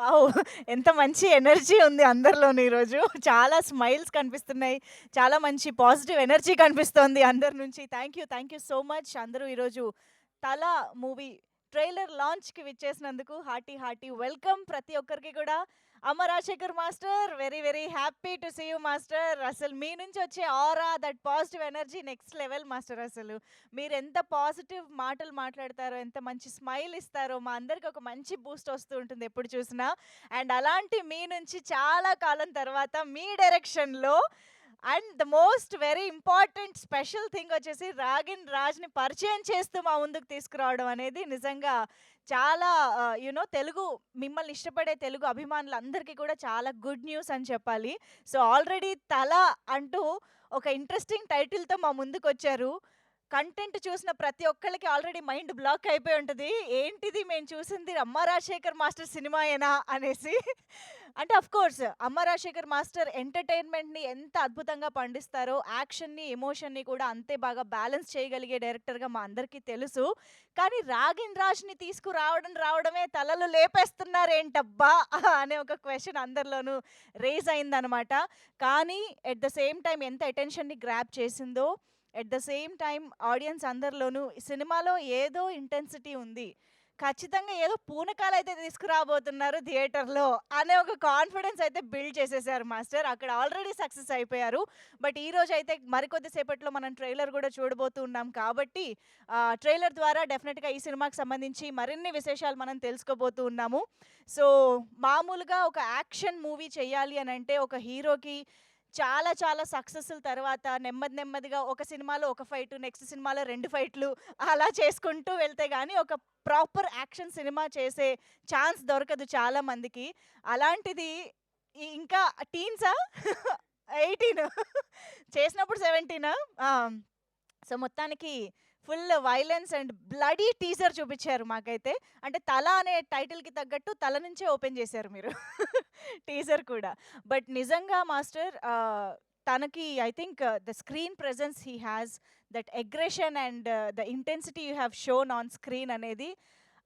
Wow! ఎంత మంచి energy ఉంది అందరిలోని ఈరోజు. చాలా స్మైల్స్ కనిపిస్తున్నాయి. చాలా మంచి పాజిటివ్ ఎనర్జీ కనిపిస్తోంది అందరి నుంచి. Thank you so much. అందరూ ఈరోజు 'తల' మూవీ ట్రైలర్ లాంచ్‌కి విచ్చేసినందుకు హార్టీ వెల్కమ్ ప్రతి ఒక్కరికి కూడా. Amma Rajasekhar master very happy to see you master. అసలు మీ నుంచి వచ్చే aura that positive energy next level master అసలు. మీరెంత పాజిటివ్ మాటలు మాట్లాడతారో, ఎంత మంచి స్మైల్ ఇస్తారో మా అందరికి ఒక మంచి బూస్ట్ వస్తూ ఉంటుంది ఎప్పుడు చూసినా. అండ్ అలాంటి మీ నుంచి చాలా కాలం తర్వాత మీ డైరెక్షన్‌లో and the most very important special thing వచ్చేసి రాగిన్ రాజ్‌ని పరిచయం చేస్తూ మా ముందుకు తీసుకురావడం అనేది నిజంగా చాలా తెలుగు మిమ్మల్ని ఇష్టపడే తెలుగు అభిమానులందరికీ కూడా చాలా గుడ్ న్యూస్ అని చెప్పాలి. సో, ఆల్రెడీ 'తల' అంటూ ఒక ఇంట్రెస్టింగ్ టైటిల్‌తో మా ముందుకొచ్చారు. కంటెంట్ చూసిన ప్రతి ఒక్కళ్ళకి ఆల్రెడీ మైండ్ బ్లాక్ అయిపోయి ఉంటది. ఏంటిది మేము చూసింది 'అమ్మ రాజశేఖర్ మాస్టర్' సినిమాయేనా అనేసి. అంటే ఆఫ్‌కోర్స్ 'అమ్మ రాజశేఖర్ మాస్టర్' ఎంటర్‌టైన్‌మెంట్‌ని ఎంత అద్భుతంగా పండిస్తారో, యాక్షన్‌ని, ఎమోషన్‌ని కూడా అంతే బాగా బ్యాలెన్స్ చేయగలిగే డైరెక్టర్‌గా మా అందరికీ తెలుసు. కానీ 'రాగిన్ రాజ్‌ని' రావడమే తలలు లేపేస్తున్నారేంటబ్బా! అనే ఒక క్వెషన్ అందరిలోనూ రైజ్ అయిందనమాట. కానీ ఎట్ ద సేమ్ టైమ్ ఎంత అటెన్షన్‌ని గ్రాబ్ చేసిందో, at the same time audience అందరిలోనూ ఈ సినిమాలో ఏదో ఇంటెన్సిటీ ఉంది. ఖచ్చితంగా ఏదో పూనకాలైతే తీసుకురాబోతున్నారు థియేటర్‌లో అనే ఒక కాన్ఫిడెన్స్ అయితే బిల్డ్ చేసేసారు మాస్టర్. అక్కడ ఆల్రెడీ సక్సెస్ అయిపోయారు. బట్ ఈరోజైతే మరికొద్ది సేపట్లో మనం ట్రైలర్ గూడా చూడబోతూ ఉన్నాం కాబట్టి ట్రైలర్ ద్వారా డెఫినెట్‌గా ఈ సినిమాకి సంబంధించి మరిన్ని విశేషాలు మనం తెలుసుకోబోతూ ఉన్నాము. సో, మామూలుగా ఒక యాక్షన్ మూవీ చెయ్యాలి అనంటే ఒక హీరోకి చాలా సక్సెస్‌ల తర్వాత నెమ్మదిగా ఒక సినిమాలో ఒక ఫైటు, నెక్స్ట్ సినిమాలో 2 ఫైట్లు అలా చేసుకుంటూ వెళ్తే గానీ ఒక ప్రాపర్ యాక్షన్ సినిమా చేసే ఛాన్స్ దొరకదు చాలా మందికి. అలాంటిది ఇంకా టీన్సా? 18 చేసినప్పుడు 17 ఆ! సో, మొత్తానికి full violence and bloody teaser చూపిచ్చారు మాకైతే. అంటే 'తల' అనే టైటిల్‌కి తగ్గట్టు తల నుంచే ఓపెన్ చేశారు మీరు టీజర్ కూడా. బట్ నిజంగా మాస్టర్ తనకి I think the screen presence he has, that aggression and the intensity you have shown on screen అనేది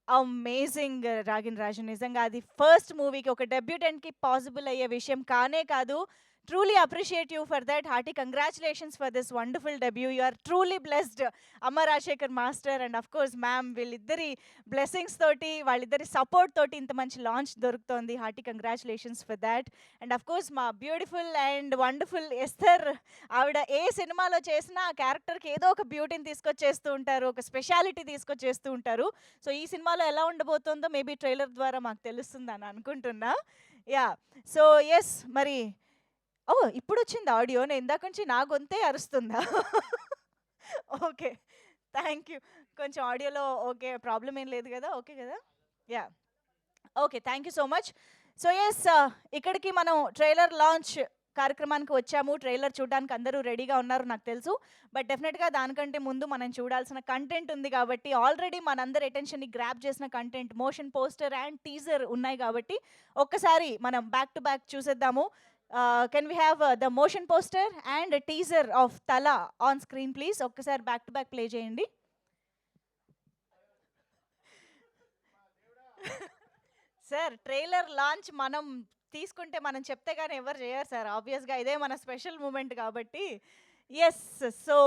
అమేజింగ్ 'రాగిన్ రాజు'. నిజంగా అది ఫస్ట్ మూవీకి ఒక డెబ్యూటెంట్‌కి పాసిబుల్ అయ్యే విషయం కానే కాదు. Truly appreciate you for that. Hearty congratulations for this wonderful debut. You are truly blessed Amma Rajasekhar master and of course ma'am. వీళ్ళిద్దరి బ్లెస్సింగ్స్ తోటి, వాళ్ళిద్దరి సపోర్ట్ తోటి ఇంత మంచి లాంచ్ దొరుకుతోంది. Hearty congratulations for that. And of course మా బ్యూటిఫుల్ అండ్ వండర్‌ఫుల్ ఎస్తర్. ఆవిడ ఏ సినిమాలో చేసినా ఆ క్యారెక్టర్‌కి ఏదో ఒక బ్యూటీని తీసుకొచ్చేస్తూ ఉంటారు. ఒక స్పెషాలిటీ తీసుకొచ్చేస్తూ ఉంటారు. సో, ఈ సినిమాలో ఎలా ఉండబోతోందో మేబీ ట్రైలర్ ద్వారా మాకు తెలుస్తుందని అనుకుంటున్నా. యాహ్! సో, యెస్ మరి ఓహ్! ఇప్పుడొచ్చిందా ఆడియో? నేను ఇందాక నుంచి నా గొంతే అరుస్తుందా? ఓకే. Thank you. కొంచెం ఆడియోలో ఓకే. ప్రాబ్లమ్ ఏం లేదు గదా! ఓకే గదా? Yeah! Okay. Thank you so much. So, yes ఇక్కడికి మనం ట్రైలర్ లాంచ్ కార్యక్రమానికి వచ్చాము. ట్రైలర్ చూడడానికి అందరూ రెడీగా ఉన్నారు నాకు తెలుసు. బట్ డెఫినిట్‌గా దానికంటే ముందు మనం చూడాల్సిన కంటెంట్ ఉంది కాబట్టి ఆల్రెడీ మనందరి అటెన్షన్‌ని గ్రాబ్ చేసిన content motion poster and teaser ఉన్నాయి కాబట్టి ఒక్కసారి మనం బ్యాక్ టు బ్యాక్ చూసేద్దాము. Can we have the motion poster and teaser of 'Thala' on screen please. ఒక్కసారి బ్యాక్ టు బ్యాక్ ప్లే చేయండి. సార్ ట్రైలర్ లాంచ్ మనం తీసుకుంటే మనం చెప్తే గాని ఎవరు చేయరు సార్. ఆబ్వియస్‌గా ఇదే మన స్పెషల్ మూమెంట్ కాబట్టి. యెస్. సో,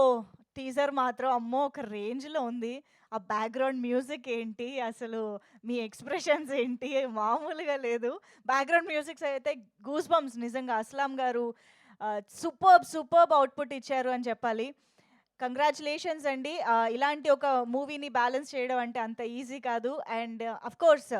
టీజర్ మాత్రం అమ్మో! ఒక రేంజ్‌లో ఉంది. ఆ బ్యాక్‌గ్రౌండ్ మ్యూజిక్ ఏంటి, అసలు మీ ఎక్స్‌ప్రెషన్స్ ఏంటి మామూలుగా లేదు. బ్యాక్‌గ్రౌండ్ మ్యూజిక్స్ అయితే గూస్ బంప్స్ నిజంగా. అస్లాం గారు సూపర్బ్ అవుట్‌పుట్ ఇచ్చారు అని చెప్పాలి. కంగ్రాచ్యులేషన్స్ అండి. ఇలాంటి ఒక మూవీని బ్యాలెన్స్ చేయడం అంటే అంత ఈజీ కాదు. And of course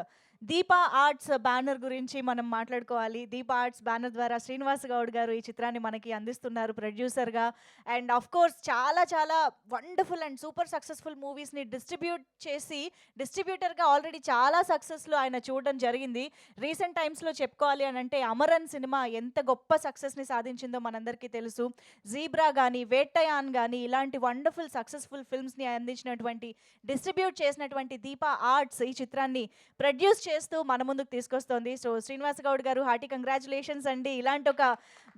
Deepa arts banner గురించి మనం మాట్లాడుకోవాలి. దీపా ఆర్ట్స్ బ్యానర్ ద్వారా శ్రీనివాస్ గౌడ్ గారు ఈ చిత్రాన్ని మనకి అందిస్తున్నారు ప్రొడ్యూసర్‌గా. అండ్ ఆఫ్‌కోర్స్ చాలా వండర్‌ఫుల్ అండ్ సూపర్ సక్సెస్‌ఫుల్ మూవీస్‌ని డిస్ట్రిబ్యూట్ చేసి డిస్ట్రిబ్యూటర్‌గా ఆల్రెడీ చాలా సక్సెస్‌లు ఆయన చూడడం జరిగింది. రీసెంట్ టైమ్స్‌లో చెప్పుకోవాలి అనంటే 'అమరన్' సినిమా ఎంత గొప్ప సక్సెస్‌ని సాధించిందో మనందరికీ తెలుసు. 'జీబ్రా' గాని, 'వేట్టయాన్' గాని ఇలాంటి వండర్‌ఫుల్ సక్సెస్‌ఫుల్ ఫిల్మ్స్‌ని అందించినటువంటి, డిస్ట్రిబ్యూట్ చేసినటువంటి దీపా ఆర్ట్స్ ఈ చిత్రాన్ని ప్రొడ్యూస్ చేస్తూ మన ముందుకు తీసుకొస్తోంది. సో, శ్రీనివాస్ గౌడ్ గారు హార్టీ కంగ్రాచ్యులేషన్స్ అండి. ఇలాంటి ఒక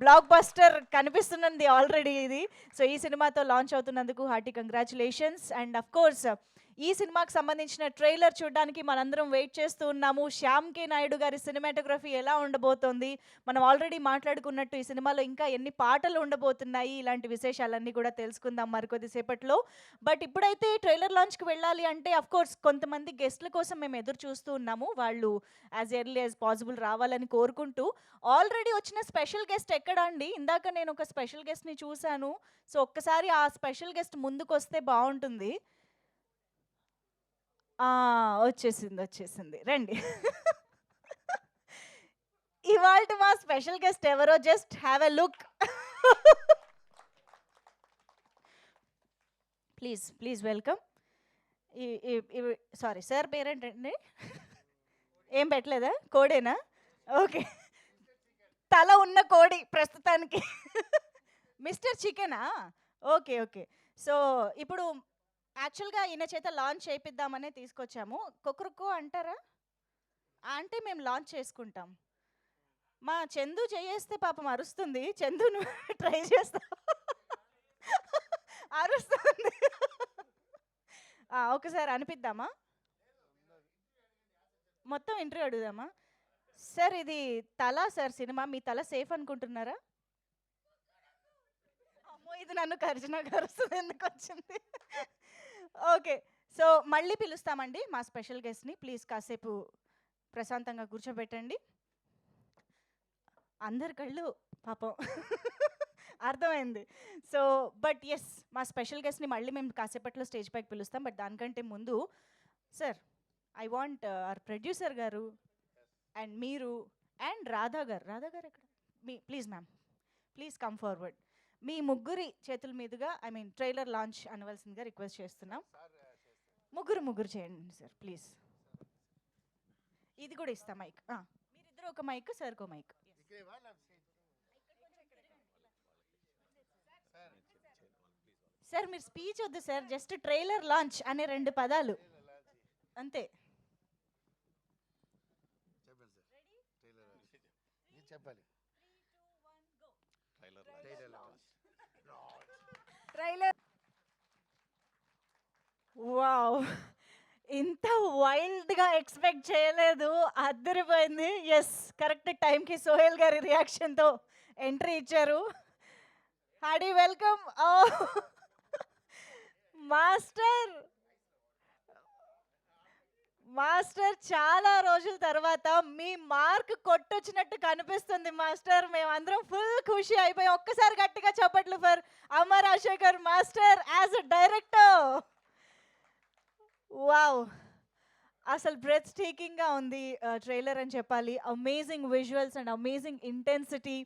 బ్లాక్ బస్టర్ కనిపిస్తున్నది ఆల్రెడీ ఇది. సో, ఈ సినిమాతో లాంచ్ అవుతున్నందుకు హార్టీ కంగ్రాచ్యులేషన్స్. అండ్ ఆఫ్‌కోర్స్ ఈ సినిమాకి సంబంధించిన ట్రైలర్ చూడడానికి మనందరం వెయిట్ చేస్తూ ఉన్నాము. శ్యామ్ కే నాయుడు గారి సినిమాటోగ్రఫీ ఎలా ఉండబోతోంది? మనం ఆల్రెడీ మాట్లాడుకున్నట్టు ఈ సినిమాలో ఇంకా ఎన్ని పాటలు ఉండబోతున్నాయి? ఇలాంటి విశేషాలన్నీ కూడా తెలుసుకుందాం మరికొద్ది సేపట్లో. బట్ ఇప్పుడైతే ట్రైలర్ లాంచ్‌కి వెళ్ళాలి అంటే ఆఫ్‌కోర్స్ కొంతమంది గెస్ట్‌ల కోసం మేము ఎదురు చూస్తూ ఉన్నాము. వాళ్ళు యాజ్ ఎర్లీ యాజ్ పాసిబుల్ రావాలని కోరుకుంటూ, ఆల్రెడీ వచ్చిన స్పెషల్ గెస్ట్ ఎక్కడ అండి? ఇందాక నేను ఒక స్పెషల్ గెస్ట్‌ని చూసాను. సో, ఒక్కసారి ఆ స్పెషల్ గెస్ట్ ముందుకొస్తే బావుంటుంది. ఆ! వచ్చేసింది. రండి. ఇవాల్టి మా స్పెషల్ గెస్ట్ ఎవరో just have a look. Please welcome. ఈ ఈ ఇవి సారీ సార్ పేరేంటండి? ఏం పెట్టలేదా? కోడేనా? ఓకే. తల ఉన్న కోడి ప్రస్తుతానికి. మిస్టర్ చికెనా? ఓకే. సో, ఇప్పుడు యాక్చువల్‌గా ఈయన చేత లాంచ్ చేపిద్దామనే తీసుకొచ్చాము. కుక్రుకు అంటారా? అంటే మేము లాంచ్ చేసుకుంటాం. మా చందు చెయ్యేస్తే పాపం అరుస్తుంది. చందు నువ్వు ట్రై చేస్తావా? అరుస్తుంది. ఒకసారి అనిపిద్దామా? మొత్తం ఇంటర్వ్యూ అడుగుదామా? సార్ ఇది 'తల' సార్ సినిమా. మీ తల సేఫ్ అనుకుంటున్నారా? అమ్మో! ఇది నన్ను కరిచినాక అరుస్తుంది ఎందుకొచ్చింది? ఓకే. సో, మళ్ళీ పిలుస్తామండి మా స్పెషల్ గెస్ట్‌ని. ప్లీజ్ కాసేపు ప్రశాంతంగా కూర్చోబెట్టండి. అందరి కళ్ళు పాపం అర్థమైంది. సో, బట్ యెస్ మా స్పెషల్ గెస్ట్‌ని మళ్ళీ మేము కాసేపట్లో స్టేజ్ పైకి పిలుస్తాం. బట్ దానికంటే ముందు sir I want our producer గారు అండ్ మీరు అండ్ రాధా గారు ఎక్కడ? Please ma'am. Please come forward. మీ ముగ్గురి చేతుల మీదుగా ఐ మీన్ ట్రైలర్ లాంచ్ అనవలసిందిగా రిక్వెస్ట్ చేస్తున్నాం. ముగ్గురు చేయండి సార్ ప్లీజ్. ఇది కూడా ఇస్తా మైక్. మీరిద్దరు ఒక మైక్, సార్కో మైక్. సార్ మీరు స్పీచ్ వద్దు సార్, జస్ట్ ట్రైలర్ లాంచ్ అనే 2 పదాలు అంతే. చెప్పాలి. ట్రైలర్. వావ్! ఇంత వైల్డ్‌గా ఎక్స్‌పెక్ట్ చేయలేదు. అదిరిపోయింది. యెస్ కరెక్ట్ టైంకి సోహెల్ గారి రియాక్షన్‌తో ఎంట్రీ ఇచ్చారు. Hearty welcome. ఓహ్! మాస్టర్ చాలా రోజుల తర్వాత మీ మార్క్ కొట్టొచ్చినట్టు కనిపిస్తుంది మాస్టర్. మేమందరం ఫుల్ ఖుషి అయిపోయాం. ఒక్కసారి గట్టిగా చప్పట్లు ఫర్ అమ్మ Rajasekhar master as a director. Wow! అసలు బ్రెత్ టేకింగ్‌గా ఉంది ట్రైలర్ అని చెప్పాలి. Amazing visuals and amazing intensity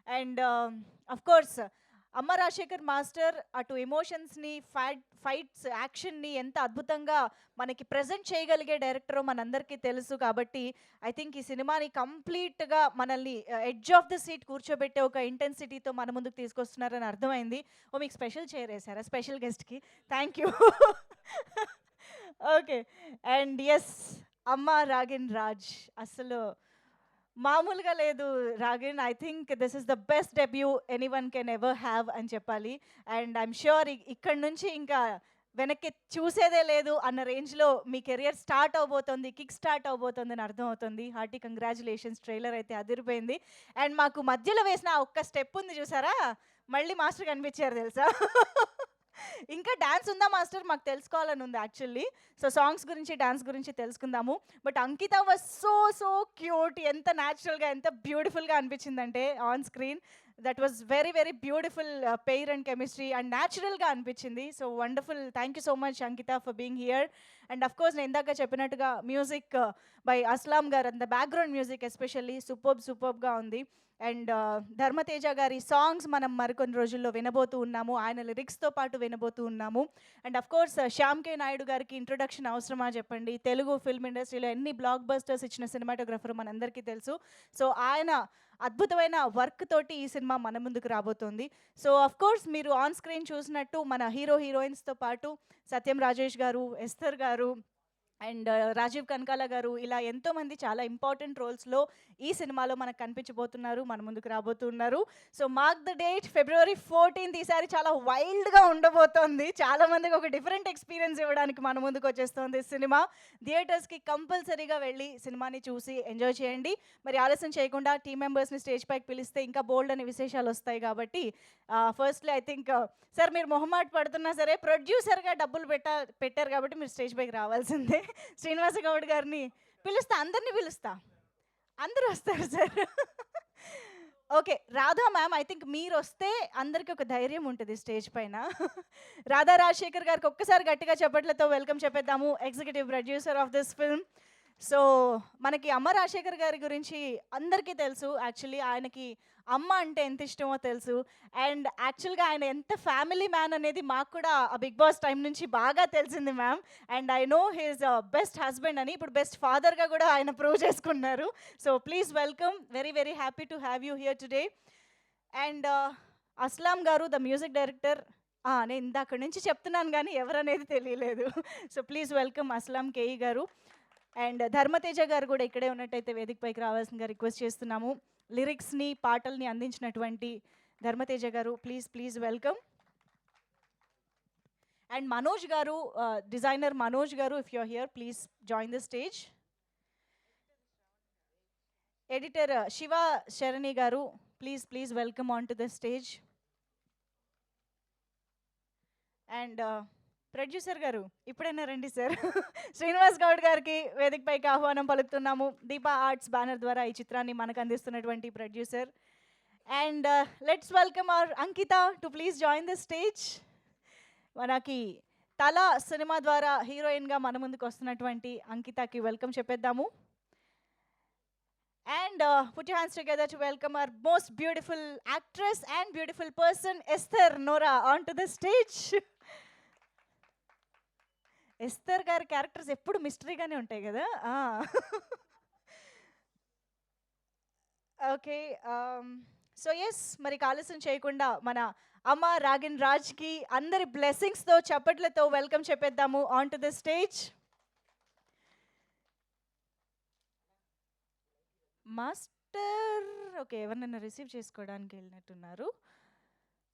and of course అమ్మ రాజశేఖర్ మాస్టర్ అటు ఎమోషన్స్‌ని, ఫైట్స్, యాక్షన్‌ని ఎంత అద్భుతంగా మనకి ప్రెజెంట్ చేయగలిగే డైరెక్టరో మనందరికీ తెలుసు. కాబట్టి ఐ థింక్ ఈ సినిమాని కంప్లీట్‌గా మనల్ని ఎడ్జ్ ఆఫ్ ద సీట్ కూర్చోబెట్టే ఒక ఇంటెన్సిటీతో మన ముందుకు తీసుకొస్తున్నారని అర్థమైంది. మీకు స్పెషల్ చైర్ వేశారా స్పెషల్ గెస్ట్‌కి? Thank you. Okay. And yes అమ్మ రాగిన్ రాజ్ అసలు మామూలుగా లేదు Ragin. I think this is the best debut anyone can ever have అని చెప్పాలి. అండ్ ఐఎమ్ ష్యూర్ ఇక్కడి నుంచి ఇంకా వెనక్కి చూసేదే లేదు అన్న రేంజ్లో మీ కెరియర్ స్టార్ట్ అవబోతోంది, కిక్ స్టార్ట్ అవబోతోంది అని అర్థమవుతుంది. Hearty congratulations. ట్రైలర్ అయితే అదిరిపోయింది. అండ్ మాకు మధ్యలో వేసిన ఒక్క స్టెప్ ఉంది చూసారా, మళ్ళీ మాస్టర్ కనిపించారు తెలుసా. ఇంకా డాన్స్ ఉందా మాస్టర్? మాకు తెలుసుకోవాలని ఉంది యాక్చువల్లీ. సో సాంగ్స్ గురించి, డాన్స్ గురించి తెలుసుకుందాము. But Ankita was so cute. ఎంత న్యాచురల్గా, ఎంత బ్యూటిఫుల్గా అనిపించిందంటే on screen. That was very beautiful pair and chemistry and న్యాచురల్గా అనిపించింది. So wonderful. Thank you so much Ankita for being here. And of course నేను ఇందాక చెప్పినట్టుగా మ్యూజిక్ బై అస్లాం గారు and the background music especially సూపర్బ్గా ఉంది. అండ్ ధర్మతేజ గారి సాంగ్స్ మనం మరికొన్ని రోజుల్లో వినబోతూ ఉన్నాము. ఆయన లిరిక్స్తో పాటు వినబోతూ ఉన్నాము. And of course Shyam K Naidu గారికి ఇంట్రొడక్షన్ అవసరమా చెప్పండి? తెలుగు ఫిల్మ్ ఇండస్ట్రీలో ఎన్ని బ్లాక్ బస్టర్స్ ఇచ్చిన సినిమాటోగ్రఫర్ మనందరికీ తెలుసు. సో ఆయన అద్భుతమైన వర్క్ తోటి ఈ సినిమా మన ముందుకు రాబోతోంది. సో అఫ్ కోర్స్ మీరు ఆన్ స్క్రీన్ చూసినట్టు మన హీరోయిన్స్తో పాటు సత్యం రాజేష్ గారు, ఎస్తర్ గారు, అండ్ రాజీవ్ కనకాల గారు ఇలా ఎంతోమంది చాలా ఇంపార్టెంట్ రోల్స్లో ఈ సినిమాలో మనకు కనిపించబోతున్నారు, మన ముందుకు రాబోతున్నారు. So mark the date, February 14th. ఈసారి చాలా వైల్డ్గా ఉండబోతోంది. చాలా మందికి ఒక డిఫరెంట్ ఎక్స్పీరియన్స్ ఇవ్వడానికి మన ముందుకు వచ్చేస్తుంది సినిమా. థియేటర్స్కి కంపల్సరీగా వెళ్ళి సినిమాని చూసి ఎంజాయ్ చేయండి. మరి ఆలస్యం చేయకుండా టీం మెంబర్స్ని స్టేజ్ పైకి పిలిస్తే ఇంకా బోల్డ్ అనే విశేషాలు వస్తాయి కాబట్టి ఫస్ట్లీ ఐ థింక్ సార్ మీరు మొహమాట పడుతున్నా సరే ప్రొడ్యూసర్గా డబ్బులు పెట్టారు కాబట్టి మీరు స్టేజ్ పైకి రావాల్సిందే. శ్రీనివాస గౌడ్ గారిని పిలుస్తా, అందరినీ పిలుస్తా, అందరూ వస్తారు sir. Okay, Radha ma'am, I think మీరు వస్తే అందరికీ ఒక ధైర్యం ఉంటుంది స్టేజ్ పైన. రాధా రాజశేఖర్ గారికి ఒక్కసారి గట్టిగా చెప్పట్లతో వెల్కమ్ చెప్పేద్దాము, executive producer of this film. So మనకి అమ్మ రాజశేఖర్ గారి గురించి అందరికీ తెలుసు. యాక్చువల్లీ ఆయనకి అమ్మ అంటే ఎంత ఇష్టమో తెలుసు. అండ్ యాక్చువల్గా ఆయన ఎంత ఫ్యామిలీ మ్యాన్ అనేది మాకు కూడా ఆ బిగ్ బాస్ టైం నుంచి బాగా తెలిసింది ma'am. And I know his best husband అని, ఇప్పుడు బెస్ట్ ఫాదర్గా కూడా ఆయన ప్రూవ్ చేసుకున్నారు. So please welcome, very very happy to have you here today. And Aslam గారు, ద మ్యూజిక్ డైరెక్టర్. నేను ఇందాక నుంచి చెప్తున్నాను కానీ ఎవరనేది తెలియలేదు. So please welcome Aslam KE గారు. అండ్ ధర్మతేజ గారు కూడా ఇక్కడే ఉన్నట్టయితే వేదిక పైకి రావాల్సిందిగా రిక్వెస్ట్ చేస్తున్నాము. లిరిక్స్ని, పాటల్ని అందించినటువంటి ధర్మతేజ గారు, please please welcome. And Manoj గారు, డిజైనర్ మనోజ్ గారు, if you're here please join the stage. Editor Shiva Sharani గారు, please please welcome on to the stage. And producer గారు ఇప్పుడైనా రండి సార్. శ్రీనివాస్ గౌడ్ గారికి వేదిక పైకి ఆహ్వానం పలుకుతున్నాము. దీపా ఆర్ట్స్ బ్యానర్ ద్వారా ఈ చిత్రాన్ని మనకు అందిస్తున్నటువంటి producer. And let's welcome our Ankita to please join the stage. మనకి తల సినిమా ద్వారా హీరోయిన్గా మన ముందుకు వస్తున్నటువంటి అంకితకి welcome చెప్పేద్దాము. And put your hands together to welcome our most beautiful actress and beautiful person, Esther Nora, onto the stage. Esther గారి characters ఎప్పుడు మిస్టరీగానే ఉంటాయి కదా. ఓకే, సో ఎస్, మరి ఆలస్యం చేయకుండా మన అమ్మ రాగిన్ రాజ్కి అందరి బ్లెస్సింగ్స్తో చప్పట్లతో వెల్కమ్ చెప్పేద్దాము on to the stage. Master okay, ఎవరినైనా రిసీవ్ చేసుకోవడానికి వెళ్ళినట్టున్నారు.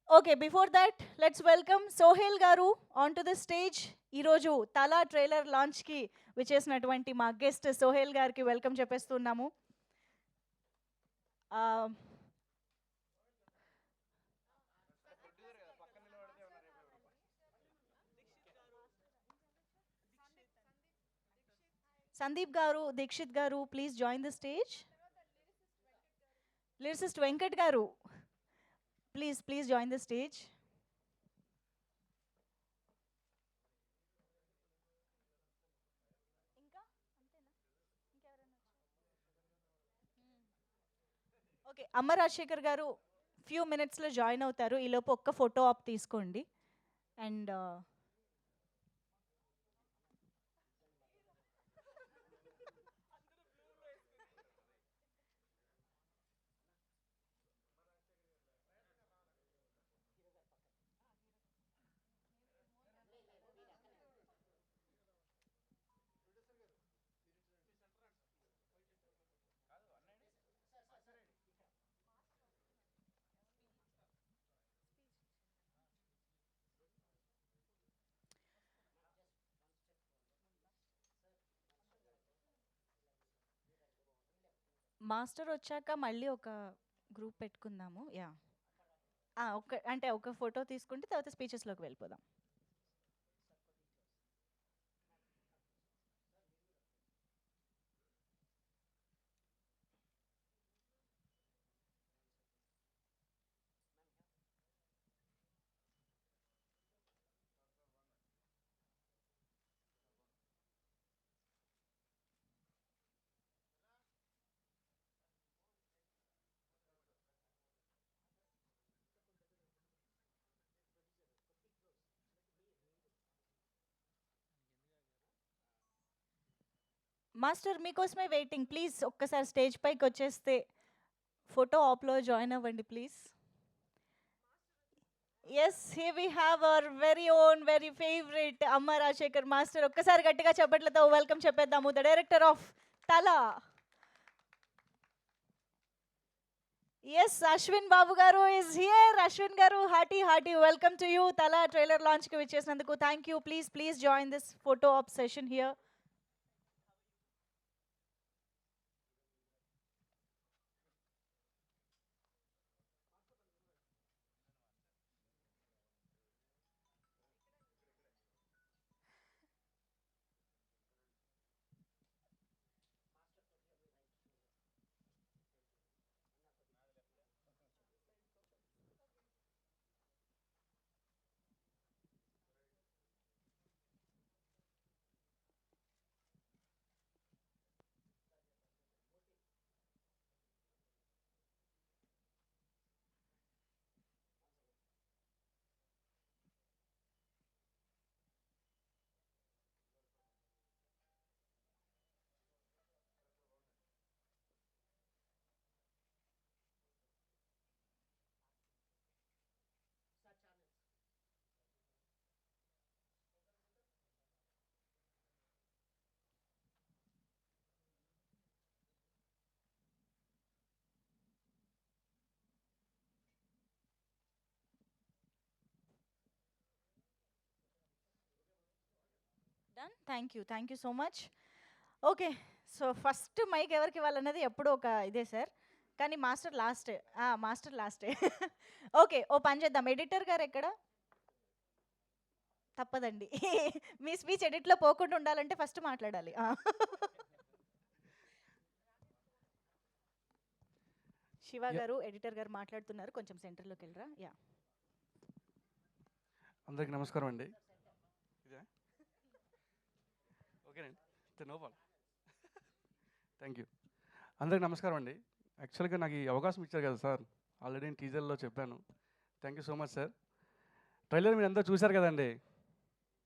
Okay, before that let's welcome Sohel garu on to the stage. ఈరోజు తలా ట్రైలర్ లాంచ్కి విచ్చేసినటువంటి మా గెస్ట్ సోహెల్ గారికి welcome చెప్పేస్తున్నాము. Sandeep garu, Dikshit garu, please join the stage. Lyricist Venkat garu, please please join the stage. Okay, Amma Rajasekhar గారు ఫ్యూ మినిట్స్లో జాయిన్ అవుతారు. ఈలోపు ఒక్క ఫోటో ఆప్ తీసుకోండి. అండ్ మాస్టర్ వచ్చాక మళ్ళీ ఒక గ్రూప్ పెట్టుకుందాము. యా, ఒక ఫోటో తీసుకుంటే తర్వాత స్పీచెస్లోకి వెళ్ళిపోదాం. మాస్టర్ మీకోసమే వెయిటింగ్, ప్లీజ్ ఒక్కసారి స్టేజ్ పైకి వచ్చేస్తే ఫోటో ఆప్లో జాయిన్ అవ్వండి please. Yes here we have our very own very favourite Amma Rajasekhar master. ఒక్కసారి గట్టిగా చప్పట్లతో వెల్కమ్ చెప్పేద్దాము. The director of Thala. Yes Ashwin Babu garu is here. Ashwin garu hearty hearty welcome to you. Thala trailer launch కి విచ్చేసినందుకు thank you. Please please join this photo op session here. Done. Thank you so much. Okay. So first mic ఎవరికి ఇవ్వాలన్నది ఎప్పుడూ ఒక ఇదే sir. కానీ master లాస్టే. Master లాస్టే. Okay. ఓ పని చేద్దాం. ఎడిటర్ గారు ఎక్కడ? తప్పదండి. మీ స్పీచ్ ఎడిట్‌లో పోకుండా ఉండాలంటే ఫస్ట్ మాట్లాడాలి. శివ గారు, ఎడిటర్ గారు మాట్లాడుతున్నారు. కొంచెం సెంటర్‌లోకి వెళ్ళరా? యాహ్! అందరికి నమస్కారం అండి. ఇదే ఓకేనండి. No problem. Thank you. అందరికి నమస్కారం అండి. యాక్చువల్గా నాకు ఈ అవకాశం ఇచ్చారు కదా సార్, ఆల్రెడీ నేను టీజర్లో చెప్పాను. Thank you so much sir. Trailer మీరు అంతా చూశారు కదండి,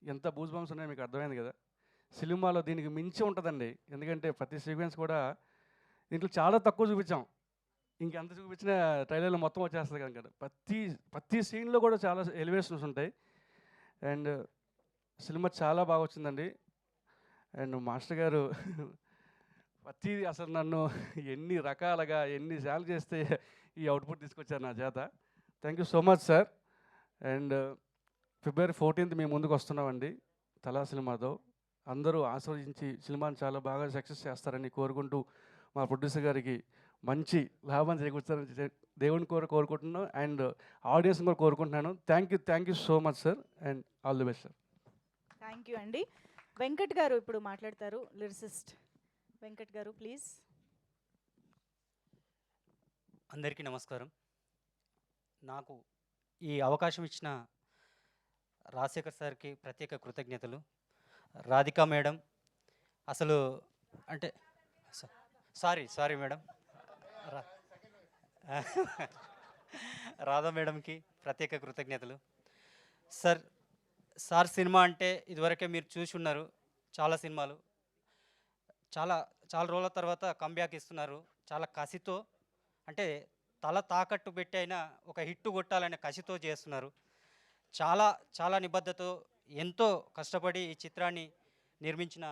ఎంత బూజ్ బంప్స్ ఉన్నాయో మీకు అర్థమైంది కదా. సినిమాలో దీనికి మించి ఉంటుందండి, ఎందుకంటే ప్రతి సీక్వెన్స్ కూడా దీంట్లో చాలా తక్కువ చూపించాం. ఇంకెంత చూపించినా ట్రైలర్లో మొత్తం వచ్చేస్తుంది కనుక ప్రతి ప్రతి సీన్లో కూడా చాలా ఎలివేషన్స్ ఉంటాయి. అండ్ సినిమా చాలా బాగా వచ్చిందండి. అండ్ మాస్టర్ గారు ప్రతిదీ అసలు నన్ను ఎన్ని రకాలుగా ఎన్నిసార్లు చేస్తే ఈ అవుట్పుట్ తీసుకొచ్చారు నా చేత. Thank you so much sir. And February 14th మీ ముందుకు వస్తున్నామండి తలా సినిమాతో. అందరూ ఆస్వాదించి సినిమాని చాలా బాగా సక్సెస్ చేస్తారని కోరుకుంటూ, మా ప్రొడ్యూసర్ గారికి మంచి లాభం చేకూర్చారని దేవుని కోరుకుంటున్నాను. అండ్ ఆడియన్స్ కూడా కోరుకుంటున్నాను. Thank you so much sir. And all the best sir. Thank you అండి. వెంకట్ గారు ఇప్పుడు మాట్లాడతారు. Lyricist Venkat garu please. అందరికీ నమస్కారం. నాకు ఈ అవకాశం ఇచ్చిన రాజశేఖర్ సార్కి ప్రత్యేక కృతజ్ఞతలు. రాధికా మేడం అసలు అంటే సారీ మేడం, రాధా మేడంకి ప్రత్యేక కృతజ్ఞతలు. సార్ సినిమా అంటే ఇదివరకే మీరు చూసి ఉన్నారు, చాలా సినిమాలు, చాలా చాలా రోజుల తర్వాత కంబ్యాక్ ఇస్తున్నారు. చాలా కసితో, అంటే తల తాకట్టు పెట్టి అయినా ఒక హిట్టు కొట్టాలనే కసితో చేస్తున్నారు. చాలా చాలా నిబద్ధతతో ఎంతో కష్టపడి ఈ చిత్రాన్ని నిర్మించిన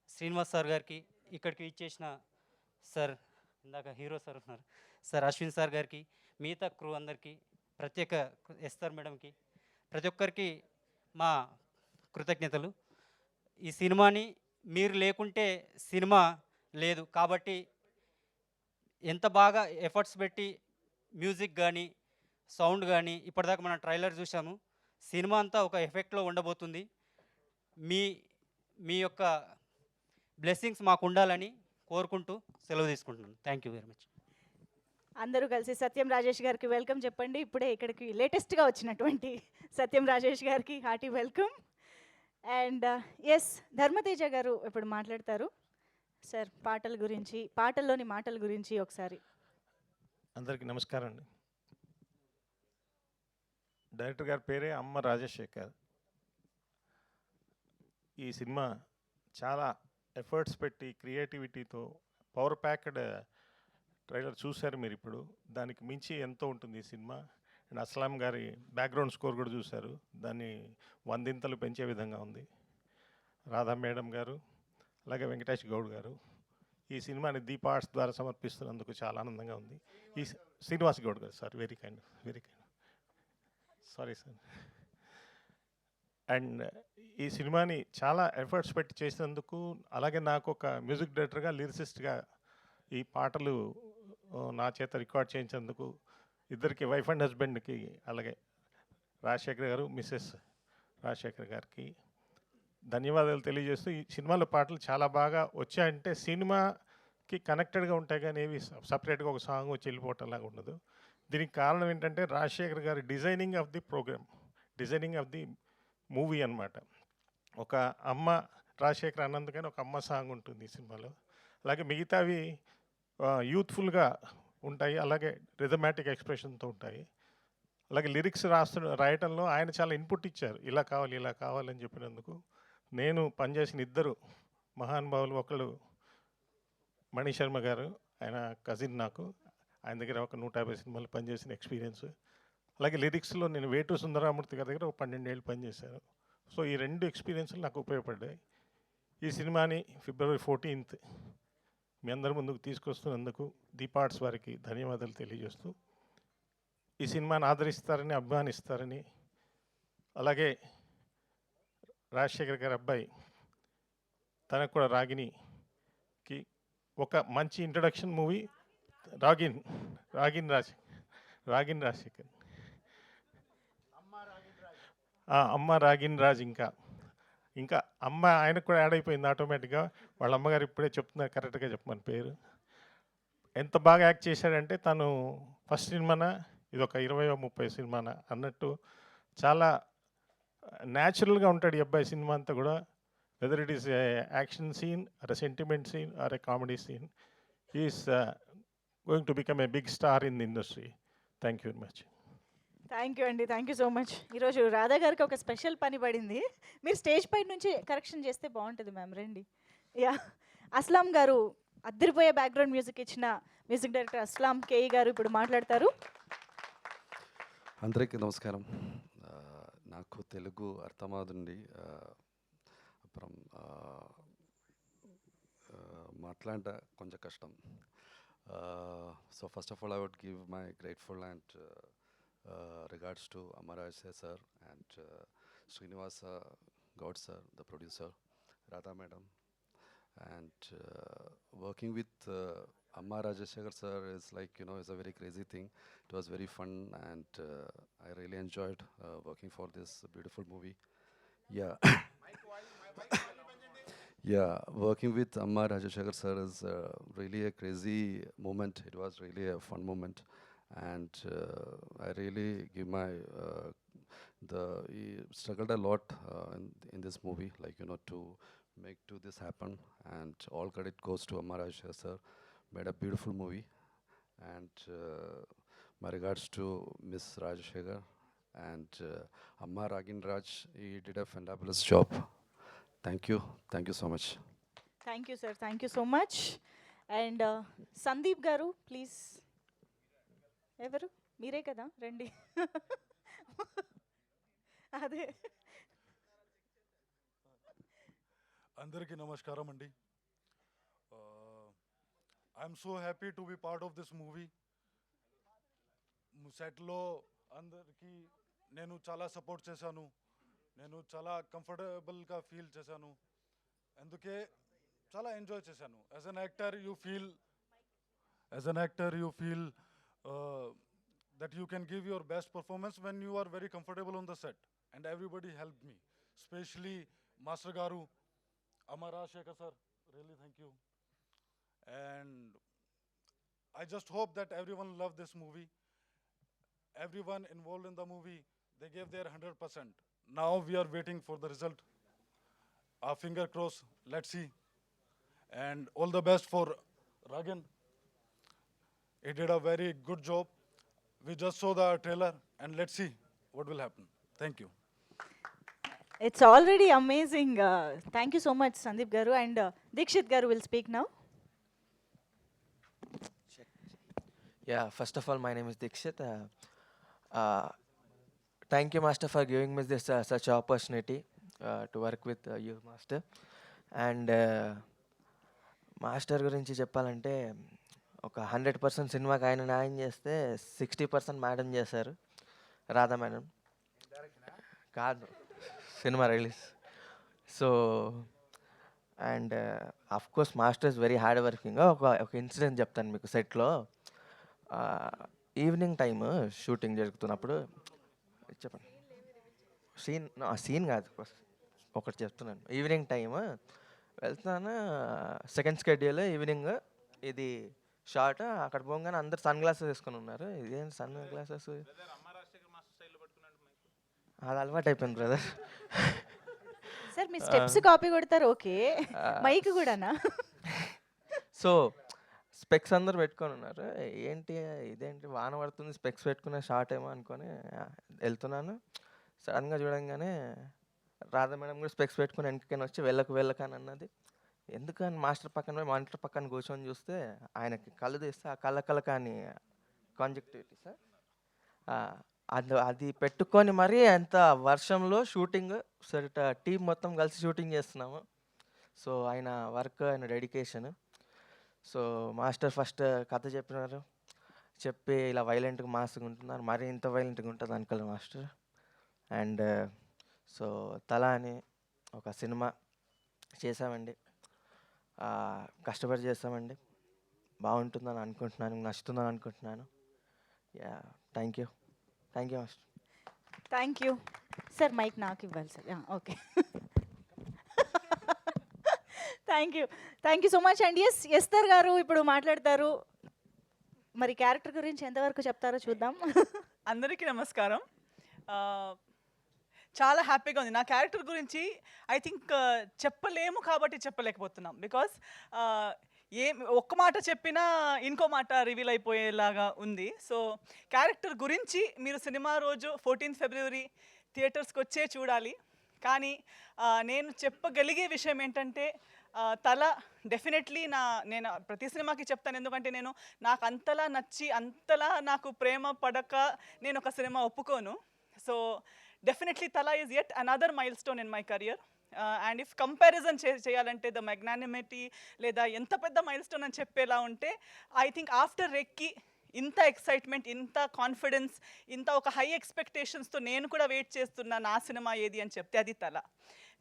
శ్రీనివాస్ సార్ గారికి, ఇక్కడికి ఇచ్చేసిన సార్, ఇందాక హీరో సార్ ఉన్నారు సార్, అశ్విన్ సార్ గారికి, మిగతా క్రూ అందరికీ, ప్రత్యేక ఎస్తర్ మేడంకి, ప్రతి ఒక్కరికి మా కృతజ్ఞతలు. ఈ సినిమాని మీరు లేకుంటే సినిమా లేదు కాబట్టి ఎంత బాగా ఎఫర్ట్స్ పెట్టి మ్యూజిక్ కానీ సౌండ్ కానీ ఇప్పటిదాకా మనం ట్రైలర్ చూసాము. సినిమా అంతా ఒక ఎఫెక్ట్లో ఉండబోతుంది. మీ మీ యొక్క బ్లెస్సింగ్స్ మాకు ఉండాలని కోరుకుంటూ సెలవు తీసుకుంటున్నాను. Thank you very much. అందరూ కలిసి సత్యం రాజేష్ గారికి వెల్కమ్ చెప్పండి. ఇప్పుడే ఇక్కడికి లేటెస్ట్గా వచ్చినటువంటి సత్యం రాజేష్ గారికి hearty welcome. And yes Dharmateja గారు ఇప్పుడు మాట్లాడతారు. సార్ పాటల గురించి, పాటల్లోని మాటల గురించి ఒకసారి. అందరికీ నమస్కారం అండి. డైరెక్టర్ గారి పేరే అమ్మ రాజశేఖర్. ఈ సినిమా చాలా ఎఫర్ట్స్ పెట్టి క్రియేటివిటీతో పవర్ ప్యాక్డ్ ట్రైలర్ చూశారు మీరు ఇప్పుడు. దానికి మించి ఎంతో ఉంటుంది ఈ సినిమా. అండ్ అస్లాం గారి బ్యాక్గ్రౌండ్ స్కోర్ కూడా చూశారు, దాన్ని వందింతలు పెంచే విధంగా ఉంది. రాధా మేడం గారు, అలాగే వెంకటేష్ గౌడ్ గారు ఈ సినిమాని దీప్ ఆర్ట్స్ ద్వారా సమర్పిస్తున్నందుకు చాలా ఆనందంగా ఉంది. శ్రీనివాస్ గౌడ్ గారు, sir, very kind, sorry sir. And ఈ సినిమాని చాలా ఎఫర్ట్స్ పెట్టి చేసినందుకు, అలాగే నాకు ఒక మ్యూజిక్ డైరెక్టర్గా, లిరిసిస్ట్గా ఈ పాటలు నా చేత రికార్డ్ చేయించినందుకు ఇద్దరికి, వైఫ్ అండ్ హస్బెండ్కి, అలాగే రాజశేఖర్ గారు, మిస్సెస్ రాజశేఖర్ గారికి ధన్యవాదాలు తెలియజేస్తూ, ఈ సినిమాలో పాటలు చాలా బాగా వచ్చాయంటే సినిమాకి కనెక్టెడ్గా ఉంటాయి, కానీ ఏవి సపరేట్గా ఒక సాంగ్ వచ్చి వెళ్ళిపోవటం లాగా ఉండదు. దీనికి కారణం ఏంటంటే రాజశేఖర్ గారి designing of the programme, designing of the movie అన్నమాట. ఒక అమ్మ, రాజశేఖర్ అన్నందుకని ఒక అమ్మ సాంగ్ ఉంటుంది ఈ సినిమాలో. అలాగే మిగతావి యూత్ఫుల్గా ఉంటాయి, అలాగే రిథమాటిక్ ఎక్స్ప్రెషన్తో ఉంటాయి. అలాగే లిరిక్స్ రాయటంలో ఆయన చాలా ఇన్పుట్ ఇచ్చారు, ఇలా కావాలి ఇలా కావాలని చెప్పినందుకు. నేను పనిచేసిన ఇద్దరు మహానుభావులు, ఒకళ్ళు మణి శర్మ గారు, ఆయన కజిన్ నాకు, ఆయన దగ్గర ఒక 150 సినిమాలు పనిచేసిన ఎక్స్పీరియన్స్. అలాగే లిరిక్స్లో నేను వేటు సుందరామూర్తి గారి దగ్గర ఒక 12 ఏళ్ళు పనిచేశాను. సో ఈ 2 ఎక్స్పీరియన్స్లు నాకు ఉపయోగపడ్డాయి. ఈ సినిమాని February 14th మీ అందరి ముందుకు తీసుకొస్తున్నందుకు దీప్ ఆర్ట్స్ వారికి ధన్యవాదాలు తెలియజేస్తూ, ఈ సినిమాని ఆదరిస్తారని, అభిమానిస్తారని, అలాగే రాజశేఖర్ గారి అబ్బాయి తనకు కూడా రాగిణికి ఒక మంచి ఇంట్రడక్షన్ మూవీ, రాగిణ్ రాజశేఖర్, అమ్మ రాగిణ్ రాజ్, ఇంకా అమ్మ ఆయనకు కూడా యాడ్ అయిపోయింది ఆటోమేటిక్గా. వాళ్ళ అమ్మగారు ఇప్పుడే చెప్తున్నారు, కరెక్ట్గా చెప్పమని పేరు. ఎంత బాగా యాక్ట్ చేశాడంటే, తను ఫస్ట్ సినిమానా ఇది ఒక 20-30 సినిమానా అన్నట్టు చాలా న్యాచురల్గా ఉంటాడు ఈ అబ్బాయి సినిమా అంతా కూడా. Whether it is a action scene or a sentiment scene or a comedy scene, is going to become a big star in the industry. Thank you very much. Thank you అండి, థ్యాంక్ యూ సో మచ్. ఈరోజు రాధా గారికి ఒక special పని పడింది. మీరు stage పైన నుంచి correction చేస్తే బాగుంటుంది మ్యామ్, రండి. యా, అస్లాం గారు అద్దరిపోయే బ్యాక్గ్రౌండ్ మ్యూజిక్ ఇచ్చిన మ్యూజిక్ డైరెక్టర్ అస్లాం కేఈ గారు ఇప్పుడు మాట్లాడతారు. అందరికీ నమస్కారం. నాకు తెలుగు అర్థమవుతుంది, అப்புறம் మాట్లాడ కొంచెం కష్టం. So first of all I would give my grateful and regards to Amaraj sir and Srinivas Gaud sir, the producer, Radha madam, and working with Amma Rajashekar sir is like, you know, is a very crazy thing. It was very fun and I really enjoyed working for this beautiful movie. Yeah. Yeah, working with Amma Rajashekar sir is really a crazy moment. It was really a fun moment. And I really give my he struggled a lot in this movie, like, you know, to make this happen, and all credit goes to Amma Rajeshekar sir. Made a beautiful movie, and my regards to Miss Rajeshekar and Amma Ragin Raj. He did a fabulous job. Thank you so much. Thank you sir, thank you so much. And Sandeep గారు please. ఎవరు? మీరే కదా, రండి. అదే, అందరికీ నమస్కారం అండి. I'm so happy to be part of this movie. సెట్లో అందరికీ నేను చాలా సపోర్ట్ చేశాను, నేను చాలా కంఫర్టబుల్గా ఫీల్ చేశాను, అందుకే చాలా ఎంజాయ్ చేశాను. As an actor you feel that you can give your best performance when you are very comfortable on the set, and everybody helped me, especially Master Garu, Amma Rajeshekar sir, really thank you. And I just hope that everyone loved this movie. Everyone involved in the movie, they gave their 100%. Now we are waiting for the result. Our finger crossed, let's see. And all the best for Ragan. He did a very good job. We just saw the trailer and let's see what will happen. Thank you. It's already amazing. Thank you so much Sandeep గారు. And Dixit గారు will speak now. Yeah, first of all, my name is Dikshit. Uh, Thank you, Master, for giving me this such opportunity to work with you, Master. And master గురించి చెప్పాలంటే ఒక 100% సినిమాకి ఆయన న్యాయం చేస్తే 60% madam చేశారు, రాధా మేడం. కాదు, cinema release. So and of course master is very hard working. ఒక ఇన్సిడెంట్ చెప్తాను మీకు. సెట్లో ఈవినింగ్ టైమ్ షూటింగ్ జరుగుతున్నప్పుడు, చెప్పండి, సీన్ కాదు, ఒకటి చెప్తున్నాను. ఈవినింగ్ టైమ్ వెళ్తున్నాను, సెకండ్ స్కెడ్యూల్ ఈవినింగ్, ఇది షార్ట్. అక్కడ పోగానే అందరు సన్ గ్లాసెస్ వేసుకొని ఉన్నారు. ఇదేం సన్ గ్లాసెస్, అది అలవాటు అయిపోయింది బ్రదర్. సార్ మీ స్టెప్స్ కాపీ కొడతారు, ఓకే, మైక్ కూడానా? సో స్పెక్స్ అందరు పెట్టుకొని ఉన్నారు. ఏంటి ఇదేంటి వాన పడుతుంది, స్పెక్స్ పెట్టుకునే షార్ట్ ఏమో అనుకొని వెళ్తున్నాను. సడన్గా చూడంగానే రాధా మేడం కూడా స్పెక్స్ పెట్టుకుని వెనకకైనా వచ్చి వెళ్ళకని అన్నది. ఎందుకని మాస్టర్ పక్కన పోయి మానిటర్ పక్కన కూర్చొని చూస్తే ఆయనకి కళ్ళు తీస్తే ఆ కళ్ళ కానీ కాంజక్టివిటీ సార్, అది పెట్టుకొని మరీ అంత వర్షంలో షూటింగ్, సరే టీం మొత్తం కలిసి షూటింగ్ చేస్తున్నాము. సో ఆయన వర్క్, ఆయన డెడికేషన్. సో మాస్టర్ ఫస్ట్ కథ చెప్పినారు, చెప్పి ఇలా వైలెంట్గా మాస్గా ఉంటున్నారు, మరీ ఇంత వైలెంట్గా ఉంటుంది అనుకోలేదు మాస్టర్. అండ్ సో తల అని ఒక సినిమా చేసామండి, కష్టపడి చేస్తామండి. బాగుంటుందని అనుకుంటున్నాను, నచ్చుతుందని అనుకుంటున్నాను. Yeah, thank you master. Thank you sir. Mike నాకు ఇవ్వాలి సార్, okay. Thank you so much and yes Esther గారు ఇప్పుడు మాట్లాడతారు. మరి క్యారెక్టర్ గురించి ఎంతవరకు చెప్తారో చూద్దాం. అందరికీ నమస్కారం. చాలా హ్యాపీగా ఉంది. నా క్యారెక్టర్ గురించి ఐ థింక్ చెప్పలేము కాబట్టి చెప్పలేకపోతున్నాం. బికాస్ ఒక్క మాట చెప్పినా ఇంకో మాట రివీల్ అయిపోయేలాగా ఉంది. సో క్యారెక్టర్ గురించి మీరు సినిమా రోజు 14 ఫిబ్రవరి థియేటర్స్కి వచ్చే చూడాలి. కానీ నేను చెప్పగలిగే విషయం ఏంటంటే, తల డెఫినెట్లీ నేను ప్రతి సినిమాకి చెప్తాను, ఎందుకంటే నాకు అంతలా నచ్చి అంతలా నాకు ప్రేమ పడక నేను ఒక సినిమా ఒప్పుకోను. సో డెఫినెట్లీ తల is yet another mile stone in my career. And if comparison చేయాలంటే ద మెగ్నానిమిటీ లేదా ఎంత పెద్ద మైల్ స్టోన్ అని చెప్పేలా ఉంటే, ఐ థింక్ ఆఫ్టర్ రెక్కి ఇంత ఎక్సైట్మెంట్, ఇంత కాన్ఫిడెన్స్, ఇంత ఒక హై ఎక్స్పెక్టేషన్స్తో నేను కూడా వెయిట్ చేస్తున్నా నా సినిమా ఏది అని చెప్తే అది తల.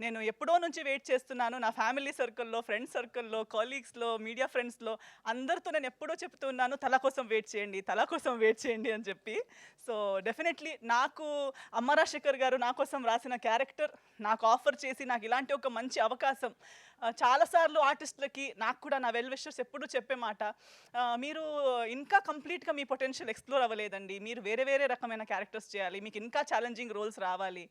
నేను ఎప్పుడో నుంచి వెయిట్ చేస్తున్నాను. నా ఫ్యామిలీ సర్కిల్లో, ఫ్రెండ్స్ సర్కిల్లో, కొలీగ్స్లో, మీడియా ఫ్రెండ్స్లో అందరితో నేను ఎప్పుడో చెప్తున్నాను, తల కోసం వెయిట్ చేయండి అని చెప్పి. సో డెఫినెట్లీ నాకు అమ్మ రాజశేఖర్ గారు నా కోసం రాసిన క్యారెక్టర్ నాకు ఆఫర్ చేసి నాకు ఇలాంటి ఒక మంచి అవకాశం, చాలాసార్లు ఆర్టిస్టులకి నాకు కూడా నా వెల్ విషర్స్ ఎప్పుడూ చెప్పే మాట, మీరు ఇంకా కంప్లీట్గా మీ పొటెన్షియల్ ఎక్స్ప్లోర్ అవ్వలేదండి, మీరు వేరే రకమైన క్యారెక్టర్స్ చేయాలి, మీకు ఇంకా ఛాలెంజింగ్ రోల్స్ రావాలి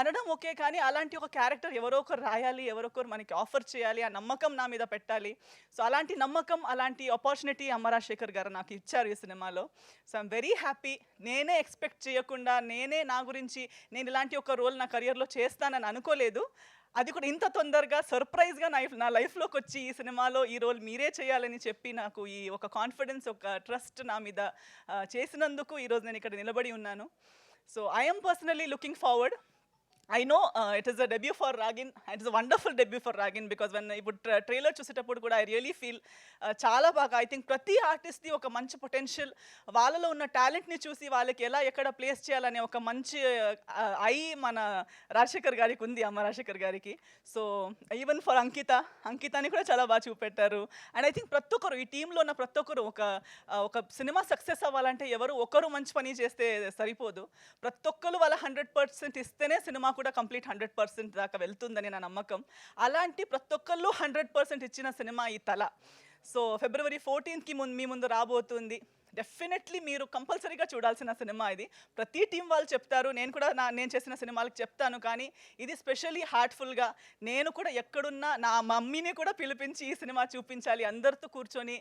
అనడం ఓకే, కానీ అలాంటి ఒక క్యారెక్టర్ ఎవరో ఒకరు రాయాలి, ఎవరో ఒకరు మనకి ఆఫర్ చేయాలి, ఆ నమ్మకం నా మీద పెట్టాలి. సో అలాంటి నమ్మకం, అలాంటి ఆపర్చునిటీ అమ్మ రాజశేఖర్ గారు నాకు ఇచ్చారు ఈ సినిమాలో. So I'm very happy. నేనే ఎక్స్పెక్ట్ చేయకుండా, నా గురించి నేను ఇలాంటి ఒక రోల్ నా కెరియర్లో చేస్తానని అనుకోలేదు. అది కూడా ఇంత తొందరగా సర్ప్రైజ్గా నా లైఫ్లోకి వచ్చి ఈ సినిమాలో ఈ రోల్ మీరే చేయాలని చెప్పి నాకు ఈ ఒక కాన్ఫిడెన్స్, ఒక ట్రస్ట్ నా మీద చేసినందుకు ఈరోజు నేను ఇక్కడ నిలబడి ఉన్నాను. So I'm personally looking forward. I know it is a debut for Ragin. It is a wonderful debut for Ragin because when ఇప్పుడు ట్రైలర్ చూసేటప్పుడు కూడా ఐ రియలీ ఫీల్ చాలా బాగా, ఐ థింక్ ప్రతి ఆర్టిస్ట్ది ఒక మంచి పొటెన్షియల్, వాళ్ళలో ఉన్న టాలెంట్ని చూసి వాళ్ళకి ఎక్కడ ప్లేస్ చేయాలనే ఒక మంచి ఐ మన రాజశేఖర్ గారికి ఉంది, అమ్మ రాజశేఖర్ గారికి. సో ఈవెన్ ఫర్ అంకితాని కూడా చాలా బాగా చూపెట్టారు. అండ్ ఐ థింక్ ప్రతి ఒక్కరు ఈ టీంలో ఉన్న ప్రతి ఒక్కరు ఒక సినిమా సక్సెస్ అవ్వాలంటే ఎవరు ఒకరు మంచి పని చేస్తే సరిపోదు, ప్రతి ఒక్కరు వాళ్ళ 100% ఇస్తేనే సినిమా కూడా కంప్లీట్ 100% దాకా వెళ్తుందని నా నమ్మకం. అలాంటి ప్రతి ఒక్కళ్ళు 100% ఇచ్చిన సినిమా ఈ తల. సో ఫిబ్రవరి 14కి మీ ముందు రాబోతుంది. డెఫినెట్లీ మీరు కంపల్సరీగా చూడాల్సిన సినిమా ఇది. ప్రతి టీం వాళ్ళు చెప్తారు, నేను కూడా నేను చేసిన సినిమాలకు చెప్తాను, కానీ ఇది స్పెషల్లీ హార్ట్ఫుల్గా నేను కూడా ఎక్కడున్నా నా మమ్మీని కూడా పిలిపించి ఈ సినిమా చూపించాలి, అందరితో కూర్చొని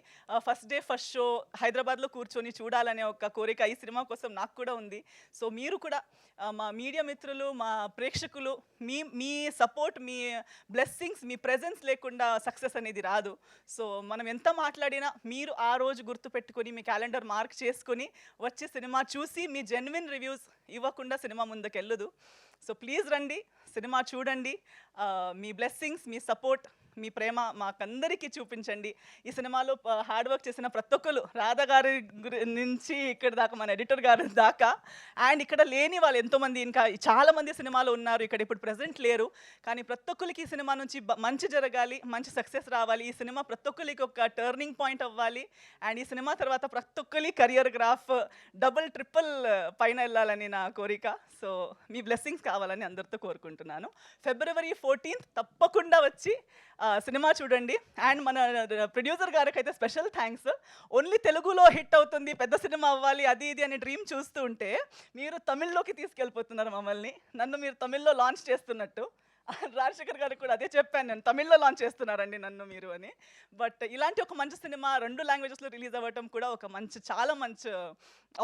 ఫస్ట్ డే ఫస్ట్ షో హైదరాబాద్లో కూర్చొని చూడాలనే ఒక కోరిక ఈ సినిమా కోసం నాకు కూడా ఉంది. సో మీరు కూడా మా మీడియా మిత్రులు, మా ప్రేక్షకులు, మీ సపోర్ట్, మీ బ్లెస్సింగ్స్, మీ ప్రెజెన్స్ లేకుండా సక్సెస్ అనేది రాదు. సో మనం ఎంత మాట్లాడినా మీరు ఆ రోజు గుర్తుపెట్టుకొని మీ క్యాలెండర్ మార్క్ చేసుకుని వచ్చి సినిమా చూసి మీ జెన్యున్ రివ్యూస్ ఇవ్వకుండా సినిమా ముందుకెళ్ళదు. సో ప్లీజ్ రండి, సినిమా చూడండి, మీ బ్లెస్సింగ్స్, మీ సపోర్ట్, మీ ప్రేమ మాకందరికీ చూపించండి. ఈ సినిమాలో హార్డ్ వర్క్ చేసిన ప్రతి ఒక్కరు, రాధా గారి నుంచి ఇక్కడ దాకా మన ఎడిటర్ గారి దాకా, అండ్ ఇక్కడ లేని వాళ్ళు ఎంతోమంది, ఇంకా చాలామంది సినిమాలో ఉన్నారు, ఇక్కడ ఇప్పుడు ప్రెజెంట్ లేరు. కానీ ప్రతి ఒక్కరికి ఈ సినిమా నుంచి మంచి జరగాలి, మంచి సక్సెస్ రావాలి. ఈ సినిమా ప్రతి ఒక్కరికి ఒక టర్నింగ్ పాయింట్ అవ్వాలి. అండ్ ఈ సినిమా తర్వాత ప్రతి ఒక్కరి కెరియర్ గ్రాఫ్ డబుల్ ట్రిపుల్ పైన వెళ్ళాలని నా కోరిక. సో మీ బ్లెస్సింగ్స్ కావాలని అందరితో కోరుకుంటున్నాను. February 14th తప్పకుండా వచ్చి సినిమా చూడండి. అండ్ మన ప్రొడ్యూసర్ గారికి అయితే స్పెషల్ థ్యాంక్స్. ఓన్లీ తెలుగులో హిట్ అవుతుంది, పెద్ద సినిమా అవ్వాలి, అది ఇది అనే డ్రీమ్ చూస్తూ ఉంటే మీరు తమిళ్లోకి తీసుకెళ్ళిపోతున్నారు మమ్మల్ని. నన్ను మీరు తమిళ్లో లాంచ్ చేస్తున్నట్టు. రాజశేఖర్ గారికి కూడా అదే చెప్పాను నేను, తమిళ్లో లాంచ్ చేస్తున్నారండి నన్ను మీరు అని. బట్ ఇలాంటి ఒక మంచి సినిమా 2 లాంగ్వేజెస్లో రిలీజ్ అవ్వటం కూడా ఒక చాలా మంచి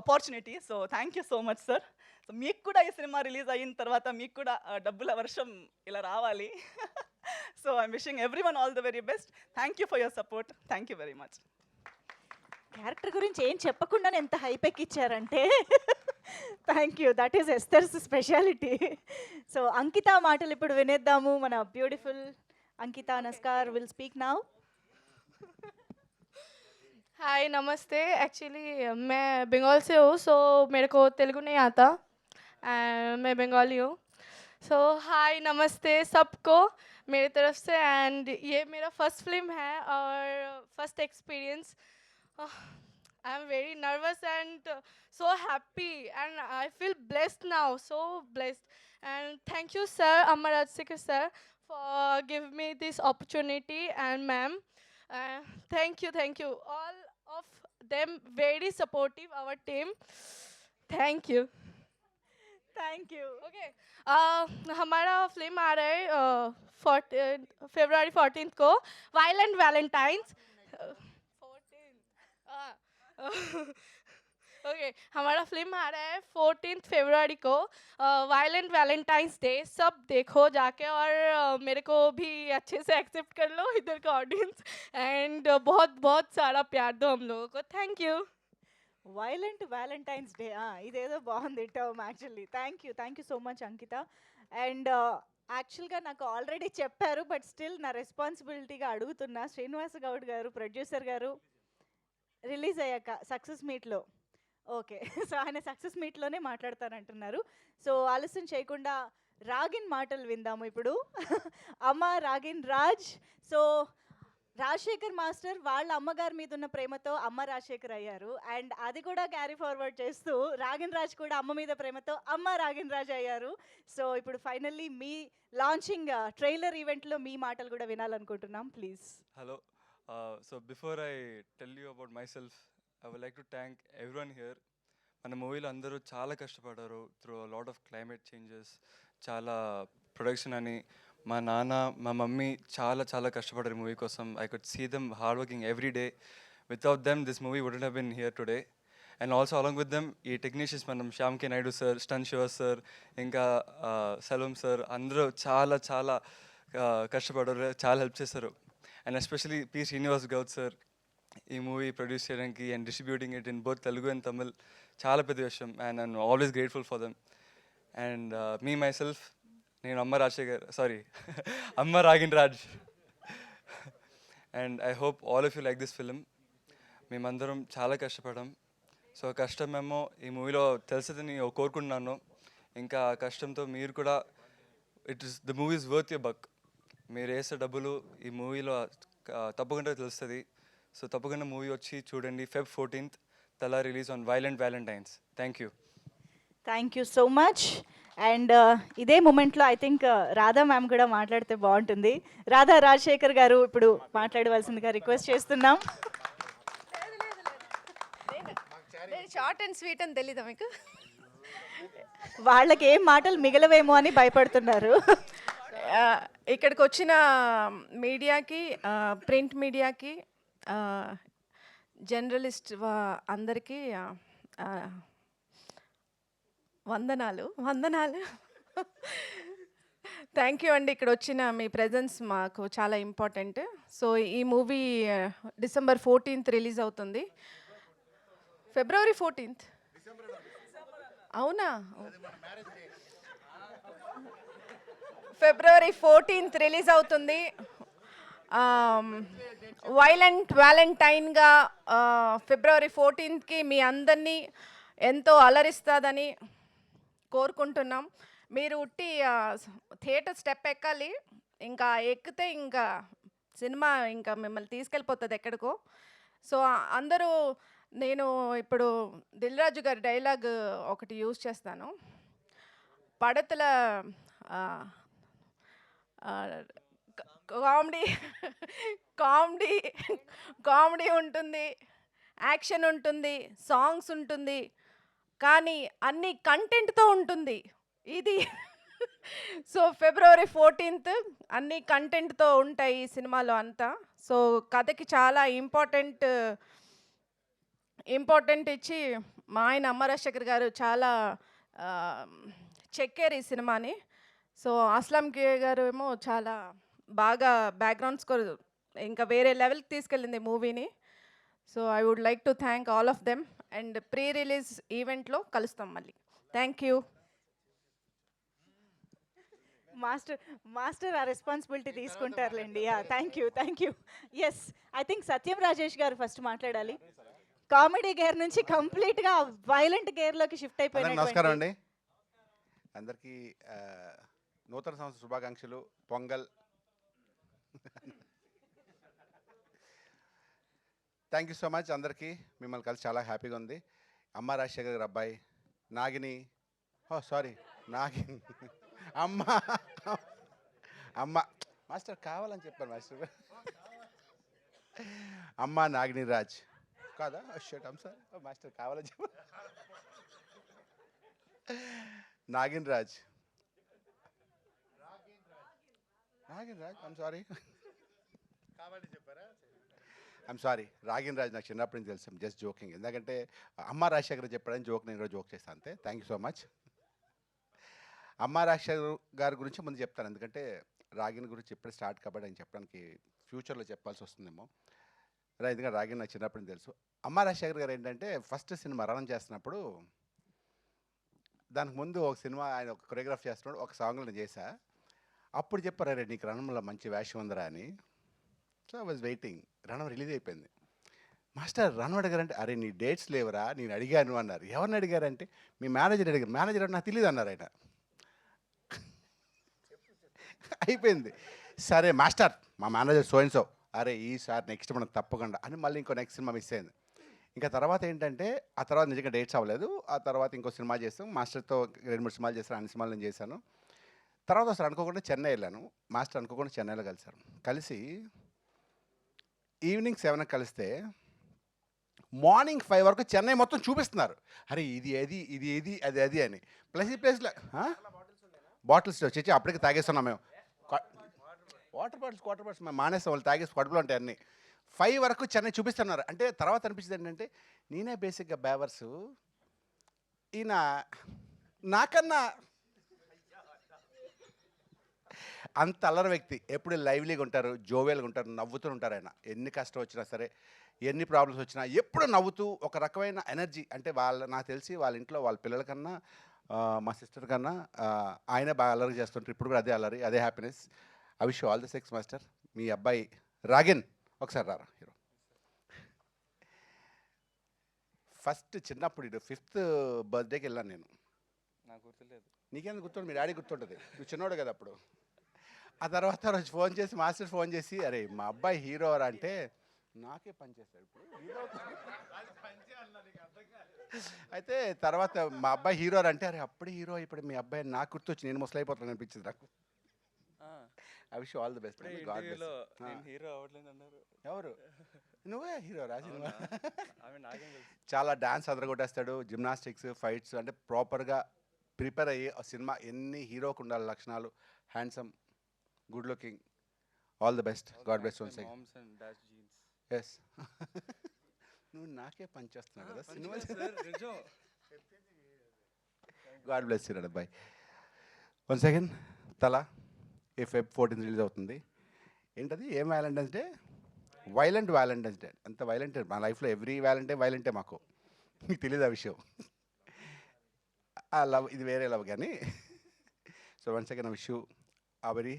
opportunity. So thank you so much sir. So మీకు కూడా ఈ సినిమా రిలీజ్ అయిన తర్వాత మీకు కూడా డబ్బుల వర్షం ఇలా రావాలి. So I'm wishing everyone all the very best. Thank you for your support. Thank you very much. Character గురించి ఏం చెప్పకుండానే ఎంత హైప్ ఎక్కిచ్చారంటే thank you, that is Esther's speciality. So Ankita మాటలు ఇప్పుడు వినేద్దాము. మన beautiful Ankita Naskar will speak now. Hi नमस्ते. एक्चुअली मैं बंगाल से हूँ, सो मेरे को तेलुगु नहीं आता, मैं बंगाली हूँ. सो हाय नमस्ते सबको मेरी तरफ से. एंड ये मेरा फर्स्ट फिल्म है और first experience. I am very nervous and so happy and I feel blessed now, so blessed. And thank you sir, Amma Rajsekhar sir, for giving me this opportunity, and ma'am, thank you all of them, very supportive our team. Thank you. Thank you. Okay, हमारा film आ रहा है February 14th को, violent Valentine's. 14 okay हमारा film आ रहा है 14th February को, violent Valentine's day. सब देखो जाके और मेरे को भी अच्छे से एक्सेप्ट कर लो इधर का ऑडियंस, एंड बहुत बहुत सारा प्यार दो हम लोगों को. Thank you. Violent Valentine's day, ఇదేదో బాగుంది term actually. Thank you so much Ankita. And యాక్చువల్గా నాకు ఆల్రెడీ చెప్పారు, బట్ స్టిల్ నా రెస్పాన్సిబిలిటీగా అడుగుతున్నా. శ్రీనివాస గౌడ్ గారు, ప్రొడ్యూసర్ గారు, రిలీజ్ అయ్యాక సక్సెస్ మీట్లో, ఓకే, సో ఆయన సక్సెస్ మీట్లోనే మాట్లాడతానంటున్నారు. సో ఆలస్యం చేయకుండా రాగిన్ మాటలు విందాము ఇప్పుడు. అమ్మ రాగిన్ రాజ్. సో రాజశేఖర్ మాస్టర్ వాళ్ళ అమ్మగారి మీద ఉన్న ప్రేమతో అమ్మ రాజశేఖర్ అయ్యారు. అండ్ అది కూడా క్యారీ ఫార్వర్డ్ చేస్తూ రాగిన్ రాజ్ కూడా అమ్మ మీద ప్రేమతో అమ్మ రాగిన్ రాజ్ అయ్యారు. సో ఇప్పుడు ఫైనల్లీ మీ లాంచింగ్ ట్రైలర్ ఈవెంట్లో మీ మాటలు కూడా వినాలనుకుంటున్నాం. Please. Hello. So before I tell you about myself, I would like to thank everyone here. మన మూవీలో అందరూ చాలా కష్టపడ్డారు through lot of climate changes, చాలా ప్రొడక్షన్ అని. మా నాన్న, మా మమ్మీ చాలా చాలా కష్టపడ్డారు మూవీ కోసం. I could see them hard working every day. Without them this movie wouldn't have been here today. And also along with them ఈ టెక్నీషియన్స్, మనం శ్యామ్ కే నాయుడు సార్, స్టన్ శివ సార్, ఇంకా సెల్వం సార్, అందరూ చాలా చాలా కష్టపడ్డారు, చాలా హెల్ప్ చేశారు. And especially P Srinivas Goud sir ఈ మూవీ ప్రొడ్యూస్ చేయడానికి and distributing it in both Telugu and Tamil చాలా పెద్ద విషయం. And I'm always grateful for them. And me myself, నేను Amma Ragin Raj. And I hope all of you like this film. మేమందరం చాలా కష్టపడాం. So కష్టమేమో ఈ మూవీలో తెలుస్తుందని కోరుకుంటున్నాను. ఇంకా ఆ కష్టంతో మీరు కూడా, the movie is worth your buck. మీరు వేసే డబ్బులు ఈ మూవీలో తప్పకుండా తెలుస్తుంది. సో తప్పకుండా మూవీ వచ్చి చూడండి. Feb 14th తలా release on violent Valentine's. Thank you so much. And ఇదే మూమెంట్లో ఐ థింక్ రాధా మ్యామ్ కూడా మాట్లాడితే బాగుంటుంది. రాధా రాజశేఖర్ గారు ఇప్పుడు మాట్లాడవలసిందిగా రిక్వెస్ట్ చేస్తున్నాం. షార్ట్ అండ్ స్వీట్ అని తెలీదా మీకు? వాళ్ళకి ఏం మాటలు మిగలవేమో అని భయపడుతున్నారు. ఇక్కడికి వచ్చిన మీడియాకి, ప్రింట్ మీడియాకి, జర్నలిస్ట్ అందరికీ వందనాలు. థ్యాంక్ యూ అండి. ఇక్కడ వచ్చిన మీ ప్రెజెన్స్ మాకు చాలా ఇంపార్టెంట్. సో ఈ మూవీ December 14th రిలీజ్ అవుతుంది. ఫిబ్రవరి 14th. అవునా? ఫిబ్రవరి 14th రిలీజ్ అవుతుంది. వైలెంట్ వ్యాలంటైన్గా ఫిబ్రవరి 14th మీ అందరినీ ఎంతో అలరిస్తుందని కోరుకుంటున్నాం. మీరు ఉట్టి థియేటర్ స్టెప్ ఎక్కాలి, ఇంకా ఎక్కితే ఇంకా సినిమా ఇంకా మిమ్మల్ని తీసుకెళ్ళిపోతుంది ఎక్కడికో. సో అందరూ, నేను ఇప్పుడు దిల్ రాజు గారి డైలాగ్ ఒకటి యూజ్ చేస్తాను. పడతల కామెడీ కామెడీ కామెడీ ఉంటుంది, యాక్షన్ ఉంటుంది, సాంగ్స్ ఉంటుంది, కానీ అన్ని కంటెంట్తో ఉంటుంది ఇది. సో ఫిబ్రవరి 14th అన్ని కంటెంట్తో ఉంటాయి ఈ సినిమాలో అంతా. సో కథకి చాలా ఇంపార్టెంట్ ఇచ్చి మా ఆయన అమ్మ రాజశేఖర్ గారు చాలా చెక్కారు ఈ సినిమాని. సో అస్లాం కే గారు ఏమో చాలా బాగా బ్యాక్గ్రౌండ్ స్కోర్ ఇంకా వేరే లెవెల్కి తీసుకెళ్ళింది మూవీని. So I would like to thank all of them. And pre release ఈవెంట్లో కలుస్తాం మళ్ళీ. Thank you. మాస్టర్ ఆ రెస్పాన్సిబిలిటీ తీసుకుంటారులేండి. Thank you. Yes, I think Satyam Rajesh garu first మాట్లాడాలి. కామెడీ గేర్ నుంచి కంప్లీట్గా వైలెంట్ గేర్లోకి షిఫ్ట్ అయిపోయిన. నమస్కారం అండి అందరికీ. నూతన సంవత్సర శుభాకాంక్షలు. Pongal. Thank you so much అందరికీ. మిమ్మల్ని కలిసి చాలా హ్యాపీగా ఉంది. అమ్మ రాజశేఖర్ గారి అబ్బాయి నాగిని, నాగిని అమ్మ మాస్టర్ కావాలని చెప్పాను మాస్టర్. అమ్మ నాగిని రాజ్ కాదా? షట్ సార్, మాస్టర్ కావాలని చెప్పాను. Nagin Raj I'm sorry. రాగిన్ రాజ్ నాకు చిన్నప్పటి నుంచి తెలుసు. Just joking. ఎందుకంటే అమ్మ రాజశేఖర్ చెప్పాడని జోక్ నేను జోక్ చేస్తాను అంతే. Thank you so much. Amma Rajasekhar గారి గురించి ముందు చెప్తాను, ఎందుకంటే రాగిన్ గురించి ఇప్పుడే స్టార్ట్ కాబట్టి ఆయన చెప్పడానికి ఫ్యూచర్లో చెప్పాల్సి వస్తుందేమో. ఎందుకంటే రాగిన్ నాకు చిన్నప్పటి నుంచి తెలుసు. అమ్మ రాజశేఖర్ గారు ఏంటంటే ఫస్ట్ సినిమా రన్ చేస్తున్నప్పుడు, దానికి ముందు ఒక సినిమా ఆయన ఒక కొరియోగ్రాఫ్ చేస్తున్నాడు, ఒక సాంగ్లో నేను చేశా. అప్పుడు చెప్పారు, అరే నీకు రణంలో మంచి వేషం ఉందరా అని. So I was waiting. Ranam release అయిపోయింది. మాస్టర్ రణం అడిగారంటే, అరే నీ డేట్స్ లేవరా, నేను అడిగాను అన్నారు. ఎవరిని అడిగారంటే మీ మేనేజర్ అడిగారు. మేనేజర్ నాకు తెలియదు అన్నారు ఆయన. అయిపోయింది. సరే మాస్టర్ మా మేనేజర్ సో, అరే ఈసారి నెక్స్ట్ మనం తప్పకుండా అని మళ్ళీ ఇంకో నెక్స్ట్ సినిమా మిస్ అయింది. ఇంకా తర్వాత ఏంటంటే ఆ తర్వాత నిజంగా డేట్స్ అవ్వలేదు. ఆ తర్వాత ఇంకో సినిమా చేస్తాం. మాస్టర్తో 2-3 సినిమాలు చేస్తాను. అన్ని సినిమాలు నేను చేశాను. తర్వాత అసలు అనుకోకుండా చెన్నై వెళ్ళాను. మాస్టర్ అనుకోకుండా చెన్నైలో కలిశారు. కలిసి ఈవినింగ్ 7కి కలిస్తే మార్నింగ్ 5 వరకు చెన్నై మొత్తం చూపిస్తున్నారు. అరే ఇది ఏది అది అని. ప్లస్ ఈ ప్లేస్లో బాటిల్స్ వచ్చి అప్పటికి తాగేస్తున్నాం మేము. వాటర్ బాటిల్స్ మేము మానేస్తాం. వాళ్ళు తాగేసి కడుపులో ఉంటాయి అన్నీ. 5 వరకు చెన్నై చూపిస్తున్నారు. అంటే తర్వాత అనిపించింది ఏంటంటే నేనే బేసిక్గా బేవర్సు, ఈయన నాకన్నా అంత అల్లరి వ్యక్తి. ఎప్పుడు లైవ్లీగా ఉంటారు, జోవేల్గా ఉంటారు, నవ్వుతూ ఉంటారు ఆయన. ఎన్ని కష్టం వచ్చినా సరే, ఎన్ని ప్రాబ్లమ్స్ వచ్చినా ఎప్పుడు నవ్వుతూ ఒక రకమైన ఎనర్జీ. అంటే నాకు తెలిసి వాళ్ళ ఇంట్లో వాళ్ళ పిల్లల కన్నా మా సిస్టర్ కన్నా ఆయనే బాగా అల్లరి చేస్తుంటారు. ఇప్పుడు కూడా అదే అల్లరి, అదే happiness. I wish all the success master. మీ అబ్బాయి రాగిన్ ఒకసారి రారా హీరో. ఫస్ట్ చిన్నప్పుడు 5th బర్త్డేకి వెళ్ళాను నేను. నాకు గుర్తులేదు. నీకేందుకు గుర్తుంటుంది? మీ డాడీ గుర్తుంటుంది, నువ్వు చిన్నోడు కదా అప్పుడు. ఆ తర్వాత రోజు ఫోన్ చేసి మాస్టర్ ఫోన్ చేసి, అరే మా అబ్బాయి హీరో రా అంటే నాకే పని చేస్తాడు ఇప్పుడు హీరో. అయితే తర్వాత మా అబ్బాయి హీరో అంటే, అరే అప్పుడే హీరో ఇప్పుడు మీ అబ్బాయి నాకు గుర్తొచ్చి నేను ముసలైపోతాను అనిపించింది నాకు. I wish all the best. Hero అవ్వట్లేదు అన్నారు. ఎవరు? నువ్వే హీరో రాజు. చాలా డాన్స్ అదరగొట్టేస్తాడు, జిమ్నాస్టిక్స్, ఫైట్స్, అంటే ప్రాపర్గా ప్రిపేర్ అయ్యి ఆ సినిమా ఎన్ని హీరోకు ఉండాలి లక్షణాలు. Handsome, good looking. All the best. God bless once again. Yes. నువ్వు నాకే పని చేస్తున్నావు కదా సినిమా. గాడ్ బ్లెస్ యూ అబ్బాయి. Once again Thala Feb 14 release అవుతుంది. ఏంటది? ఏం Valentine's Day? Violent Valentine's Day. అంత వైలెంట్ మా లైఫ్లో. ఎవ్రీ వ్యాలంటైన్ వైలెంటే మాకు. మీకు తెలియదు ఆ విషయం. ఆ లవ్ ఇది వేరే లవ్ కానీ. So once again I wish you a very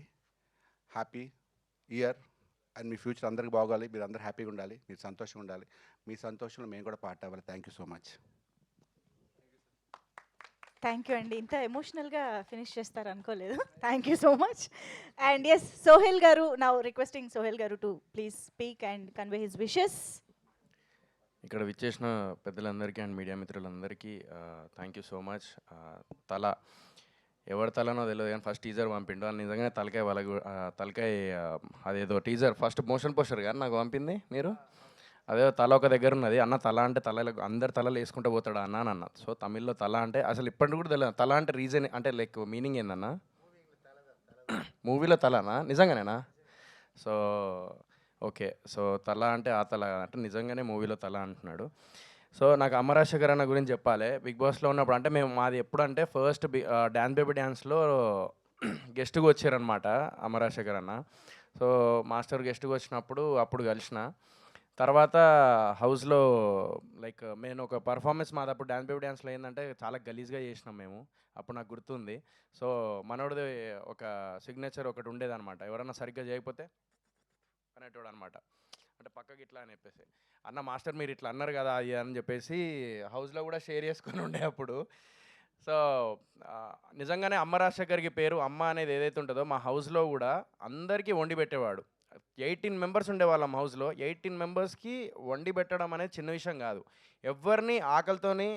happy year and మీ ఫ్యూచర్ అందరికి బాగోవాలి, మీరు అందరు హ్యాపీగా ఉండాలి, మీరు సంతోషంగా ఉండాలి, మీ సంతోషంలో మేము కూడా పార్ట్ అవ్వాలి. Thank you so much. Thank you అండి. ఇంత ఎమోషనల్గా ఫినిష్ చేస్తారు అనుకోలేదు. Thank you so much. And yes, Sohel గారు, నౌ రిక్వెస్టింగ్ సోహెల్ గారు to please speak and convey his wishes. ఇక్కడ విచ్చేసిన పెద్దలందరికీ అండ్ మీడియా మిత్రులందరికీ thank you so much. Thala ఎవరి తలనో తెలియదు కానీ ఫస్ట్ టీజర్ పంపిండు, అది నిజంగానే తలకాయ తలకాయ అదేదో టీజర్ ఫస్ట్ మోషన్ పోస్టర్ కానీ నాకు పంపింది మీరు, అదే తల ఒక దగ్గర ఉన్నది అన్న, తల అంటే తల అందరు తలలు వేసుకుంటూ పోతాడు అన్న అని అన్న. సో తమిళ్లో తల అంటే అసలు ఇప్పటికి కూడా తెలియదు తల అంటే రీజన్ అంటే లైక్ మీనింగ్ ఏందన్నా, మూవీలో తలనా నిజంగానేనా? సో ఓకే, సో తల అంటే ఆ తల అంటే నిజంగానే మూవీలో తల అంటున్నాడు. సో నాకు అమ్మ రాజశేఖర్ అన్న గురించి చెప్పాలి. బిగ్ బాస్లో ఉన్నప్పుడు అంటే మాది ఎప్పుడు అంటే ఫస్ట్ డ్యాన్స్ బేబీ డ్యాన్స్లో గెస్ట్గా వచ్చారనమాట అమ్మ రాజశేఖర్ అన్న. సో మాస్టర్ గెస్ట్గా వచ్చినప్పుడు అప్పుడు కలిసిన తర్వాత హౌస్లో లైక్ నేను ఒక పర్ఫార్మెన్స్ మాది అప్పుడు డ్యాన్స్ బేబీ డ్యాన్స్లో ఏంటంటే చాలా గలీజ్గా చేసినాం మేము, అప్పుడు నాకు గుర్తుంది. సో మనోడిది ఒక సిగ్నేచర్ ఒకటి ఉండేదన్నమాట, ఎవరన్నా సరిగ్గా చేయకపోతే అనేటోడు అనమాట, అంటే పక్కకి ఇట్లా అని చెప్పేసి అన్న మాస్టర్ మీరు ఇట్లా అన్నారు కదా అది అని చెప్పేసి హౌస్లో కూడా షేర్ చేసుకొని ఉండే అప్పుడు. సో నిజంగానే అమ్మ రాజశేఖర్కి పేరు అమ్మ అనేది ఏదైతే ఉంటుందో మా హౌస్లో కూడా అందరికీ వండి పెట్టేవాడు. 18 మెంబర్స్ ఉండేవాళ్ళం హౌస్లో, 18 మెంబర్స్కి వండి పెట్టడం అనేది చిన్న విషయం కాదు. ఎవరిని ఆకలితోని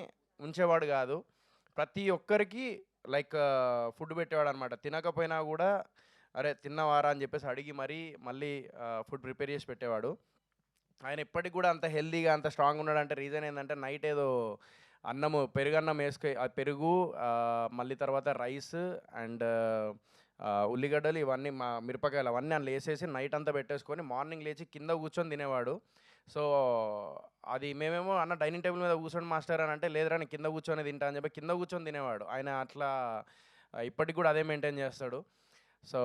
ఉంచేవాడు కాదు, ప్రతి ఒక్కరికి లైక్ ఫుడ్ పెట్టేవాడు అనమాట. తినకపోయినా కూడా అరే తిన్నవారా అని చెప్పేసి అడిగి మళ్ళీ ఫుడ్ ప్రిపేర్ చేసి పెట్టేవాడు. ఆయన ఇప్పటికి కూడా అంత హెల్తీగా అంత స్ట్రాంగ్ ఉన్నాడంటే రీజన్ ఏంటంటే నైట్ ఏదో అన్నము పెరుగన్నం పెరుగు మళ్ళీ తర్వాత రైస్ అండ్ ఉల్లిగడ్డలు ఇవన్నీ మిరపకాయలు అవన్నీ అందులో వేసేసి నైట్ అంతా పెట్టేసుకొని మార్నింగ్ లేచి కింద కూర్చొని తినేవాడు. సో అది మేమేమో అన్న డైనింగ్ టేబుల్ మీద కూర్చొని మాస్టర్ అని అంటే లేదురా నేను కింద కూర్చొని తింటా అని చెప్పి కింద కూర్చొని తినేవాడు. ఆయన అట్లా ఇప్పటికి కూడా అదే మెయింటైన్ చేస్తాడు. సో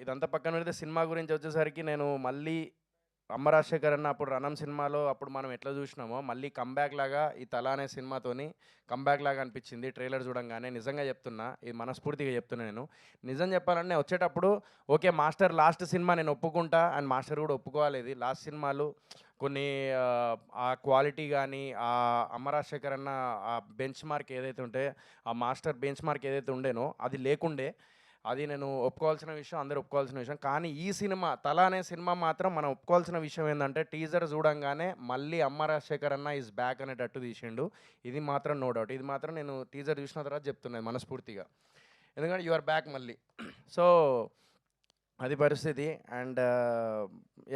ఇదంతా పక్కన పెడితే సినిమా గురించి వచ్చేసరికి నేను మళ్ళీ అమ్మ రాజశేఖర్ అన్న అప్పుడు రణం సినిమాలో అప్పుడు మనం ఎట్లా చూసినామో మళ్ళీ కంబ్యాక్ లాగా ఈ తల అనే సినిమాతోని కంబ్యాక్ లాగా అనిపించింది ట్రైలర్ చూడంగానే. నిజంగా చెప్తున్నా, ఇది మనస్ఫూర్తిగా చెప్తున్నా. నేను నిజం చెప్పాలంటే వచ్చేటప్పుడు ఓకే మాస్టర్ లాస్ట్ సినిమా నేను ఒప్పుకుంటా అండ్ మాస్టర్ కూడా ఒప్పుకోవాలి. ఇది లాస్ట్ సినిమాలు కొన్ని ఆ క్వాలిటీ కానీ ఆ అమ్మ రాజశేఖర్ అన్న ఆ బెంచ్ మార్క్ ఏదైతే ఉంటే ఆ మాస్టర్ బెంచ్ మార్క్ ఏదైతే ఉండేనో అది లేకుండే, అది నేను ఒప్పుకోవాల్సిన విషయం, అందరూ ఒప్పుకోవాల్సిన విషయం. కానీ ఈ సినిమా తల అనే సినిమా మాత్రం మనం ఒప్పుకోవాల్సిన విషయం ఏంటంటే టీజర్ చూడంగానే మళ్ళీ అమ్మ రాజశేఖర్ అన్న ఈజ్ బ్యాక్ అనేటట్టు తీసిండు. ఇది మాత్రం నో డౌట్, ఇది మాత్రం నేను టీజర్ చూసిన తర్వాత చెప్తున్నాను మనస్ఫూర్తిగా, ఎందుకంటే యు ఆర్ బ్యాక్ మళ్ళీ. సో అది పరిస్థితి. అండ్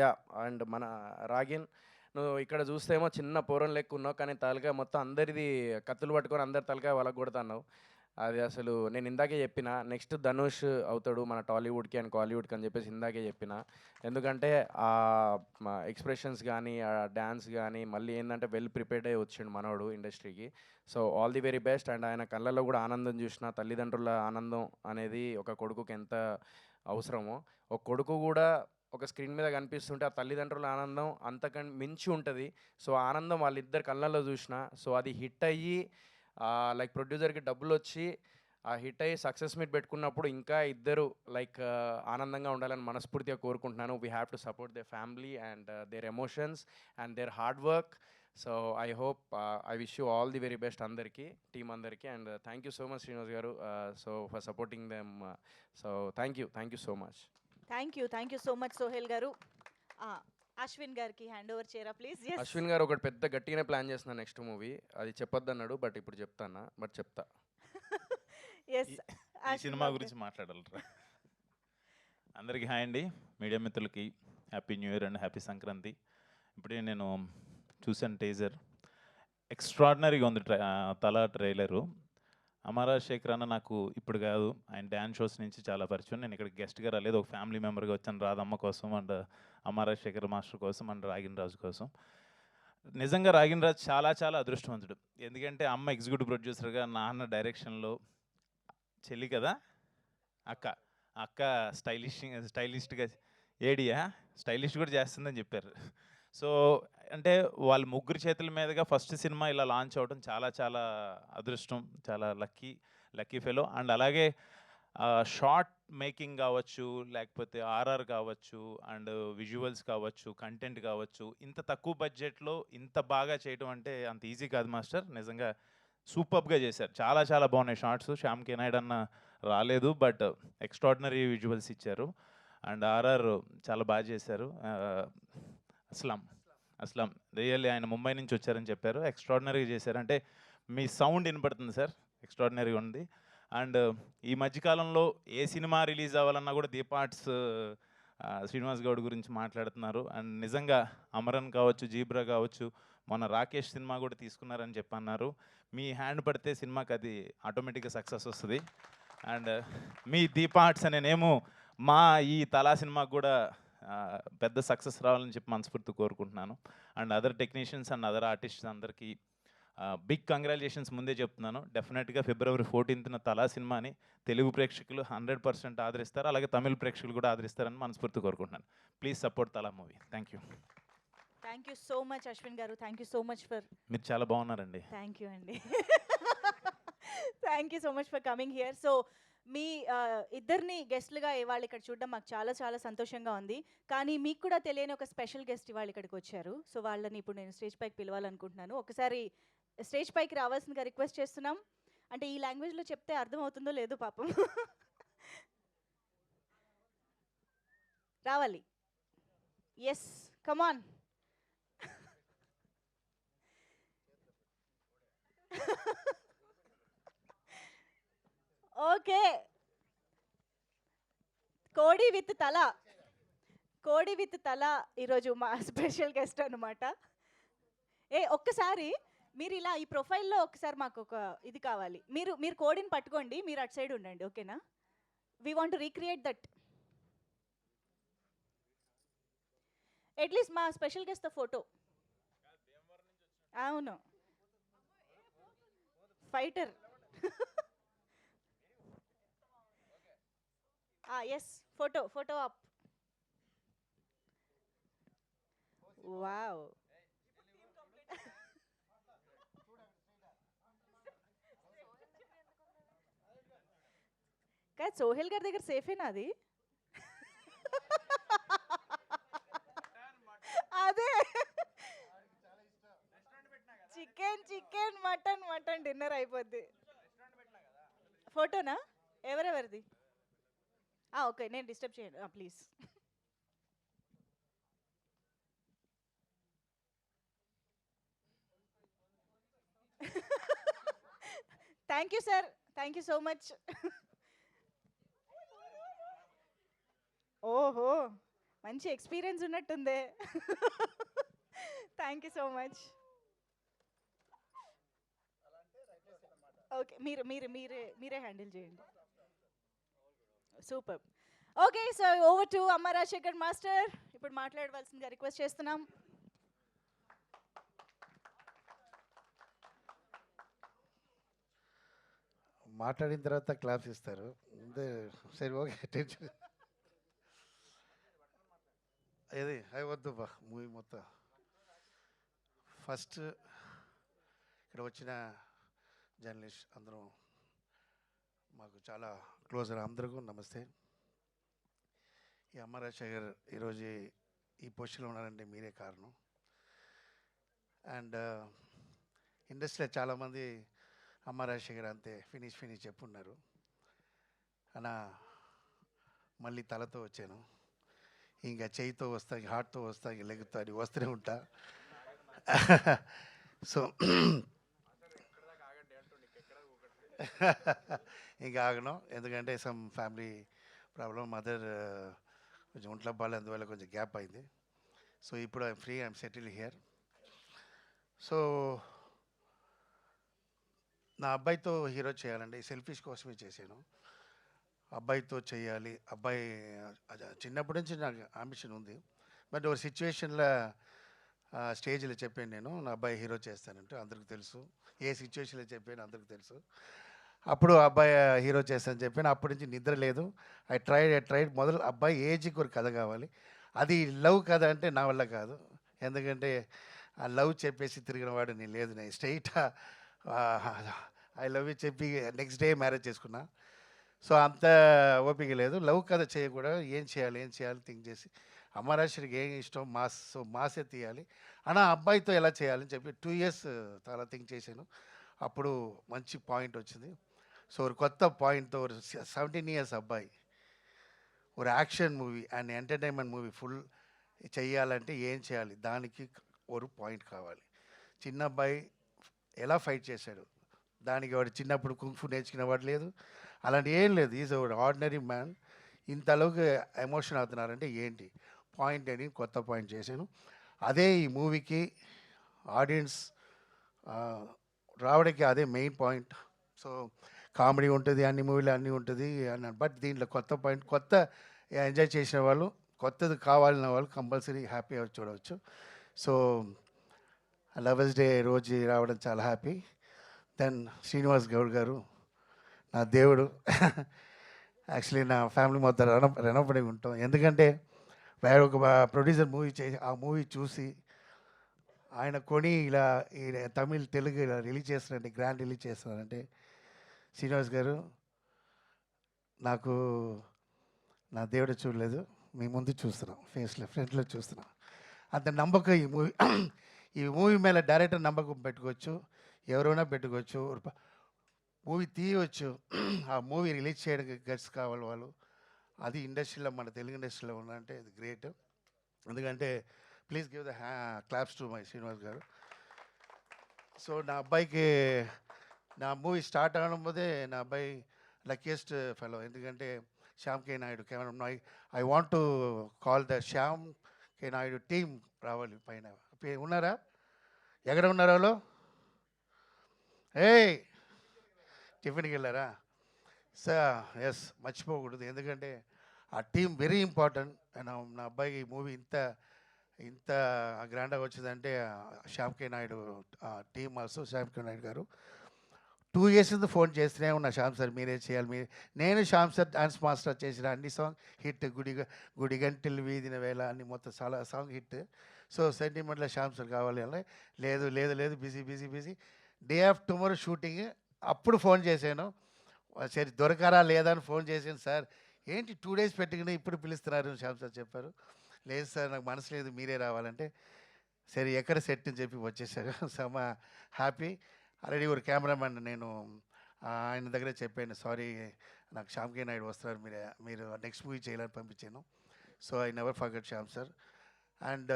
యా అండ్ మన రాగిన్ నువ్వు ఇక్కడ చూస్తేమో చిన్న పోరం లెక్క ఉన్నావు, కానీ తలకాయ మొత్తం అందరిది కత్తులు పట్టుకొని అందరి తలకాయ వాళ్ళకి కొడుతున్నావు. అది అసలు నేను ఇందాకే చెప్పిన నెక్స్ట్ ధనుష్ అవుతాడు మన టాలీవుడ్కి అండ్ కాలీవుడ్కి అని చెప్పేసి ఇందాకే చెప్పిన. ఎందుకంటే ఆ ఎక్స్ప్రెషన్స్ కానీ ఆ డ్యాన్స్ కానీ మళ్ళీ ఏంటంటే వెల్ ప్రిపేర్డ్ అయ్యి వచ్చిండు మనోడు ఇండస్ట్రీకి. So all the very best. And ఆయన కళ్ళల్లో కూడా ఆనందం చూసిన, తల్లిదండ్రుల ఆనందం అనేది ఒక కొడుకుకి ఎంత అవసరమో, ఒక కొడుకు కూడా ఒక స్క్రీన్ మీద కనిపిస్తుంటే ఆ తల్లిదండ్రుల ఆనందం అంతకంటే మించి ఉంటుంది. సో ఆనందం వాళ్ళిద్దరు కళ్ళల్లో చూసిన. సో అది హిట్ అయ్యి లైక్ ప్రొడ్యూసర్కి డబ్బులు వచ్చి ఆ హిట్ అయ్యి సక్సెస్ మీట్ పెట్టుకున్నప్పుడు ఇంకా ఇద్దరు లైక్ ఆనందంగా ఉండాలని మనస్ఫూర్తిగా కోరుకుంటున్నాను. We have to support their family and their emotions and their hard work. So I hope I wish you all the very best అందరికీ, టీం అందరికీ. And thank you so much Srinivas garu so for supporting them. So thank you so much. Thank you so much Sohel garu. Ashwin గారికి hand over చేయరా please. Ashwin garu ఒకటి పెద్ద గట్టిగానే plan చేస్తున్నా next movie, అది చెప్పొద్దు అన్నాడు బట్ ఇప్పుడు చెప్తానా, బట్ చెప్తా. ఈ సినిమా గురించి మాట్లాడాలరా. అందరికీ హాయ్ అండి, మీడియా మిత్రులకి happy new year and happy Sankranti. ఇప్పుడే నేను చూసాను టీజర్, ఎక్స్ట్రాడినరీగా ఉంది తల ట్రైలరు. అమ్మ రాజశేఖర్ అన్న నాకు ఇప్పుడు కాదు, ఆయన డ్యాన్స్ షోస్ నుంచి చాలా పరిచయం. నేను ఇక్కడ గెస్ట్గా రాలేదు, ఒక ఫ్యామిలీ మెంబర్గా వచ్చాను రాధమ్మ కోసం అండ్ అమ్మ రాజశేఖర్ మాస్టర్ కోసం అండ్ రాగిన్ రాజు కోసం. నిజంగా రాగిన్ రాజు చాలా చాలా అదృష్టవంతుడు, ఎందుకంటే అమ్మ ఎగ్జిక్యూటివ్ ప్రొడ్యూసర్గా, నాన్న డైరెక్షన్లో, చెల్లి కదా అక్క స్టైలిష్గా ఏడియా స్టైలిష్ కూడా చేస్తుందని చెప్పారు. సో అంటే వాళ్ళ ముగ్గురు చేతుల మీదుగా ఫస్ట్ సినిమా ఇలా లాంచ్ అవ్వడం చాలా చాలా అదృష్టం, చాలా లక్కీ ఫెలో. అండ్ అలాగే షార్ట్ మేకింగ్ కావచ్చు, లేకపోతే ఆర్ఆర్ కావచ్చు, అండ్ విజువల్స్ కావచ్చు, కంటెంట్ కావచ్చు, ఇంత తక్కువ బడ్జెట్లో ఇంత బాగా చేయడం అంటే అంత ఈజీ కాదు మాస్టర్. నిజంగా సూపర్గా చేశారు, చాలా చాలా బాగున్నాయి షార్ట్స్. శ్యామ్ కే నాయుడు అన్న రాలేదు, బట్ ఎక్స్ట్రాడినరీ విజువల్స్ ఇచ్చారు. అండ్ ఆర్ఆర్ చాలా బాగా చేశారు. అస్లాం రియల్లీ ఆయన ముంబై నుంచి వచ్చారని చెప్పారు, ఎక్స్ట్రాడినరీగా చేశారు. అంటే మీ సౌండ్ వినపడుతుంది సార్, ఎక్స్ట్రాడినరీగా ఉంది. అండ్ ఈ మధ్యకాలంలో ఏ సినిమా రిలీజ్ అవ్వాలన్నా కూడా దీపార్ట్స్ శ్రీనివాస్ గౌడ్ గురించి మాట్లాడుతున్నారు. అండ్ నిజంగా అమరన్ కావచ్చు, జీబ్రా కావచ్చు, మొన్న రాకేష్ సినిమా కూడా తీసుకున్నారని చెప్పన్నారు. మీ హ్యాండ్ పడితే సినిమాకి అది ఆటోమేటిక్గా సక్సెస్ వస్తుంది. అండ్ మీ దీపార్ట్స్ అనే నేము మా ఈ తలా సినిమాకు కూడా పెద్ద సక్సెస్ రావాలని చెప్పి మనస్ఫూర్తి కోరుకుంటున్నాను. And other technicians and other artists అందరికీ బిగ్ కంగ్రాచులేషన్స్ ముందే చెప్తున్నాను. డెఫినెట్గా February 14th తలా సినిమాని తెలుగు ప్రేక్షకులు 100% ఆదరిస్తారు, అలాగే తమిళ ప్రేక్షకులు కూడా ఆదరిస్తారని మనస్ఫూర్తి కోరుకుంటున్నాను. Please support Thala movie. Thank you. Thank you so much Ashwin garu, thank you so much for. మీరు చాలా బాగున్నారండి. థ్యాంక్ యూ అండి. Thank you so much for coming here. So మీ ఇద్దరిని గెస్ట్లుగా ఇవాళ ఇక్కడ చూడడం మాకు చాలా చాలా సంతోషంగా ఉంది. కానీ మీకు కూడా తెలియని ఒక స్పెషల్ గెస్ట్ ఇవాళ ఇక్కడికి వచ్చారు. సో వాళ్ళని ఇప్పుడు నేను స్టేజ్ పైకి పిలవాలనుకుంటున్నాను. ఒకసారి స్టేజ్ పైకి రావాల్సిందిగా రిక్వెస్ట్ చేస్తున్నాం. అంటే ఈ లాంగ్వేజ్లో చెప్తే అర్థమవుతుందో లేదో పాపం. రావాలి. ఎస్, కమాన్. ఓకే, కోడి విత్ తల ఈరోజు మా స్పెషల్ గెస్ట్ అనమాట. ఒక్కసారి మీరు ఇలా ఈ ప్రొఫైల్లో ఒకసారి మాకు ఒక ఇది కావాలి. మీరు కోడిని పట్టుకోండి, మీరు అటు సైడ్ ఉండండి, ఓకేనా? We want to recreate that. At least మా స్పెషల్ గెస్ట్ ఫోటో. అవును, fighter. Yes, photo up. Wow, కాదు సోహెల్ గారి దగ్గర సేఫేనా అది? అదే చికెన్ మటన్ డిన్నర్ అయిపోద్ది. ఫోటోనా? ఎవరెవరిది? ఓకే, నేను డిస్టర్బ్ చేయను please. Thank you sir, thank you so much. ఓహో, మంచి ఎక్స్పీరియన్స్ ఉన్నట్టుందే. Thank you so much. Okay, మీరే హ్యాండిల్ చేయండి. Super. Okay, so over to Amma Rajasekhar master. ఇప్పుడు మాట్లాడవలసిందిగా రిక్వెస్ట్ చేస్తున్నాం. మాట్లాడిన తర్వాత క్లాప్స్ ఇస్తారు. సరే ఓకే, టెన్షన్ అది వద్దు బా. మూవీ మొత్తం ఫస్ట్ ఇక్కడ వచ్చిన జర్నలిస్ట్ అందరూ మాకు చాలా క్లోజ్ అయిన అందరికీ నమస్తే. ఈ అమ్మ రాజశేఖర్ ఈరోజు ఈ పొజిషన్లో ఉన్నారంటే మీరే కారణం. అండ్ ఇండస్ట్రీలో చాలామంది అమ్మ రాజశేఖర్ అంతే ఫినిష్ చెప్పున్నారు. అలా మళ్ళీ తలతో వచ్చాను, ఇంకా చేయితో వస్తా, హార్ట్తో వస్తా, ఇంక లెగ్తో అని వస్తూనే ఉంటా. సో ఇంకా ఆగను, ఎందుకంటే సమ్ ఫ్యామిలీ ప్రాబ్లం, మదర్ కొంచెం ఒంట్లో బాగాలేదు, అందువల్ల కొంచెం గ్యాప్ అయింది. సో ఇప్పుడు I'm free, I'm settle here. So నా అబ్బాయితో హీరో చేయాలండి, సెల్ఫిష్ కోసమే చేశాను. అబ్బాయితో చేయాలి, అబ్బాయి చిన్నప్పటి నుంచి నాకు అంబిషన్ ఉంది. బట్ ఒక సిచ్యువేషన్లో స్టేజ్లో చెప్పాను నేను నా అబ్బాయి హీరో చేస్తానంటే, అందరికీ తెలుసు. ఏ సిచ్యువేషన్లో చెప్పాను అందరికీ తెలుసు. అప్పుడు అబ్బాయి హీరో చేస్తానని చెప్పాను. అప్పటి నుంచి నిద్ర లేదు. ఐ ట్రైడ్ మొదలు అబ్బాయి ఏజ్కి ఒక కథ కావాలి. అది లవ్ కథ అంటే నా వల్ల కాదు, ఎందుకంటే ఆ లవ్ చెప్పేసి తిరిగిన వాడు నేను లేదు. నేను స్ట్రైట్ ఐ లవ్ యూ చెప్పి నెక్స్ట్ డే మ్యారేజ్ చేసుకున్నా. సో అంత ఓపిక లేదు. లవ్ కథ చేయకూడదు, ఏం చేయాలి థింక్ చేసి అమరాశ్వరికి ఏం ఇష్టం మాస్, సో మాసే తీయాలి అన్న అబ్బాయితో ఎలా చేయాలని చెప్పి 2 years చాలా థింక్ చేశాను. అప్పుడు మంచి పాయింట్ వచ్చింది. సో ఒక కొత్త పాయింట్తో ఒక 17 years అబ్బాయి ఒక action movie and entertainment movie full చెయ్యాలంటే ఏం చేయాలి, దానికి ఒక పాయింట్ కావాలి. చిన్న అబ్బాయి ఎలా ఫైట్ చేశాడు, దానికి వాడు చిన్నప్పుడు కుంఫు నేర్చుకునేవాడు లేదు, అలాంటి ఏం లేదు. ఈజ్ ఒక ఆర్డినరీ మ్యాన్. ఇంతలోకి ఎమోషన్ అవుతున్నారంటే ఏంటి పాయింట్ అని కొత్త పాయింట్ చేశాను. అదే ఈ మూవీకి ఆడియన్స్ రావడానికి అదే మెయిన్ పాయింట్. సో కామెడీ ఉంటుంది, అన్ని మూవీలు అన్నీ ఉంటుంది అన్నాను. బట్ దీంట్లో కొత్త పాయింట్, కొత్త ఎంజాయ్ చేసిన వాళ్ళు, కొత్తది కావాలన్న వాళ్ళు కంపల్సరీ హ్యాపీగా చూడవచ్చు. సో లవర్స్ డే రోజు రావడం చాలా హ్యాపీ. దెన్ శ్రీనివాస్ గౌడ్ గారు నా దేవుడు. యాక్చువల్లీ నా ఫ్యామిలీ మొత్తం రణపడి ఉంటాం. ఎందుకంటే వేరే ఒక ప్రొడ్యూసర్ మూవీ చేసి ఆ మూవీ చూసి ఆయన కొని ఇలా ఈ తమిళ్ తెలుగు ఇలా రిలీజ్ చేస్తున్నారంటే, గ్రాండ్ రిలీజ్ చేస్తున్నారంటే శ్రీనివాస్ గారు నాకు నా దేవుడు చూడలేదు, మీ ముందు చూస్తున్నాం, ఫేస్లో ఫ్రంట్లో చూస్తున్నాం. అంత నమ్మకం ఈ మూవీ మీద డైరెక్టర్ నమ్మకం పెట్టుకోవచ్చు, ఎవరైనా పెట్టుకోవచ్చు, మూవీ తీయవచ్చు. ఆ మూవీ రిలీజ్ చేయడానికి గట్స్ కావాలి వాళ్ళు. అది ఇండస్ట్రీలో, మన తెలుగు ఇండస్ట్రీలో ఉందంటే ఇది గ్రేట్. ఎందుకంటే please give the claps to my Srinivas garu. So నా అబ్బాయికి నా మూవీ స్టార్ట్ అవడం పోతే నా అబ్బాయి లక్కీయెస్ట్ ఫెలో. ఎందుకంటే శ్యామ్ కే నాయుడు కేవలం I want to call the Shyam K Naidu team రావాలి పైన. ఉన్నారా? ఎక్కడ ఉన్నారు వాళ్ళు? టిఫిన్కి వెళ్ళారా? సార్ ఎస్, మర్చిపోకూడదు. ఎందుకంటే ఆ టీం వెరీ ఇంపార్టెంట్. నా అబ్బాయికి ఈ మూవీ ఇంత గ్రాండ్గా వచ్చిందంటే శ్యామ్ కే నాయుడు టీం ఆల్సో. శ్యామ్ కే నాయుడు గారు 2 years నుంచి ఫోన్ చేస్తూనే ఉన్నా, శ్యామ్ సార్ మీరే చేయాలి. నేను శ్యామ్ సార్ డాన్స్ మాస్టర్ చేసిన అన్ని సాంగ్ హిట్. గుడి గంటలు వీధిన వేళ అన్ని మొత్తం చాలా సాంగ్ హిట్. సో సెంటిమెంట్లో శ్యామ్ సార్ కావాలి అని. లేదు busy day off tomorrow shooting. అప్పుడు ఫోన్ చేశాను, సరే దొరకరా లేదా అని ఫోన్ చేశాను. సార్ ఏంటి 2 days పెట్టుకుని ఇప్పుడు పిలుస్తున్నారు శ్యామ్ సార్ చెప్పారు. లేదు సార్ నాకు మనసు లేదు, మీరే రావాలంటే సరే ఎక్కడ సెట్ అని చెప్పి వచ్చేసారు. సమ హ్యాపీ. ఆల్రెడీ ఒక కెమెరామెన్ నేను ఆయన దగ్గర చెప్పాను, సారీ నాకు శ్యామ్ కే నాయుడు వస్తున్నారు, మీరు నెక్స్ట్ మూవీ చేయాలని పంపించాను. So I never forget Shyam sir. And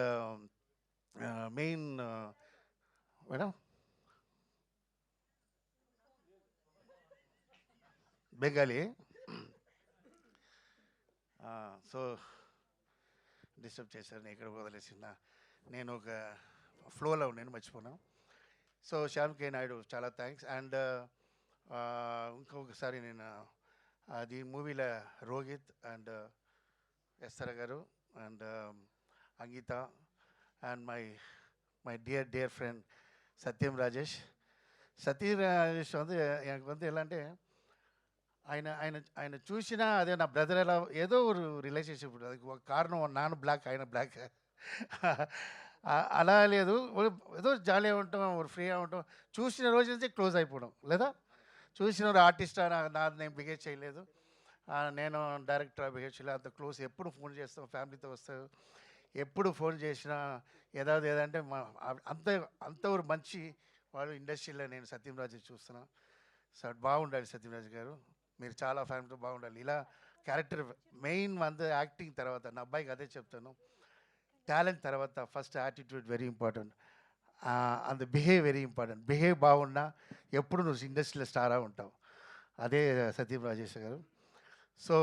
main madam Bengali. So disturb చేశారు, నేను ఎక్కడ వదిలేసిన, నేను ఒక ఫ్లోలో నేను మర్చిపోయాను. సో శ్యామ్ కే నాయుడు చాలా థ్యాంక్స్. అండ్ ఇంకొకసారి నేను అది మూవీలో Rohit and Esther garu and Ankita and my dear friend Satyam Rajesh வந்து எனக்கு வந்து ఎలా అంటే ఆయన చూసినా అదే నా బ్రదర్ ఎలా ఏదో ఒక రిలేషన్షిప్ ఉంటుంది. అది ఒక కారణం, నాన్న బ్లాక్ ఆయన బ్లాక్ అలా లేదు, ఏదో జాలీగా ఉంటాం, ఒక ఫ్రీగా ఉంటాం. చూసిన రోజు నుంచి క్లోజ్ అయిపోవడం లేదా, చూసిన ఆర్టిస్ట్ నేను బిహేవ్ చేయలేదు, నేను డైరెక్టర్ బిహేవ్ చేయలేదు, అంత క్లోజ్. ఎప్పుడు ఫోన్ చేస్తాం, ఫ్యామిలీతో వస్తావు, ఎప్పుడు ఫోన్ చేసినా ఏదంటే అంత ఒక మంచి వాడు ఇండస్ట్రీలో. నేను సత్యంరాజు చూస్తున్నా సార్, బాగుండాలి సత్యంరాజు గారు, మీరు చాలా ఫ్యామిలీతో బాగుండాలి. ఇలా క్యారెక్టర్ మెయిన్ యాక్టింగ్ తర్వాత నా అబ్బాయికి అదే చెప్తాను, టాలెంట్ తర్వాత first attitude very important and behave very important. Behave బాగున్నా ఎప్పుడు నువ్వు ఇండస్ట్రీలో స్టారా ఉంటావు. అదే సత్యం రాజేష్ గారు. So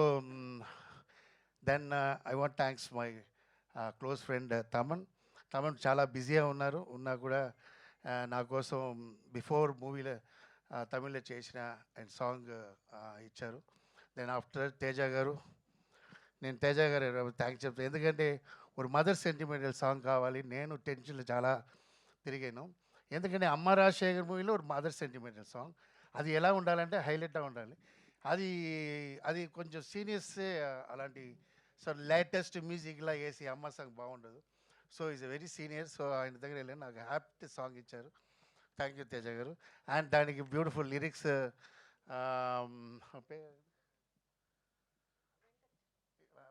then I want thanks my close friend Thaman చాలా బిజీగా ఉన్నా కూడా నా కోసం బిఫోర్ మూవీలో తమిళ్లో చేసిన అండ్ సాంగ్ ఇచ్చారు. దెన్ ఆఫ్టర్ తేజ గారు, నేను తేజ గారు థ్యాంక్స్ చెప్తాను. ఎందుకంటే ఒక మదర్ సెంటిమెంటల్ సాంగ్ కావాలి. నేను టెన్షన్లో చాలా తిరిగాను, ఎందుకంటే అమ్మ రాజశేఖర్ మూవీలో ఒక మదర్ సెంటిమెంటల్ సాంగ్, అది ఎలా ఉండాలంటే హైలైట్గా ఉండాలి. అది కొంచెం సీనియర్సే అలాంటి సో లేటెస్ట్ మ్యూజిక్లా వేసి అమ్మ సాంగ్ బాగుండదు. So is a very senior. So ఆయన దగ్గర వెళ్ళాను, నాకు హ్యాపీ సాంగ్ ఇచ్చారు. థ్యాంక్ యూ తేజ గారు. అండ్ దానికి బ్యూటిఫుల్ లిరిక్స్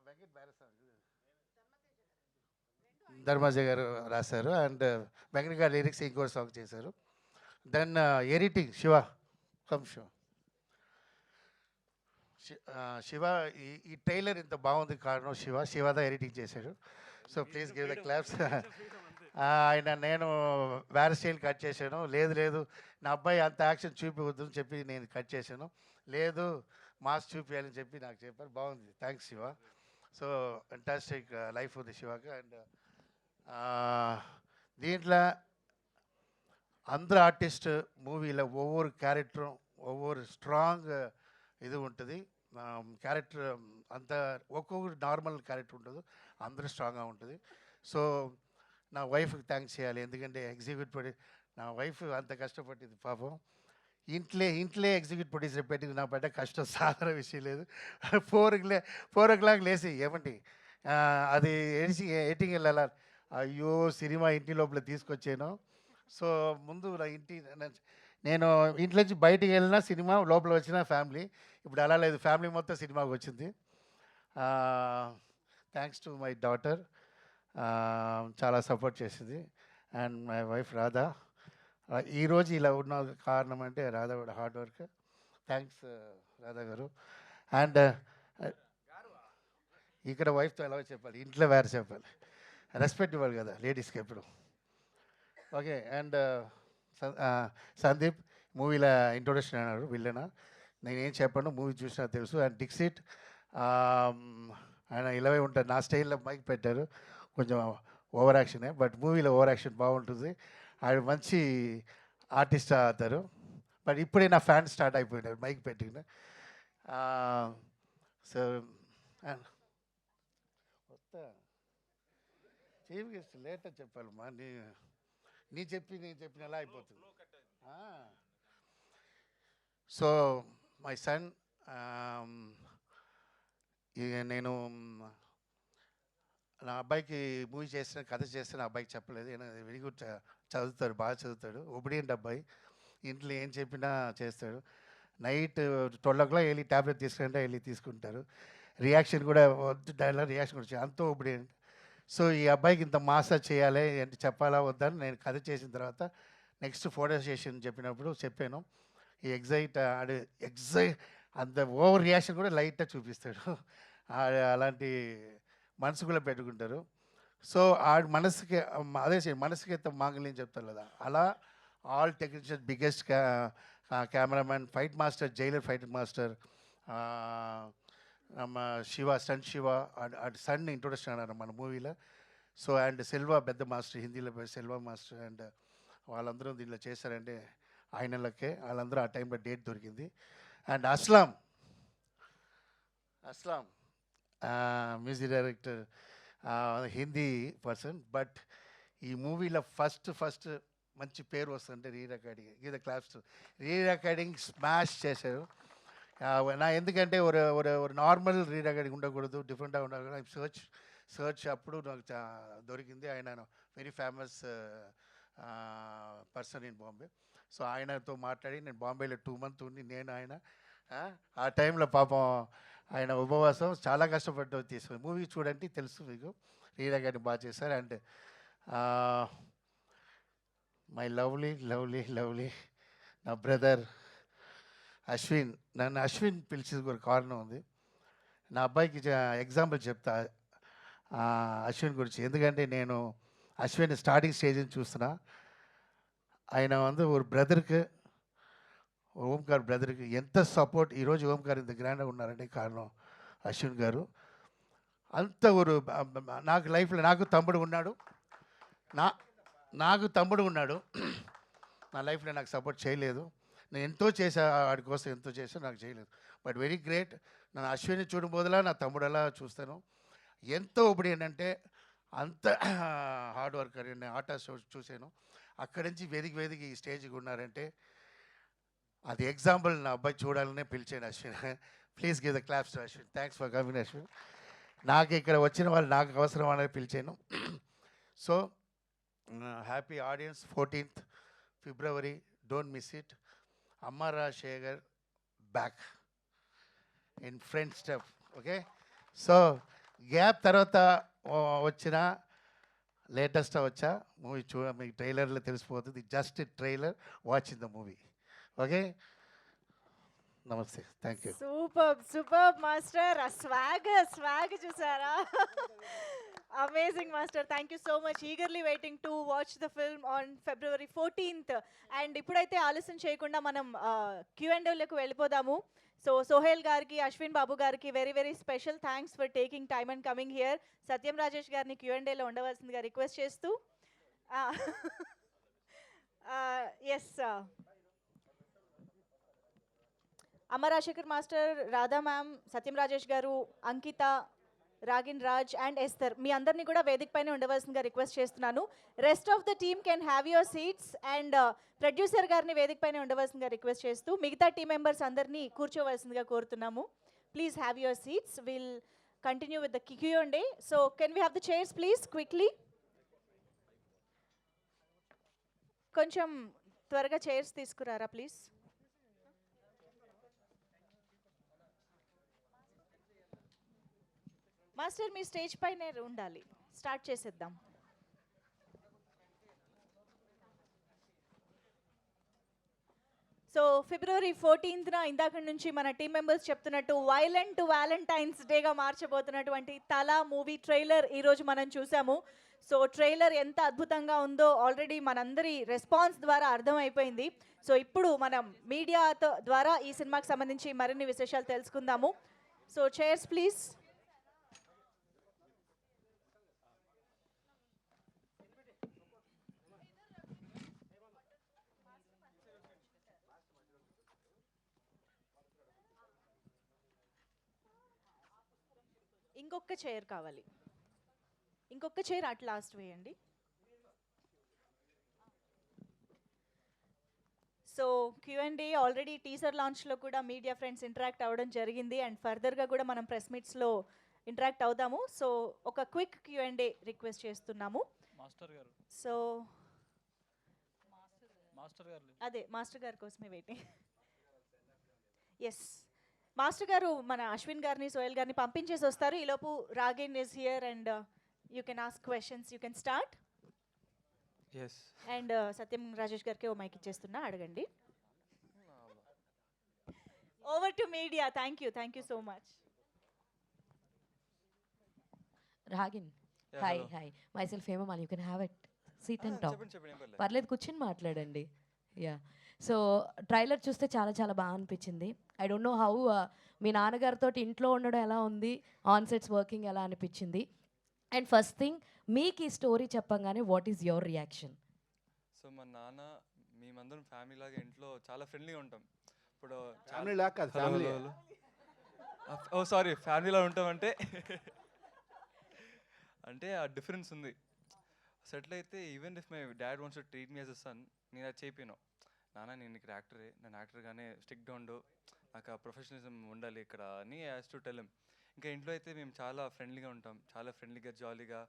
వెంకట్ బ్యారసాంగ్ ధర్మాజ గారు రాశారు. అండ్ వెంకట్ గారు లిరిక్స్ ఇంకో సాంగ్ చేశారు. దెన్ ఎడిటింగ్ శివ శివ ఈ ట్రైలర్ ఇంత బాగుంది కారణం శివదా ఎడిటింగ్ చేశాడు. So please give the claps. ఆయన నేను వేరే స్టైల్ కట్ చేశాను. లేదు నా అబ్బాయి అంత యాక్షన్ చూపివద్దు అని చెప్పి నేను కట్ చేశాను. లేదు మాస్ చూపించాలని చెప్పి నాకు చెప్పారు. బాగుంది, thanks Shiva. So fantastic life ఉంది శివకి. అండ్ దీంట్లో అందరు ఆర్టిస్ట్ మూవీలో ఒవ్వొరు క్యారెక్టரும் ఒవ్వొరు స్ట్రాంగ్ ఇది ఉంటుంది. క్యారెక్టర్ అంత ఒక్కొక్కరు నార్మల్ క్యారెక్టర్ ఉంటుంది, అందరూ స్ట్రాంగ్గా ఉంటుంది. సో నా వైఫ్కి థ్యాంక్స్ చేయాలి, ఎందుకంటే నా వైఫ్ అంత కష్టపడింది పాపం. ఇంట్లో ఎగ్జిక్యూటివ్ ప్రొడ్యూసర్ పెట్టి నా పడ్డ కష్టం సాధారణ విషయం లేదు. 4 o'clock లేసి ఏమండి అది ఎడిటింగ్ వెళ్ళాలి. అయ్యో సినిమా ఇంటి లోపల తీసుకొచ్చాను. సో ముందు నేను ఇంట్లోంచి బయటికి వెళ్ళినా సినిమా, లోపల వచ్చిన ఫ్యామిలీ. ఇప్పుడు అలా లేదు, ఫ్యామిలీ మొత్తం సినిమాకి వచ్చింది. థ్యాంక్స్ టు మై డాటర్, చాలా సపోర్ట్ చేసింది. And my wife Radha. ఈరోజు ఇలా ఉన్న కారణం అంటే Radha hard work. Thanks Radha గారు. అండ్ ఇక్కడ వైఫ్తో ఎలా చెప్పాలి, ఇంట్లో వేరే చెప్పాలి, రెస్పెక్ట్ ఇవ్వాలి కదా లేడీస్కి ఎప్పుడు. ఓకే. అండ్ సందీప్ మూవీలో ఇంట్రొడక్షన్ అన్నాడు విల్లనా, నేనేం చెప్పాను మూవీ చూసినా తెలుసు. అండ్ డిక్సిట్ ఆయన ఇలాగే ఉంటారు, నా స్టైల్లో మైక్ పెట్టారు, కొంచెం ఓవర్ యాక్షనే, బట్ మూవీలో ఓవర్ యాక్షన్ బాగుంటుంది. ఆయన మంచి ఆర్టిస్ట్ అవుతారు. బట్ ఇప్పుడే నా ఫ్యాన్ స్టార్ట్ అయిపోయినారు మైక్ పెట్టిన. సో చీఫ్ గెస్ట్ లేట్ అని చెప్పాలమ్మా, నేను చెప్పిన ఎలా అయిపోతుంది. సో మై సన్, నేను నా అబ్బాయికి మూవీ చేసిన కథ చేస్తే నా అబ్బాయికి చెప్పలేదు. వెరీ గుడ్, చదువుతాడు, బాగా చదువుతాడు, ఒబిడియంట్ అబ్బాయి, ఇంట్లో ఏం చెప్పినా చేస్తాడు. నైట్ 12 o'clock వెళ్ళి ట్యాబ్లెట్ తీసుకుంటే వెళ్ళి తీసుకుంటారు. రియాక్షన్ కూడా డైలాగ్ రియాక్షన్ కూడా అంత ఒబిడియంట్. సో ఈ అబ్బాయికి ఇంత మాసాజ్ చేయాలి అంటే చెప్పాలా వద్దని నేను కథ చేసిన తర్వాత నెక్స్ట్ ఫోటో సెషన్ చెప్పినప్పుడు చెప్పాను. ఈ ఎగ్జైట్ అంత ఓవర్ రియాక్షన్ కూడా లైట్గా చూపిస్తాడు. అలాంటి మనసు కూడా పెట్టుకుంటారు. సో ఆడి మనసుకి అదే మనసుకి అయితే మాంగళ్యం చెప్తారు కదా, అలా all technician biggest cameraman, fight master, Jailer fight master நம்ம stunt Siva and son introduction అన్నారు మన మూవీలో. సో అండ్ సెల్వా పెద్ద మాస్టర్, హిందీలో సెల్వా మాస్టర్, అండ్ వాళ్ళందరూ దీనిలో చేశారంటే ఆయనలకే, వాళ్ళందరూ ఆ టైంలో డేట్ దొరికింది. And Aslam music director, Hindi person, but ఈ మూవీలో ఫస్ట్ మంచి పేరు వస్తుందంటే రీ రికార్డింగ్. ఇది క్లాప్స్, రీ రికార్డింగ్ స్మాష్ చేశారు. నా ఎందుకంటే ஒரு నార్మల్ రీ రికార్డింగ్ ఉండకూడదు, డిఫరెంట్గా ఉండకూడదు. సర్చ్ అప్పుడు నాకు దొరికింది. ఆయన very famous person in Bombay. So ఆయనతో మాట్లాడి నేను బాంబేలో 2 months ఉండి నేను ఆయన ఆ టైంలో పాపం ఆయన ఉపవాసం చాలా కష్టపడ్డ తీసుకుని మూవీ చూడండి తెలుసు మీకు. రీ రికార్డింగ్ బాగా చేశారు. అండ్ మై లవ్లీ నా బ్రదర్ అశ్విన్. నన్ను అశ్విన్ పిలిచేది ఒక కారణం ఉంది. నా అబ్బాయికి ఎగ్జాంపుల్ చెప్తా అశ్విన్ గురించి, ఎందుకంటే నేను అశ్విన్ స్టార్టింగ్ స్టేజ్ నుంచి చూస్తున్నా. ఆయన ஒரு బ్రదర్కి, ఓంకార్ బ్రదర్కి ఎంత సపోర్ట్. ఈరోజు ఓంకార్ ఇంత గ్రాండ్గా ఉన్నారంటే కారణం అశ్విన్ గారు. అంత నాకు లైఫ్లో నాకు తమ్ముడు ఉన్నాడు, నా లైఫ్లో నాకు సపోర్ట్ చేయలేదు. నేను ఎంతో చేశా వాడి కోసం, ఎంతో చేశా, నాకు చేయలేదు. But very great. నన్ను అశ్విని చూడబోదలా నా తమ్ముడు ఎలా చూస్తాను. ఎంతో ఇప్పుడు ఏంటంటే అంత హార్డ్ వర్కర్. నేను ఆటా షో చూశాను, అక్కడి నుంచి వేదికి ఈ స్టేజ్కి ఉన్నారంటే అది ఎగ్జాంపుల్. నా అబ్బాయి చూడాలనే పిలిచాను Ashwin. Please give the claps to Ashwin. Thanks for coming Ashwin. నాకు ఇక్కడ వచ్చిన వాళ్ళు నాకు అవసరం అనేది పిలిచాను. So happy audience 14th February, don't miss it. Amma Rajasekhar back in friend step. Okay, so gap తర్వాత వచ్చిన లేటెస్ట్ వచ్చా మూవీ మీకు ట్రైలర్లో తెలిసిపోతుంది. Just trailer, watch in the movie. Okay, నమస్తే, థ్యాంక్ యూ. Super master. ఆ స్వాగ్ చూసారా? Amazing master. Thank you so much. Eagerly waiting to watch the film on February 14th. And ఇప్పుడైతే ఆలస్యం చేయకుండా మనం Q&Aలకు వెళ్ళిపోదాము. సో సోహెల్ గారికి, అశ్విన్ బాబు గారికి very special thanks for taking time and coming here. Satyam Rajesh గారిని Q&Aలో ఉండవలసిందిగా రిక్వెస్ట్ చేస్తూ yes Amma Rajasekhar master, Radha ma'am, Satyam Rajesh garu, Ankita, Ragin Raj and Esther, మీ అందరినీ కూడా వేదిక పైన ఉండవలసిందిగా రిక్వెస్ట్ చేస్తున్నాను. Rest of the team can have your seats. And producer గారిని వేదిక పైన ఉండవలసిందిగా రిక్వెస్ట్ చేస్తూ మిగతా టీం మెంబర్స్ అందరినీ కూర్చోవలసిందిగా కోరుతున్నాము. Please have your seats. Will continue with the Q&A. So can we have the chairs please quickly? కొంచెం త్వరగా చైర్స్ తీసుకురారా ప్లీజ్. మాస్టర్ మీ స్టేజ్ పైనే ఉండాలి. స్టార్ట్ చేసేద్దాం. సో February 14th ఇందాక నుంచి మన టీం మెంబర్స్ చెప్తున్నట్టు వైలెంట్ వ్యాలంటైన్స్ డేగా మార్చబోతున్నటువంటి తలా మూవీ ట్రైలర్ ఈరోజు మనం చూసాము. సో ట్రైలర్ ఎంత అద్భుతంగా ఉందో ఆల్రెడీ మనందరి రెస్పాన్స్ ద్వారా అర్థమైపోయింది. సో ఇప్పుడు మనం మీడియా ద్వారా ఈ సినిమాకి సంబంధించి మరిన్ని విశేషాలు తెలుసుకుందాము. So chairs please. ఇంకొక చైర్ కావాలి. ఇంకొక చైర్ అట్ లాస్ట్ వేయండి. సో Q&A ఆల్రెడీ టీజర్ లాంచ్లో కూడా మీడియా ఫ్రెండ్స్ ఇంటరాక్ట్ అవ్వడం జరిగింది. అండ్ ఫర్దర్గా కూడా మనం ప్రెస్ మీట్స్లో ఇంటరాక్ట్ అవుదాము. సో ఒక క్విక్ Q&A రిక్వెస్ట్ చేస్తున్నాము. సో అదే మాస్టర్ గారి కోసమే వెయిటింగ్. ఎస్, మాస్టర్ గారు మన అశ్విన్ గారిని, సోహెల్ గారిని పంపించేసి వస్తారు. ఈలోపు Ragin is here and you can ask questions. You can start. Yes. And Satyam Rajesh గారికి ఓ మైక్ ఇచ్చేస్తున్నా, అడగండి. Over to media. Thank you so much. Ragin, hi myself Hemamali. You can have it, seat and talk. పర్లేదు, కూర్చొని మాట్లాడండి. యా, సో ట్రైలర్ చూస్తే చాలా బాగా అనిపించింది. ఐ డోంట్ నో హౌ మీ నాన్నగారితో ఇంట్లో ఉండడం ఎలా ఉంది, ఆన్ సెట్స్ వర్కింగ్ ఎలా అనిపించింది. అండ్ ఫస్ట్ థింగ్, మీకు ఈ స్టోరీ చెప్పంగానే what is your reaction? So మా నాన్న, మేమందరం ఫ్యామిలీ లాగా ఇంట్లో చాలా ఫ్రెండ్లీగా ఉంటాం. ఇప్పుడు ఫ్యామిలీ లాగా కాదు, ఫ్యామిలీ. ఓ సారీ, ఫ్యామిలీలో ఉంటామంటే అంటే ఆ డిఫరెన్స్ ఉంది. సెటిల్ అయితే even if my dad wants to treat me as a son, నేను అది చెప్పాను. నాన్న, నేను ఇక్కడ యాక్టరే, నేను యాక్టర్గానే స్టిక్ ఉండు, నాకు ఆ ప్రొఫెషనలిజం ఉండాలి ఇక్కడ అని యాజ్ టు టెల్ హిమ్. ఇంకా ఇంట్లో అయితే మేము చాలా ఫ్రెండ్లీగా ఉంటాం, చాలా ఫ్రెండ్లీగా జాలీగా.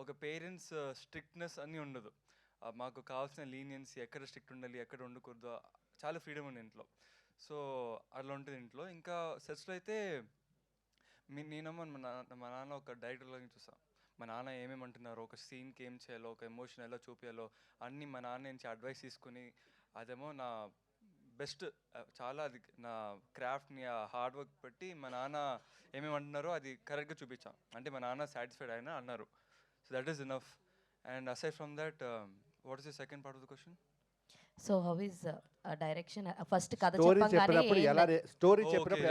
ఒక పేరెంట్స్ స్ట్రిక్ట్నెస్ అన్నీ ఉండదు. మాకు కావాల్సిన లీనియన్స్, ఎక్కడ స్ట్రిక్ట్ ఉండాలి, ఎక్కడ ఉండకూడదు, చాలా ఫ్రీడమ్ ఉంది ఇంట్లో. సో అట్లా ఉంటుంది ఇంట్లో. ఇంకా సెట్స్లో అయితే నేనేమో మా నాన్న ఒక డైరెక్టర్లాగా చూస్తాను. మా నాన్న ఏమేమి అంటున్నారో, ఒక సీన్కి ఏం చేయాలో, ఒక ఎమోషన్ ఎలా చూపించాలో అన్నీ మా నాన్న నుంచి అడ్వైస్ తీసుకుని, అదేమో నా బెస్ట్, చాలా అది నా క్రాఫ్ట్ని, ఆ హార్డ్ వర్క్ పెట్టి మా నాన్న ఏమేమి అంటున్నారో అది కరెక్ట్గా చూపించాం. అంటే మా నాన్న సాటిస్ఫైడ్ అయినా అన్నారు. So that is enough. And aside from that, what is the second part of the question? So how is direction? First కథ స్టోరీ చెప్పంగానే చెప్పినప్పుడు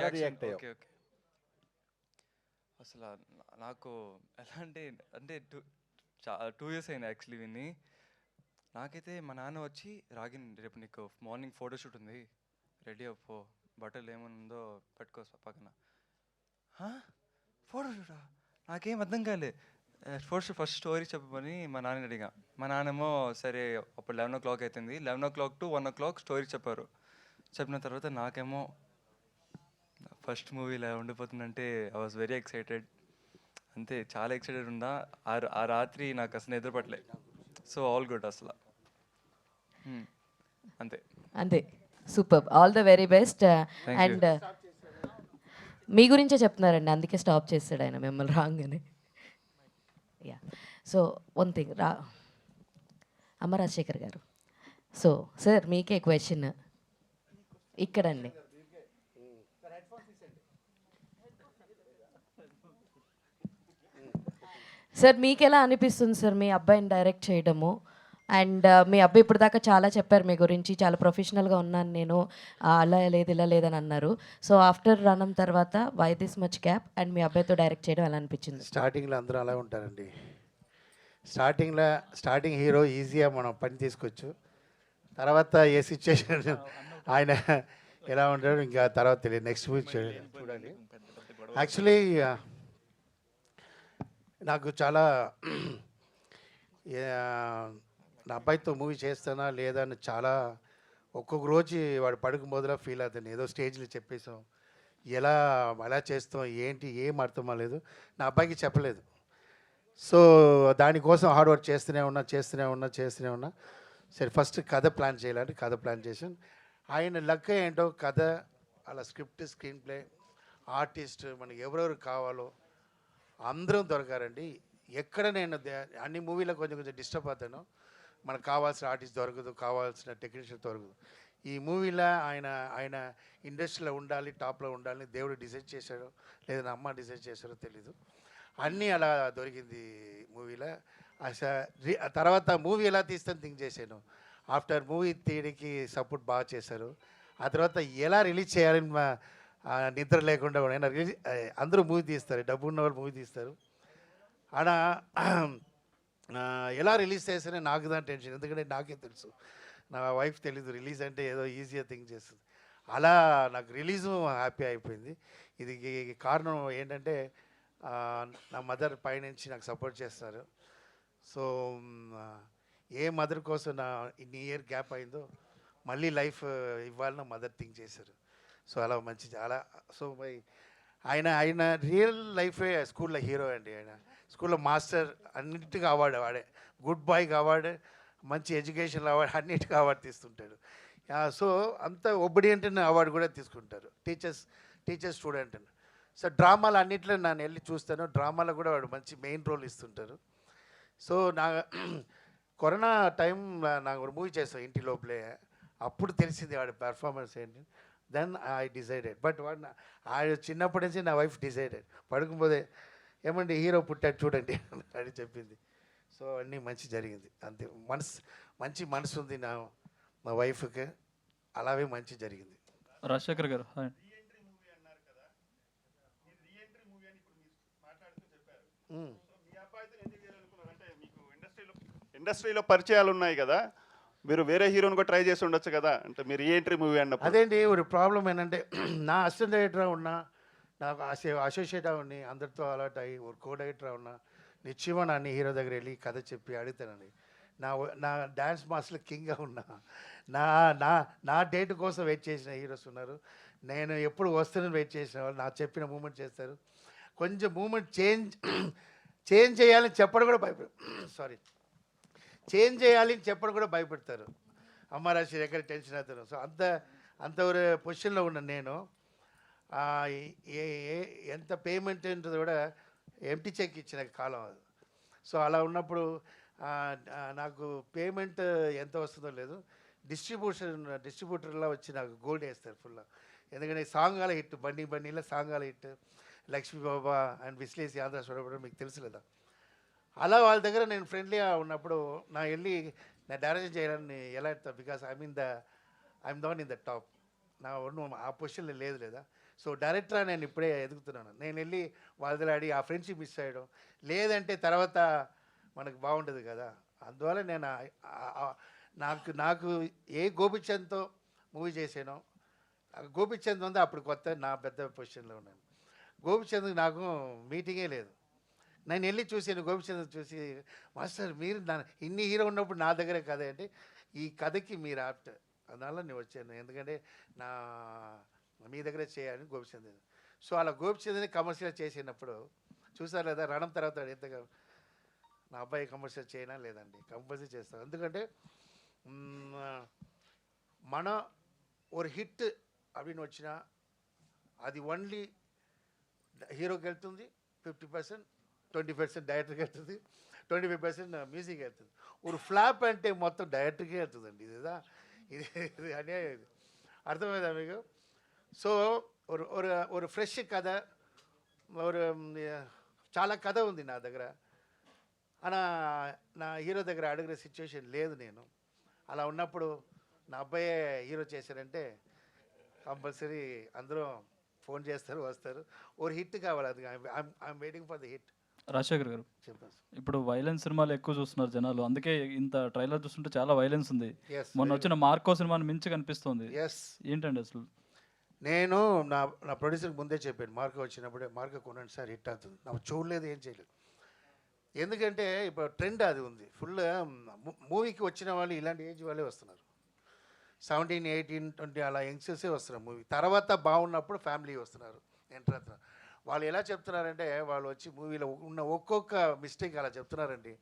ఎలా రియాక్ట్ అయ్యావు? ఓకే. అసలు నాకు ఎలా అంటే 2 years అయింది యాక్చువల్లీ విని. నాకైతే మా నాన్న వచ్చి, రాగిన్ రేపు నీకు మార్నింగ్ ఫోటోషూట్ ఉంది, రెడీ అవ్వు, బట్టలు ఏముందో పెట్టుకో పక్కన. ఫోటోషూటా? నాకేం అర్థం కాలే. ఫస్ట్ స్టోరీ చెప్పమని మా నాన్న అడిగా. మా నాన్నేమో సరే, అప్పుడు 11 o'clock అవుతుంది, 11 o'clock to 1 o'clock స్టోరీ చెప్పారు. చెప్పిన తర్వాత నాకేమో ఫస్ట్ మూవీ ఇలా ఉండిపోతుందంటే ఐ వాజ్ వెరీ ఎక్సైటెడ్. అంతే చాలా ఎక్సైటెడ్ ఉన్నా. ఆ రాత్రి నాకు అసలు నిద్ర పట్టలే. సో ఆల్ గుడ్ అసలు. అంతే. అంతే. Super. All the very best. Thank you. And మీ గురించే చెప్తున్నారండి, అందుకే స్టాప్ చేస్తాడు ఆయన మిమ్మల్ని రాగానే. యా. సో వన్ థింగ్ అమ్మ రాజశేఖర్ గారు, సో సార్ మీకే క్వశ్చన్ ఇక్కడండి. సార్ మీకు ఎలా అనిపిస్తుంది సార్ మీ అబ్బాయిని డైరెక్ట్ చేయడము? అండ్ మీ అబ్బాయి ఇప్పుడు దాకా చాలా చెప్పారు మీ గురించి, చాలా ప్రొఫెషనల్గా ఉన్నాను నేను, అలా లేదు ఇలా లేదని అన్నారు. సో ఆఫ్టర్ రణం తర్వాత why this much gap, and మీ అబ్బాయితో డైరెక్ట్ చేయడం ఎలా అనిపించింది? స్టార్టింగ్లో అందరూ అలా ఉంటారండి. స్టార్టింగ్ హీరో ఈజీగా మనం పని తీసుకోవచ్చు. తర్వాత ఏ సిచ్యువేషన్ ఆయన ఎలా ఉంటాడో ఇంకా తర్వాత తెలియదు. నెక్స్ట్ వీక్ చూడాలి. యాక్చువల్లీ నాకు చాలా నా అబ్బాయితో మూవీ చేస్తానా లేదా అని చాలా ఒక్కొక్క రోజు వాడు పడుకు మొదల ఫీల్ అవుతాను. ఏదో స్టేజ్లో చెప్పేసాం, ఎలా చేస్తాం ఏంటి ఏం అర్థం అవ్వలేదు, నా అబ్బాయికి చెప్పలేదు. సో దానికోసం హార్డ్ వర్క్ చేస్తూనే ఉన్నా. సరే ఫస్ట్ కథ ప్లాన్ చేయాలంటే కథ ప్లాన్ చేశాను. ఆయన లక్ ఏంటో కథ అలా స్క్రీన్ ప్లే ఆర్టిస్ట్ మనకి ఎవరెవరు కావాలో అందరం దొరకారండి. ఎక్కడ నేను అన్ని మూవీలో కొంచెం డిస్టర్బ్ అవుతాను. మనకు కావాల్సిన ఆర్టిస్ట్ దొరకదు, కావాల్సిన టెక్నీషియన్ దొరకదు. ఈ మూవీలో ఆయన ఇండస్ట్రీలో ఉండాలి, టాప్లో ఉండాలని దేవుడు డిసైడ్ చేశాడో లేదా నా అమ్మ డిసైడ్ చేశారో తెలీదు. అన్నీ అలా దొరికింది మూవీలో. తర్వాత మూవీ ఎలా తీస్తాను థింక్ చేశాను. ఆఫ్టర్ మూవీ తీయడానికి సపోర్ట్ బాగా చేశారు. ఆ తర్వాత ఎలా రిలీజ్ చేయాలని నిద్ర లేకుండా అందరూ మూవీ తీస్తారు, డబ్బు ఉన్న వాళ్ళు మూవీ తీస్తారు. ఆడ ఎలా రిలీజ్ చేస్తేనే నాకు దాని టెన్షన్, ఎందుకంటే నాకే తెలుసు, నా వైఫ్ తెలీదు రిలీజ్ అంటే ఏదో ఈజీగా థింక్ చేస్తుంది. అలా నాకు రిలీజు హ్యాపీ అయిపోయింది. ఇది కారణం ఏంటంటే నా మదర్ పైనుంచి నాకు సపోర్ట్ చేస్తారు. సో ఏ మదర్ కోసం నా ఇన్ని ఇయర్ గ్యాప్ అయిందో మళ్ళీ లైఫ్ ఇవ్వాలని మదర్ థింక్ చేశారు. సో అలా మంచి అలా సో ఆయన రియల్ లైఫే స్కూల్లో హీరో అండి. ఆయన స్కూల్లో మాస్టర్, అన్నిటికీ అవార్డు వాడే, గుడ్ బాయ్కి అవార్డు, మంచి ఎడ్యుకేషన్ అవార్డు, అన్నిటికీ అవార్డు తీస్తుంటాడు. సో అంత ఒబిడియంట్ అవార్డు కూడా తీసుకుంటారు టీచర్ స్టూడెంట్ అని. సో డ్రామాలు అన్నింటిలో నేను వెళ్ళి చూస్తాను, డ్రామాలో కూడా వాడు మంచి మెయిన్ రోల్ ఇస్తుంటారు. సో కరోనా టైం నాకు ఒక మూవీ చేస్తాను ఇంటి లోపలే, అప్పుడు తెలిసింది వాడి పెర్ఫార్మెన్స్ ఏంటి. Then I decided. బట్ వాడు చిన్నప్పటి నుంచి నా వైఫ్ డిసైడెడ్, పడుకుపోతే ఏమండి హీరో పుట్టాడు చూడండి అని చెప్పింది. సో అన్నీ మంచి జరిగింది అంతే. మంచి మనసు ఉంది మా వైఫ్కి, అలాగే మంచి జరిగింది. రాజశేఖర్ గారు ఇండస్ట్రీలో పరిచయాలు ఉన్నాయి కదా, మీరు వేరే హీరోని కూడా ట్రై చేసి ఉండొచ్చు కదా, అంటే మీరు రీఎంట్రీ మూవీ అన్నప్పుడు. అదేంటి ఒక ప్రాబ్లం ఏంటంటే నా అసిస్టెంట్ డైరెక్టర్ ఉన్నా, నాకు అసోసియేట్ ఉన్ని అందరితో అలర్ట్ అయ్యి ఒక కో డైరెక్టర్ ఉన్నా నిశ్చయమా నన్ను హీరో దగ్గర వెళ్ళి కథ చెప్పి అడుగుతానండి. నా డ్యాన్స్ మాస్టర్లో కింగ్గా ఉన్నా, నా డేట్ కోసం వెయిట్ చేసిన హీరోస్ ఉన్నారు. నేను ఎప్పుడు వస్తానని వెయిట్ చేసిన వాళ్ళు నా చెప్పిన మూమెంట్ చేస్తారు. కొంచెం మూమెంట్ చేంజ్ చేయాలని చెప్పడం కూడా చేంజ్ చేయాలని చెప్పడం కూడా భయపెడతారు. అమ్మ రాశి ఎక్కడ టెన్షన్ అవుతారు. సో అంత పొజిషన్లో ఉన్నాను నేను. ఎంత పేమెంట్ ఉంటుందో కూడా ఎంటీ చెక్ ఇచ్చిన కాలం అది. సో అలా ఉన్నప్పుడు నాకు పేమెంట్ ఎంత వస్తుందో లేదు, డిస్ట్రిబ్యూటర్లా వచ్చి నాకు గోల్డ్ వేస్తారు ఫుల్. ఎందుకంటే సాంగాల హిట్, బండిలో సాంగాల హిట్, లక్ష్మీ బాబా అండ్ విశ్లేషి ఆంధ్ర చూడబడి మీకు తెలుసు లేదా. అలా వాళ్ళ దగ్గర నేను ఫ్రెండ్లీగా ఉన్నప్పుడు నా వెళ్ళి నా డైరెక్షన్ చేయాలని ఎలా ఎడతా, because I'm the one in the top. నా ఆ పొజిషన్లో లేదు లేదా. సో డైరెక్టర్ నేను ఇప్పుడే ఎదుగుతున్నాను. నేను వెళ్ళి వాళ్ళ అడిగి ఆ ఫ్రెండ్షిప్ మిస్ చేయడం లేదంటే తర్వాత మనకు బాగుంటుంది కదా. అందువల్ల నేను నాకు ఏ గోపిచంద్తో మూవీ చేశానో, గోపిచంద్ ఉంది అప్పుడు కొత్త, నా పెద్ద పొజిషన్లో ఉన్నాను. గోపిచంద్కి నాకు మీటింగే లేదు. నేను వెళ్ళి చూసాను గోపిచంద్ చూసి, మాస్టర్ మీరు ఇన్ని హీరో ఉన్నప్పుడు నా దగ్గరే కథ అంటే ఈ కథకి మీరు ఆప్ట్, అందువల్ల నేను వచ్చాను, ఎందుకంటే మీ దగ్గరే చేయాలని గోపిచంద్. సో అలా గోపిచంద్ని కమర్షియల్ చేసినప్పుడు చూసారు లేదా రణం తర్వాత ఎంతగా నా అబ్బాయి కమర్షియల్ చేయనా లేదండి, కంపల్సరీ చేస్తాను. ఎందుకంటే మన ఒక హిట్ అవిని వచ్చినా అది ఓన్లీ హీరోకి వెళ్తుంది 50%, 20% డైరెక్టర్కి వెళ్తుంది, 25% మ్యూజిక్ వెళ్తుంది. ఒక ఫ్లాప్ అంటే మొత్తం డైరెక్టర్కే వెళ్తుందండి. ఇదిదా ఇది అనే అర్థమైందా మీకు? సో ఒక ఫ్రెష్ కథ, ఒక చాలా కథ ఉంది నా దగ్గర. నా హీరో దగ్గర అడిగిన సిచ్యువేషన్ లేదు నేను. అలా ఉన్నప్పుడు నా అబ్బాయే హీరో చేశారంటే కంపల్సరీ అందరూ ఫోన్ చేస్తారు, వస్తారు. ఒక హిట్ కావాలి, అది I'm waiting for the hit. Rajasekhar గారు, చెప్పండి. ఇప్పుడు వైలెన్స్ సినిమాలు ఎక్కువ చూస్తున్నారు జనాలు, అందుకే ఇంత ట్రైలర్ చూస్తుంటే చాలా వైలెన్స్ ఉంది. మొన్న వచ్చిన మార్కో సినిమాని మించి కనిపిస్తుంది. ఏంటండి అసలు? నేను నా ప్రొడ్యూసర్కి ముందే చెప్పాను, మార్కో వచ్చినప్పుడే మార్కో కొనండి సార్, హిట్ అవుతుంది. నాకు చూడలేదు, ఏం చేయలేదు. ఎందుకంటే ఇప్పుడు ట్రెండ్ అది ఉంది. ఫుల్ మూవీకి వచ్చిన వాళ్ళు ఇలాంటి ఏజ్ వాళ్ళే వస్తున్నారు. 17, 18, 20 అలా యంగ్స్టర్సే వస్తున్నారు మూవీ. తర్వాత బాగున్నప్పుడు ఫ్యామిలీ వస్తున్నారు, ఎంటర్ అవుతున్నారు. వాళ్ళు ఎలా చెప్తున్నారంటే వాళ్ళు వచ్చి మూవీలో ఉన్న ఒక్కొక్క మిస్టేక్ అలా చెప్తున్నారండి.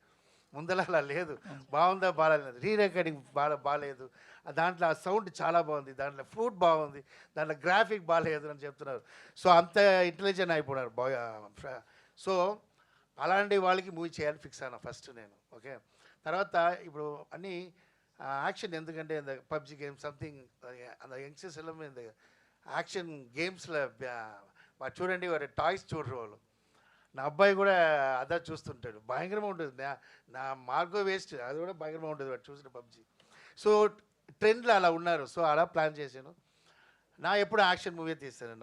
ముందర అలా లేదు, బాగుందా బాగాలేదు, రీ రికార్డింగ్ బాగాలేదు, దాంట్లో ఆ సౌండ్ చాలా బాగుంది, దాంట్లో ఫ్రూట్ బాగుంది, దాంట్లో గ్రాఫిక్ బాగాలేదు అని చెప్తున్నారు. సో అంత ఇంటెలిజెంట్ అయిపోయినారు బాగా. సో అలాంటి వాళ్ళకి మూవీ చేయాలని ఫిక్స్ అయినా ఫస్ట్ నేను. ఓకే, తర్వాత ఇప్పుడు అన్నీ యాక్షన్, ఎందుకంటే இந்த పబ్జి గేమ్ సంథింగ్ அந்த యంగ్స్టర్స్ ఎல்லாம் இந்த యాక్షన్ గేమ్స్లో చూడండి, వారి టాయ్స్ చూడరు వాళ్ళు. నా అబ్బాయి కూడా అదా చూస్తుంటాడు, భయంకరంగా ఉంటుంది. నా మార్గో వేస్ట్, అది కూడా భయంకరంగా ఉంటుంది వాడు చూసిన పబ్జి. సో ట్రెండ్లో అలా ఉన్నారు. సో అలా ప్లాన్ చేశాను. నా ఎప్పుడు యాక్షన్ మూవీ తీస్తాను.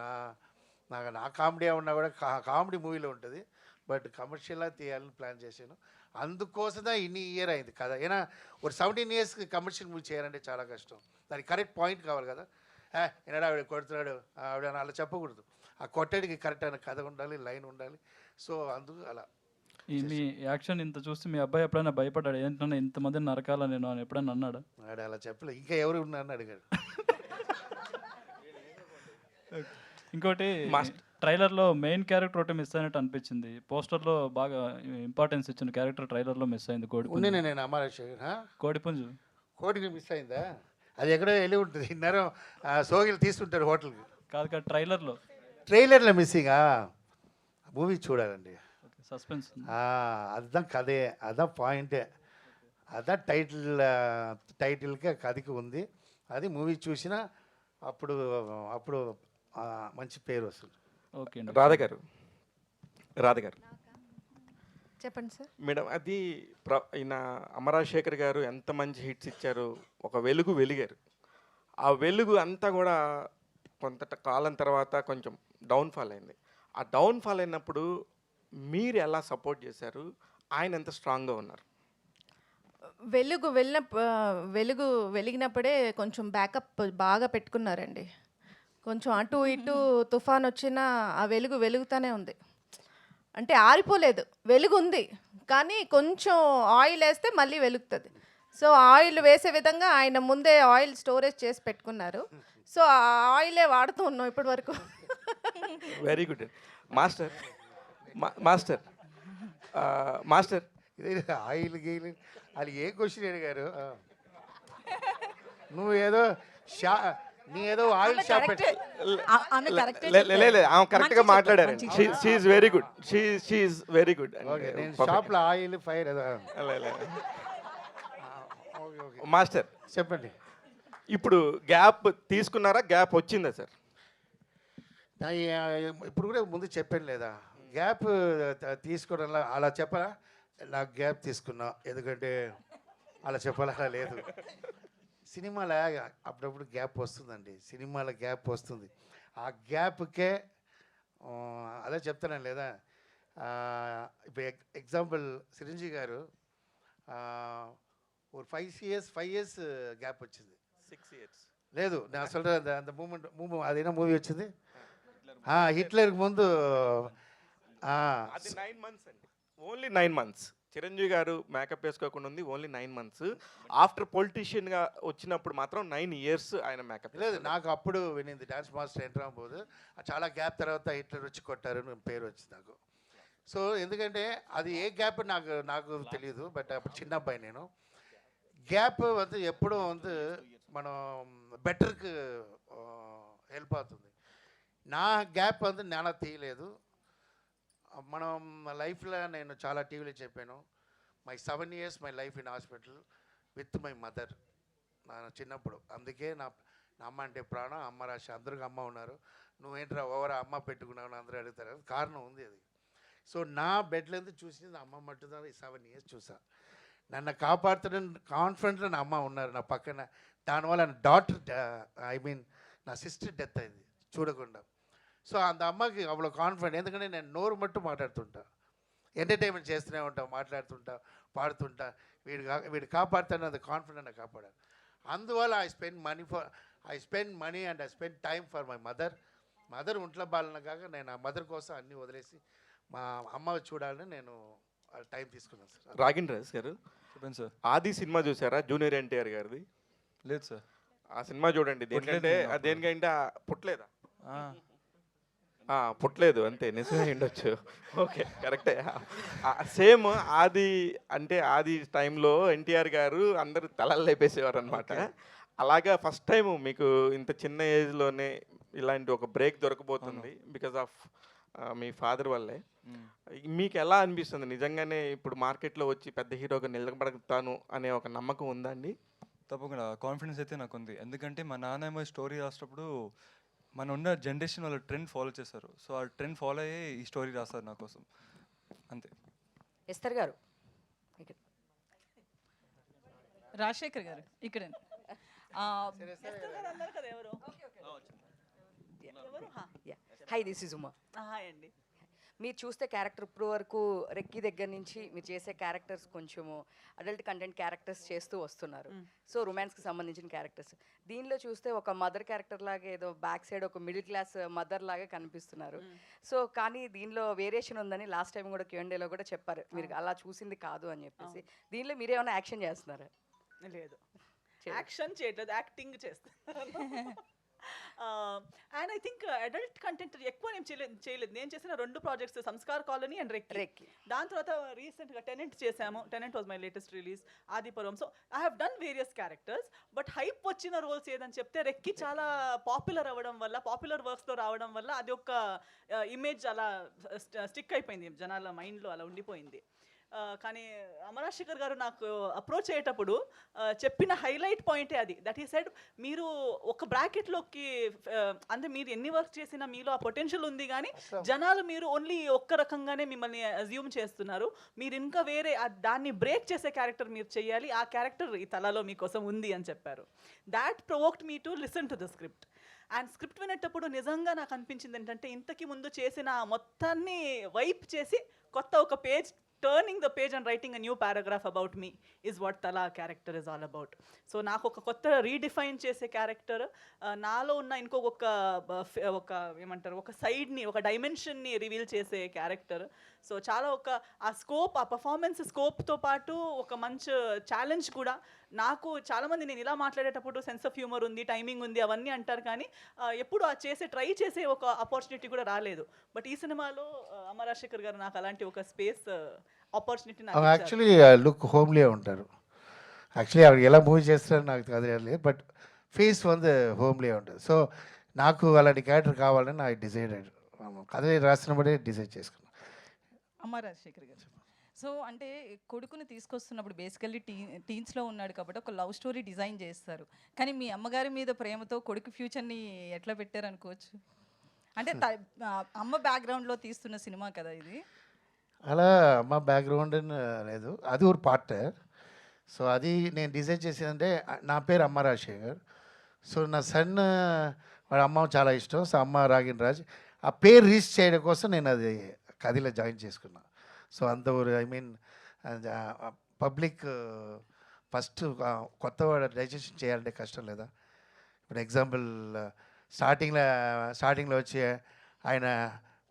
నా కామెడీ ఉన్నా కూడా కామెడీ మూవీలో ఉంటుంది, బట్ కమర్షియల్గా తీయాలని ప్లాన్ చేశాను. అందుకోసమే ఇన్ని ఇయర్ అయింది కదా. ఏనా ఒక 17 ఇయర్స్కి కమర్షియల్ మూవీ చేయాలంటే చాలా కష్టం. దానికి కరెక్ట్ పాయింట్ కావాలి కదా. ఏనాడు ఆవిడ కొడుతున్నాడు ఆవిడ అలా చెప్పకూడదు. ఆ కొట్టడికి కరెక్ట్ అయిన కథ ఉండాలి, లైన్ ఉండాలి. సో అందుకు అలా. మీ యాక్షన్ ఇంత చూసి మీ అబ్బాయి ఎప్పుడైనా భయపడ్డాడు, ఏంటన్నా ఇంతమందిని నరకాల నేను అని ఎప్పుడైనా అన్నాడా? ఆడ అలా చెప్పలేదు, ఇంకా ఎవరు ఉన్నారని అడిగాడు. ఇంకోటి, ట్రైలర్లో మెయిన్ క్యారెక్టర్ ఒకటి మిస్ అయినట్టు అనిపించింది. పోస్టర్లో బాగా ఇంపార్టెన్స్ ఇచ్చిన క్యారెక్టర్ ట్రైలర్లో మిస్ అయింది. కోడిపుంజు. నేను అమరాశేఖర్ కోడిపుంజు కోడికి మిస్ అయిందా? అది ఎక్కడో వెళ్ళి ఉంటుంది, ఇన్నరం సోగిలు తీసుకుంటారు హోటల్కి. కాదు ట్రైలర్లో మిస్సింగా. మూవీ చూడాలండి, సస్పెన్స్. అதான் కథే, అதான் పాయింటే, అదా టైటిల్కి కథకి ఉంది. అది మూవీ చూసినా అప్పుడు మంచి పేరు వస్తుంది. ఓకే. రాధ గారు చెప్పండి సార్. మేడం, అది ఈయన అమరాశేఖర్ గారు ఎంత మంచి హిట్స్ ఇచ్చారు, ఒక వెలిగారు. ఆ వెలుగు అంతా కూడా కొంత కాలం తర్వాత కొంచెం డౌన్ఫాల్ అయింది. ఆ డౌన్ఫాల్ అయినప్పుడు మీరు ఎలా సపోర్ట్ చేశారు, ఆయన ఎంత స్ట్రాంగ్గా ఉన్నారు? వెలుగు వెలిగినప్పుడే కొంచెం బ్యాకప్ బాగా పెట్టుకున్నారండి. కొంచెం అటు ఇటు తుఫాన్ వచ్చినా ఆ వెలుగుతూనే ఉంది. అంటే ఆరిపోలేదు, వెలుగు ఉంది, కానీ కొంచెం ఆయిల్ వేస్తే మళ్ళీ వెలుగుతుంది. సో ఆయిల్ వేసే విధంగా ఆయన ముందే ఆయిల్ స్టోరేజ్ చేసి పెట్టుకున్నారు. సో ఆ ఆయిలే వాడుతూ ఉన్నాం ఇప్పటి వరకు. Very good master. ఇదే ఆయిల్ గీలు అది ఏ క్వశ్చన్ అడిగారు? నువ్వు ఏదో నీ ఏదో ఆయిల్ షాప్ ఆమె కరెక్ట్గా మాట్లాడారండి. She's very good, she's very good. షాప్లో ఆయిల్ ఫైర్ మాస్టర్ చెప్పండి. ఇప్పుడు గ్యాప్ తీసుకున్నారా, గ్యాప్ వచ్చిందా సార్? ఇప్పుడు కూడా ముందు చెప్పాను లేదా, గ్యాప్ తీసుకోవడం అలా చెప్పరా? నాకు గ్యాప్ తీసుకున్నా, ఎందుకంటే అలా చెప్పాలా లేదు. సినిమాలో అప్పుడప్పుడు గ్యాప్ వస్తుందండి, సినిమాలో గ్యాప్ వస్తుంది. ఆ గ్యాప్కే అదే చెప్తాను లేదా. ఇప్పుడు ఎగ్జాంపుల్ చిరంజీవి గారు ఒక 5 ఇయర్స్ గ్యాప్ వచ్చింది. 6 years లేదు, నేను అసలు అంత మూమెంట్ అదేనా మూవీ వచ్చింది హిట్లర్కి ముందు. అది 9 months అండి, ఓన్లీ 9 months. చిరంజీవి గారు మేకప్ వేసుకోకుండా ఉంది, ఓన్లీ 9 months. ఆఫ్టర్ పొలిటీషియన్గా వచ్చినప్పుడు మాత్రం 9 years ఆయన మేకప్ లేదు. నాకు అప్పుడు వినింది డాన్స్ మాస్టర్ ఎంటర్ అవ్వబోదు, చాలా గ్యాప్ తర్వాత హిట్లర్ వచ్చి కొట్టారు పేరు వచ్చింది నాకు. సో ఎందుకంటే అది ఏ గ్యాప్ నాకు నాకు తెలియదు, బట్ అప్పుడు చిన్న అబ్బాయి నేను. గ్యాప్ வந்து ఎప్పుడూ வந்து మనం బెటర్కి హెల్ప్ అవుతుంది. నా గ్యాప్ வந்து నేను తీయలేదు. మనం లైఫ్లో నేను చాలా టీవీలో చెప్పాను, my 7 years my life in hospital with my mother. నా చిన్నప్పుడు అందుకే నా నా అమ్మ అంటే ప్రాణం, అమ్మ రాశి. అందరికి అమ్మ ఉన్నారు, నువ్వేంట్రా ఓవర్ అమ్మ పెట్టుకున్నావు అందరూ అడుగుతారు, కారణం ఉంది అది. సో నా బెడ్లో చూసింది అమ్మ మట్టుదారు. 7 years చూసా. నన్ను కాపాడుతున్న కాన్ఫిడెంట్లో నా అమ్మ ఉన్నారు నా పక్కన. దానివల్ల నా డాటర్ ఐ మీన్ నా సిస్టర్ డెత్ అయింది చూడకుండా. సో అంత అమ్మకి అவ்வளோ కాన్ఫిడెంట్, ఎందుకంటే నేను నోరు మట్టు మాట్లాడుతుంటా, ఎంటర్టైన్మెంట్ చేస్తూనే ఉంటా, మాట్లాడుతుంటా, పాడుతుంటా. వీడు కాపాడుతాను, అది కాన్ఫిడెంట్ నాకు కాపాడాను. అందువల్ల I spend money and I spend time for my mother ఒంట్లో బాలన కాక నేను ఆ మదర్ కోసం అన్నీ వదిలేసి మా అమ్మ చూడాలని నేను టైం తీసుకున్నాను సార్. రాగిన్ రాజ్ గారు చెప్పండి సార్. ఆది సినిమా చూసారా జూనియర్ ఎన్టీఆర్ గారిది? లేదు సార్. ఆ సినిమా చూడండి. దేనికంటే పుట్టలేదా? పుట్టలేదు అంతే, నిజమే ఉండొచ్చు. ఓకే కరెక్టే. సేమ్ ఆది అంటే ఆది టైంలో ఎన్టీఆర్ గారు అందరూ తలలు లేపేసేవారు అనమాట. అలాగా ఫస్ట్ టైం మీకు ఇంత చిన్న ఏజ్లోనే ఇలాంటి ఒక బ్రేక్ దొరకబోతుంది బికాజ్ ఆఫ్ మీ ఫాదర్ వల్లే. మీకు ఎలా అనిపిస్తుంది నిజంగానే ఇప్పుడు మార్కెట్లో వచ్చి పెద్ద హీరోగా నిలబడతాను అనే ఒక నమ్మకం ఉందా అండి? తప్పకుండా కాన్ఫిడెన్స్ అయితే నాకు ఉంది. ఎందుకంటే మా నాన్నమ్మ స్టోరీ రాసినప్పుడు మన ఉన్న జనరేషన్ వాళ్ళు ట్రెండ్ ఫాలో చేశారు. సో ఆ ట్రెండ్ ఫాలో అయ్యే ఈ స్టోరీ రాస్తారు నా కోసం, అంతే. ఎస్తర్ గారు రాజశేఖర్ గారు ఇక్కడ hi this is Uma. Hi అండి. మీరు చూస్తే క్యారెక్టర్ ఇప్పుడు వరకు రెక్కి దగ్గర నుంచి మీరు చేసే క్యారెక్టర్స్ కొంచెము అడల్ట్ కంటెంట్ క్యారెక్టర్స్ చేస్తూ వస్తున్నారు. సో రొమాన్స్కి సంబంధించిన క్యారెక్టర్స్ దీనిలో చూస్తే ఒక మదర్ క్యారెక్టర్ లాగా ఏదో బ్యాక్ సైడ్ ఒక మిడిల్ క్లాస్ మదర్ లాగా కనిపిస్తున్నారు. సో కానీ దీనిలో వేరియేషన్ ఉందని లాస్ట్ టైం కూడా Q&Aలో కూడా చెప్పారు, మీరు అలా చూసింది కాదు అని చెప్పేసి. దీనిలో మీరేమైనా యాక్షన్ చేస్తున్నారా? లేదు, యాక్షన్ చేయట్లేదు, యాక్టింగ్ చేస్తాను. And I think adult content ఎక్కువ నేను చేయలేదు. నేను చేసిన 2 projects, Sanskar colony and recce. దాని తర్వాత రీసెంట్గా టెనెంట్ చేశాము. Tenant was my latest release, Adipuram. So I have done various characters, but hype వచ్చిన రోల్స్ ఏదని చెప్తే రెక్కి చాలా పాపులర్ అవ్వడం వల్ల, పాపులర్ వర్క్స్లో రావడం వల్ల అది ఒక ఇమేజ్ అలా స్టిక్ అయిపోయింది, జనాల మైండ్లో అలా ఉండిపోయింది. కానీ అమరాశేఖర్ గారు నాకు అప్రోచ్ అయ్యేటప్పుడు చెప్పిన హైలైట్ పాయింటే అది. దట్ ఈ సైడ్ మీరు ఒక బ్రాకెట్లోకి అంటే మీరు ఎన్ని వర్క్ చేసినా మీలో ఆ పొటెన్షియల్ ఉంది, కానీ జనాలు మీరు ఓన్లీ ఒక్క రకంగానే మిమ్మల్ని అజ్యూమ్ చేస్తున్నారు. మీరు ఇంకా వేరే దాన్ని బ్రేక్ చేసే క్యారెక్టర్ మీరు చేయాలి, ఆ క్యారెక్టర్ ఈ తలలో మీకోసం ఉంది అని చెప్పారు. That provoked me to listen to the script. And script వినేటప్పుడు నిజంగా నాకు అనిపించింది ఏంటంటే ఇంతకు ముందు చేసిన మొత్తాన్ని వైప్ చేసి కొత్త ఒక page, turning the page and writing a new paragraph about me is what Tala character is all about. So నాకు ఒక కొత్త రీడిఫైన్ చేసే క్యారెక్టర్, నాలో ఉన్న ఇంకొక ఏమంటారు ఒక సైడ్ని, ఒక డైమెన్షన్ని రివీల్ చేసే క్యారెక్టర్. సో చాలా ఆ స్కోప్, ఆ పర్ఫార్మెన్స్ స్కోప్తో పాటు ఒక మంచి ఛాలెంజ్ కూడా. నాకు చాలామంది నేను ఇలా మాట్లాడేటప్పుడు సెన్స్ ఆఫ్ హ్యూమర్ ఉంది, టైమింగ్ ఉంది అవన్నీ అంటారు, కానీ ఎప్పుడు ట్రై చేసే ఒక ఆపర్చునిటీ కూడా రాలేదు. బట్ ఈ సినిమాలో అమరాశేఖర్ గారు నాకు అలాంటి ఒక స్పేస్ ఆపర్చునిటీ యాక్చువల్లీ లుక్ హోమ్లీగా ఉంటారు. యాక్చువల్లీ ఆవిడ ఎలా మూవీ చేస్తారో నాకు తెలియలేదు, బట్ ఫేస్ హోమ్లీగా ఉంటుంది. సో నాకు అలాంటి క్యారెక్టర్ కావాలని నాకు డిసైడెడ్, కథ రాసినప్పుడే డిసైడ్ చేసుకున్నాను. అమ్మ రాజశేఖర్ గారు, సో అంటే కొడుకుని తీసుకొస్తున్నప్పుడు బేసికల్లీ టీన్స్లో ఉన్నాడు కాబట్టి ఒక లవ్ స్టోరీ డిజైన్ చేస్తారు, కానీ మీ అమ్మగారి మీద ప్రేమతో కొడుకు ఫ్యూచర్ని ఎట్లా పెట్టారు అనుకోవచ్చు? అంటే అమ్మ బ్యాక్గ్రౌండ్లో తీస్తున్న సినిమా కదా ఇది. అలా అమ్మ బ్యాక్గ్రౌండ్ లేదు, అది ఒక పార్ట్. సో అది నేను డిజైన్ చేసేదంటే నా పేరు అమ్మ రాజశేఖర్. సో నా సన్ వాళ్ళ అమ్మ చాలా ఇష్టం. సో అమ్మ రాగిన్ రాజ్ ఆ పేరు రీచ్ చేయడం కోసం నేను అది కథలో జాయిన్ చేసుకున్నా. సో అంత ఐ మీన్ పబ్లిక్ ఫస్ట్ కొత్త డైజెషన్ చేయాలంటే కష్టం లేదా? ఇప్పుడు ఎగ్జాంపుల్ స్టార్టింగ్లో వచ్చి ఆయన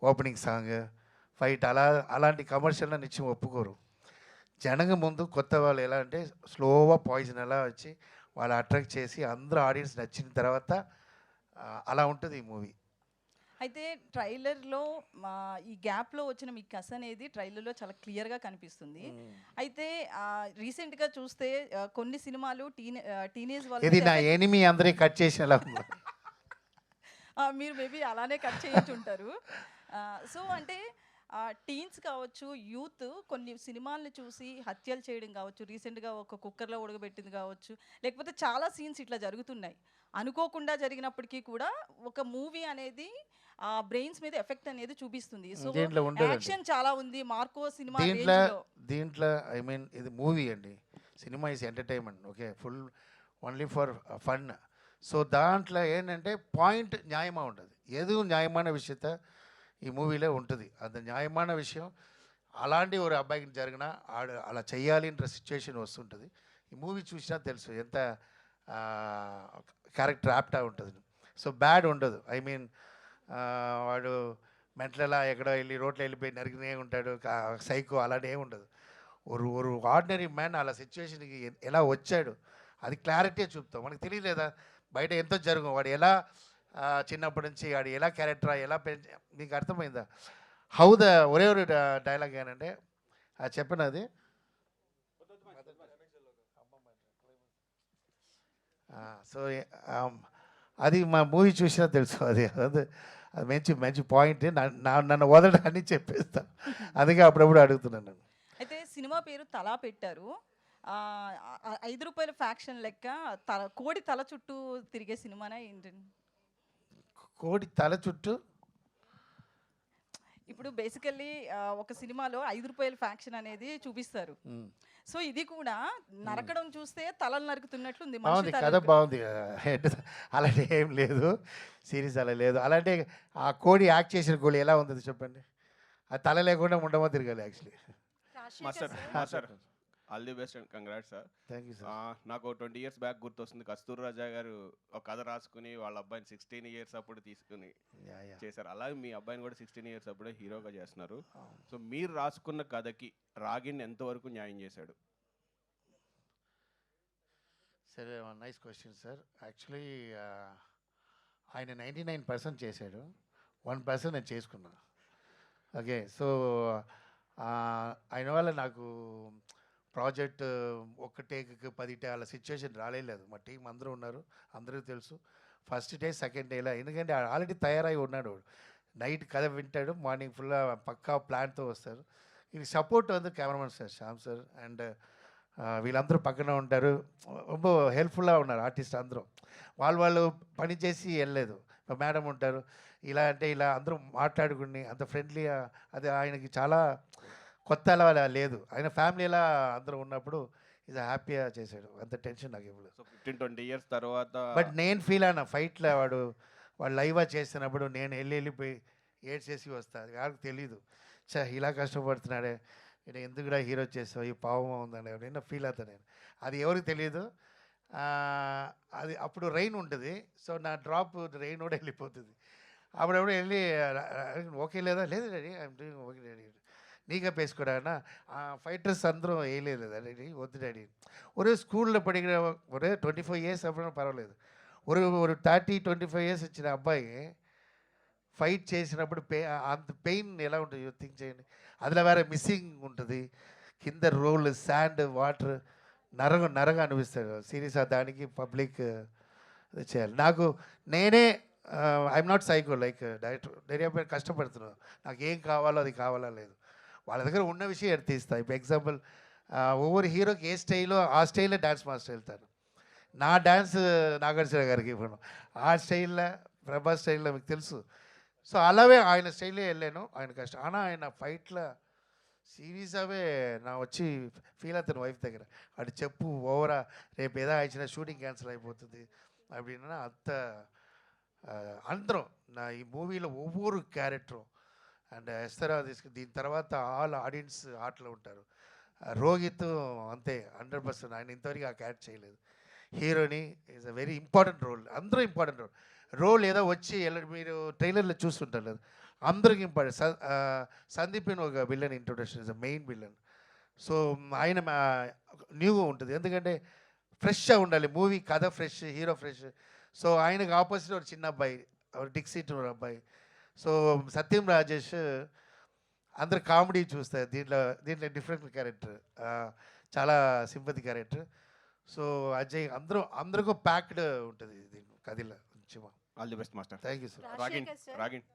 ఓపెనింగ్ సాంగ్, ఫైట్ అలాంటి కమర్షియల్లో నిత్యం ఒప్పుకోరు. జనంగా ముందు కొత్త వాళ్ళు ఎలా అంటే స్లోగా పాయిజన్ ఎలా వచ్చి వాళ్ళు అట్రాక్ట్ చేసి అందరూ ఆడియన్స్ నచ్చిన తర్వాత అలా ఉంటుంది ఈ మూవీ. అయితే ట్రైలర్‌లో ఈ గ్యాప్‌లో వచ్చిన మీ కసి అనేది ట్రైలర్‌లో చాలా క్లియర్‌గా కనిపిస్తుంది. అయితే రీసెంట్‌గా చూస్తే కొన్ని సినిమాలు టీనేజ్ వాళ్ళ ఇది మీద నా ఎఫెక్ట్ ఎనిమి అందరికి కట్ చేసేలా ఉంది. మీరు మేబీ అలానే కట్ చేయించుంటారు. సో అంటే టీన్స్ కావచ్చు, యూత్ కొన్ని సినిమాల్ని చూసి హత్యలు చేయడం కావచ్చు, రీసెంట్‌గా ఒక కుక్కర్‌లో ఉడకబెట్టింది కావచ్చు, లేకపోతే చాలా సీన్స్ ఇట్లా జరుగుతున్నాయి. అనుకోకుండా జరిగినప్పటికీ కూడా ఒక మూవీ అనేది బ్రెయిన్స్ మీద ఎఫెక్ట్ అనేది చూపిస్తుంది. సో దీంట్లో ఉండదండి. యాక్షన్ చాలా ఉంది. మార్కో సినిమా దీంట్లో రేంజ్‌లో. దీంట్లో ఐ మీన్ ఇది మూవీ అండి. Cinema is entertainment. Okay, full only for fun. So దాంట్లో ఏంటంటే పాయింట్ న్యాయமாக ఉంటుంది. ఏదో న్యాయమైన విషయత ఈ మూవీలో ఉంటుంది. అది న్యాయమైన విషయం. అలాంటి ఒక అబ్బాయికి జరిగిన ఆడు అలా చెయ్యాలి అనే సిచ్యువేషన్ వస్తుంటుంది. ఈ మూవీ చూసినా తెలుసు ఎంత క్యారెక్టర్ యాప్టా ఉంటుంది. సో బ్యాడ్ ఉండదు. ఐ మీన్ వాడు మెంటలలా ఎక్కడో వెళ్ళి రోడ్లో వెళ్ళిపోయి నరికినే ఉంటాడు, సైకో అలాంటి ఏమి ఉండదు. ఒక ఆర్డినరీ మ్యాన్ అలా సిచ్యువేషన్కి ఎలా వచ్చాడు అది క్లారిటీ చూపుతాం. మనకు తెలియలేదా బయట ఎంతో జరుగు, వాడు ఎలా చిన్నప్పటి నుంచి వాడు ఎలా క్యారెక్టర్ ఎలా మీకు అర్థమైందా? హౌ ద ఒరే డైలాగ్ ఏంటంటే చెప్పినది సో అది మా మూవీ చూసినా తెలుసు. అది అది అది మంచి మంచి పాయింట్. నన్ను వదలడాన్ని చెప్పేస్తాను. అందుకే అప్పుడప్పుడు అడుగుతున్నాను నేను. అయితే సినిమా పేరు తలా పెట్టారు. ₹5 ఫ్యాక్షన్ లెక్క కోడి తల చుట్టూ తిరిగే సినిమానా ఏంటండి? కోడి తల చుట్టూ ఇప్పుడు బేసికల్లీ ఒక సినిమాలో ₹5 ఫ్యాక్షన్ అనేది చూపిస్తారు. సో ఇది కూడా నరకడం చూస్తే తలలు నరుకుతున్నట్లుంది. బాగుంది, కథ బాగుంది. అలాంటి ఏం లేదు, సిరీస్ అలా లేదు. అలాంటి ఆ కోడి యాక్ట్ చేసిన కోడి ఎలా ఉంది చెప్పండి. ఆ తల లేకుండా ఉండమో తిరగాలి actually. Master all the best and congrats sir. Thank you sir. నాకు 20 years బ్యాక్ గుర్తొస్తుంది. కస్తూరి రాజా గారు ఒక కథ రాసుకుని వాళ్ళ అబ్బాయిని 16 years అప్పుడు తీసుకుని చేశారు. అలాగే మీ అబ్బాయిని కూడా 16 years అప్పుడే హీరోగా చేస్తున్నారు. సో మీరు రాసుకున్న కథకి రాగిన్ ఎంతవరకు న్యాయం చేశాడు? సరే, నైస్ క్వశ్చన్ సార్. యాక్చువల్లీ ఆయన 99% చేశాడు, 1% నేను చేసుకున్నాను. ఓకే, సో ఆయన వల్ల నాకు ప్రాజెక్ట్ ఒక్క టేక్కి 10 టే అలా సిచ్యువేషన్ రాలేదు. మా టీం అందరూ ఉన్నారు, అందరికీ తెలుసు. ఫస్ట్ డే సెకండ్ డేలా, ఎందుకంటే ఆల్రెడీ తయారై ఉన్నాడు. నైట్ కథ వింటాడు, మార్నింగ్ ఫుల్గా పక్కా ప్లాన్తో వస్తారు. ఇది సపోర్ట్ வந்து cameramen sir Shyam sir and వీళ్ళందరూ పక్కన ఉంటారు. ரொம்ப హెల్ప్ఫుల్గా ఉన్నారు ఆర్టిస్ట్ అందరూ. వాళ్ళు పని చేసి వెళ్ళలేదు. మేడం ఉంటారు, ఇలా అంటే ఇలా అందరూ మాట్లాడుకుని అంత ఫ్రెండ్లీగా, అది ఆయనకి చాలా కొత్త అలా లేదు. ఆయన ఫ్యామిలీ ఎలా అందరూ ఉన్నప్పుడు ఇది హ్యాపీగా చేశాడు. అంత టెన్షన్ నాకు ఇవ్వలేదు. 15-20 years తర్వాత బట్ నేను ఫీల్ అయినా ఫైట్లో వాడు లైవ్గా చేస్తున్నప్పుడు నేను వెళ్ళిపోయి ఏడ్చేసి వస్తాను. నాకు తెలీదు, ఇలా కష్టపడుతున్నాడే, నేను ఎందుకుడా హీరో చేస్తావు, ఈ పావం ఉందని నేను ఫీల్ అవుతాను. నేను అది ఎవరికి తెలియదు. అది అప్పుడు రెయిన్ ఉంటుంది. సో నా డ్రాప్ రెయిన్ కూడా వెళ్ళిపోతుంది. అప్పుడప్పుడు వెళ్ళి ఓకే లేదా, లేదు daddy I'm doing okay daddy, నీగా పేసుకోడా ఫైటర్స్ అందరూ వేయలేదు డాడీ, వద్దు డాడీ. ఒరే స్కూల్లో పడిన ఒరే 25 years అప్పుడు పర్వాలేదు, ஒரு 30-25 years వచ్చిన అబ్బాయి ఫైట్ చేసినప్పుడు అంత పెయిన్ ఎలా ఉంటుంది థింక్ చేయండి. అందులో వేరే మిస్సింగ్ ఉంటుంది, కింద రోల్ శాండ్ వాటర్ నరగా అనిపిస్తాడు. సీరియస్గా దానికి పబ్లిక్ చేయాలి. నాకు నేనే I'm not psycho like director కష్టపడుతున్నాను. నాకు ఏం కావాలో అది కావాలా లేదు, వాళ్ళ దగ్గర ఉన్న విషయం తీస్తాను. ఇప్పుడు ఎగ్జాంపుల్ ఒవ్వొరు హీరోకి ఏ స్టైలో ఆ స్టైల్లో డ్యాన్స్ మాస్టర్ వెళ్తాను. నా డ్యాన్స్ నాగార్జున గారికి ఇవ్వను, ఆ స్టైల్లో ప్రభాస్ స్టైల్లో మీకు తెలుసు. సో అలాగే ఆయన స్టైల్లో వెళ్ళాను. ఆయన కష్టం ஆனால் ఆయన ఫైట్లో సీరియస్గావే నా వచ్చి ఫీల్ అవుతాను వైఫ్ దగ్గర. అటు చెప్పు ఓవరా, రేపు ఏదో ఇచ్చిన షూటింగ్ క్యాన్సిల్ అయిపోతుంది அப்படின்னா అంత అందరం నా ఈ మూవీలో ఒవ్వొరు క్యారెక్టరు అండ్ ఎస్తరా దీని తర్వాత ఆల్ ఆడియన్స్ ఆటలో ఉంటారు. రోహిత్ అంతే 100%. ఆయన ఇంతవరకు ఆ క్యారెక్టర్ చేయలేదు. హీరోని is a very important role, అందరూ ఇంపార్టెంట్ రోల్ ఏదో వచ్చి మీరు ట్రైలర్లో చూస్తుంటారు లేదు, అందరికి ఇంపార్టెంట్. సందీప్ అని ఒక villain introduction is a main villain. So ఆయన న్యూగా ఉంటుంది, ఎందుకంటే ఫ్రెష్గా ఉండాలి మూవీ, కథ ఫ్రెష్, హీరో ఫ్రెష్. సో ఆయనకు ఆపోజిట్ ఒక చిన్న అబ్బాయి, డిక్సీట్ అబ్బాయి. సో సత్యం రాజేష్ అందరు కామెడీ చూస్తారు, దీంట్లో డిఫరెంట్ క్యారెక్టర్, చాలా సింపతి క్యారెక్టర్. సో అజయ్ అందరికీ ప్యాక్డ్ ఉంటుంది దీంట్లో కథలో. All the best master. Thank you sir. Ragin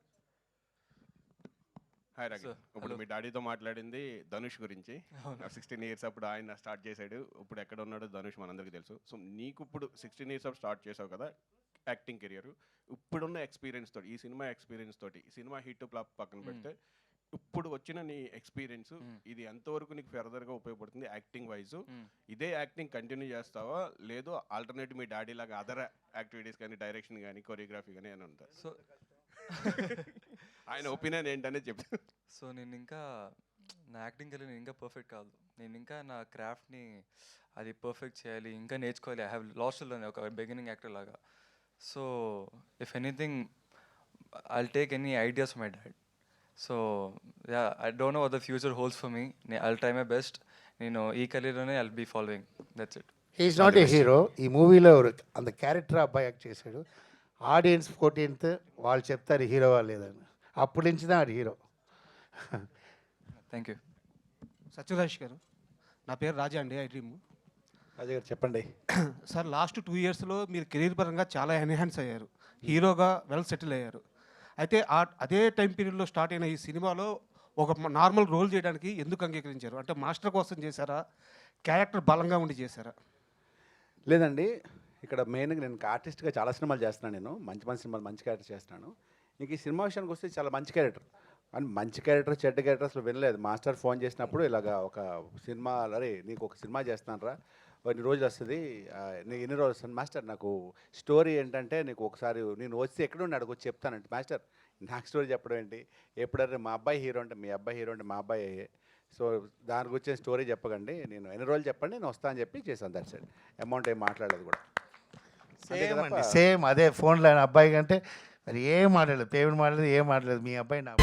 hi Ragin. ఇప్పుడు మీ డాడీతో మాట్లాడింది ధనుష్ గురించి. 16 ఇయర్స్ అప్పుడు ఆయన స్టార్ట్ చేశాడు, ఇప్పుడు ఎక్కడ ఉన్నాడో ధనుష్ మనందరికీ తెలుసు. సో నీకు ఇప్పుడు 16 ఇయర్స్ అప్పుడు స్టార్ట్ చేసావు కదా యాక్టింగ్ కెరియర్, ఇప్పుడున్న ఎక్స్పీరియన్స్ తోటి, ఈ సినిమా ఎక్స్పీరియన్స్ తోటి, ఈ సినిమా హిట్ ఫ్లాప్ పక్కన పెడితే ఇప్పుడు వచ్చిన నీ ఎక్స్పీరియన్స్ ఇది ఎంతవరకు నీకు ఫర్దర్గా ఉపయోగపడుతుంది యాక్టింగ్ వైజ్? ఇదే యాక్టింగ్ కంటిన్యూ చేస్తావా, లేదు ఆల్టర్నేట్ మీ డాడీ లాగా అదర్ యాక్టివిటీస్ కానీ, డైరెక్షన్ కానీ, కొరియోగ్రఫీ కానీ అని ఉంటారు? సో ఆయన ఒపీనియన్ ఏంటనే చెప్పి. సో నేను ఇంకా నా యాక్టింగ్ కెరీర్ నేను ఇంకా పర్ఫెక్ట్ కాదు, నేను ఇంకా నా క్రాఫ్ట్ని అది పర్ఫెక్ట్ చేయాలి, ఇంకా నేర్చుకోవాలి. ఐ హ్యావ్ లాస్ట్ ఒక బిగినింగ్ యాక్టర్ లాగా. So if anything I'll take any ideas my dad. So yeah, I don't know what the future holds for me. I'll try my best. నేను ఈ కెరీర్లోనే I'll be following. That's it. He's not a hero. ఈ మూవీలో అంత character అబ్బాయి act చేశాడు. Audience 14th వాళ్ళు చెప్తారు హీరోవా లేదని, అప్పటి నుంచి ఆడు హీరో. Thank you. సత్యరాజ్ గారు, నా పేరు రాజా అండి, ఐ డ్రీమ్. రాజా గారు చెప్పండి. సార్, లాస్ట్ 2 yearsలో మీరు కెరీర్ పరంగా చాలా ఎన్హాన్స్ అయ్యారు, హీరోగా వెల్ సెటిల్ అయ్యారు. అయితే అదే టైం పీరియడ్లో స్టార్ట్ అయిన ఈ సినిమాలో ఒక నార్మల్ రోల్ చేయడానికి ఎందుకు అంగీకరించారు? అంటే మాస్టర్ కోసం చేశారా, క్యారెక్టర్ బలంగా ఉండి చేశారా? లేదండి, ఇక్కడ మెయిన్గా నేను ఆర్టిస్ట్గా చాలా సినిమాలు చేస్తున్నాను. నేను మంచి మంచి సినిమాలు, మంచి క్యారెక్టర్ చేస్తున్నాను. ఇంక ఈ సినిమా విషయానికి వస్తే చాలా మంచి క్యారెక్టర్, అండ్ మంచి క్యారెక్టర్ చెడ్డ క్యారెక్టర్ అసలు వినలేదు. మాస్టర్ ఫోన్ చేసినప్పుడు ఇలాగా ఒక సినిమా, అరే నీకు ఒక సినిమా చేస్తాను రా, ఎన్ని రోజులు వస్తుంది, నీకు ఎన్ని రోజులు వస్తుంది మాస్టర్, నాకు స్టోరీ ఏంటంటే నీకు ఒకసారి నేను వచ్చి ఎక్కడుండి అడుగు చెప్తానంటే, మాస్టర్ నాకు స్టోరీ చెప్పడం ఏంటి, ఎప్పుడైనా మా అబ్బాయి హీరో అంటే మీ అబ్బాయి హీరో అంటే మా అబ్బాయి, సో దాని గురించి స్టోరీ చెప్పకండి, నేను ఎన్ని రోజులు చెప్పండి నేను వస్తా అని చెప్పి చేశాను. దట్ సైడ్ అమౌంట్ ఏం మాట్లాడలేదు కూడా. సేమ్ అదే ఫోన్లో అబ్బాయి కంటే మరి ఏం మాట్లాడలేదు, పేమెంట్ మాట్లాడలేదు, ఏం మాట్లాడలేదు. మీ అబ్బాయి నా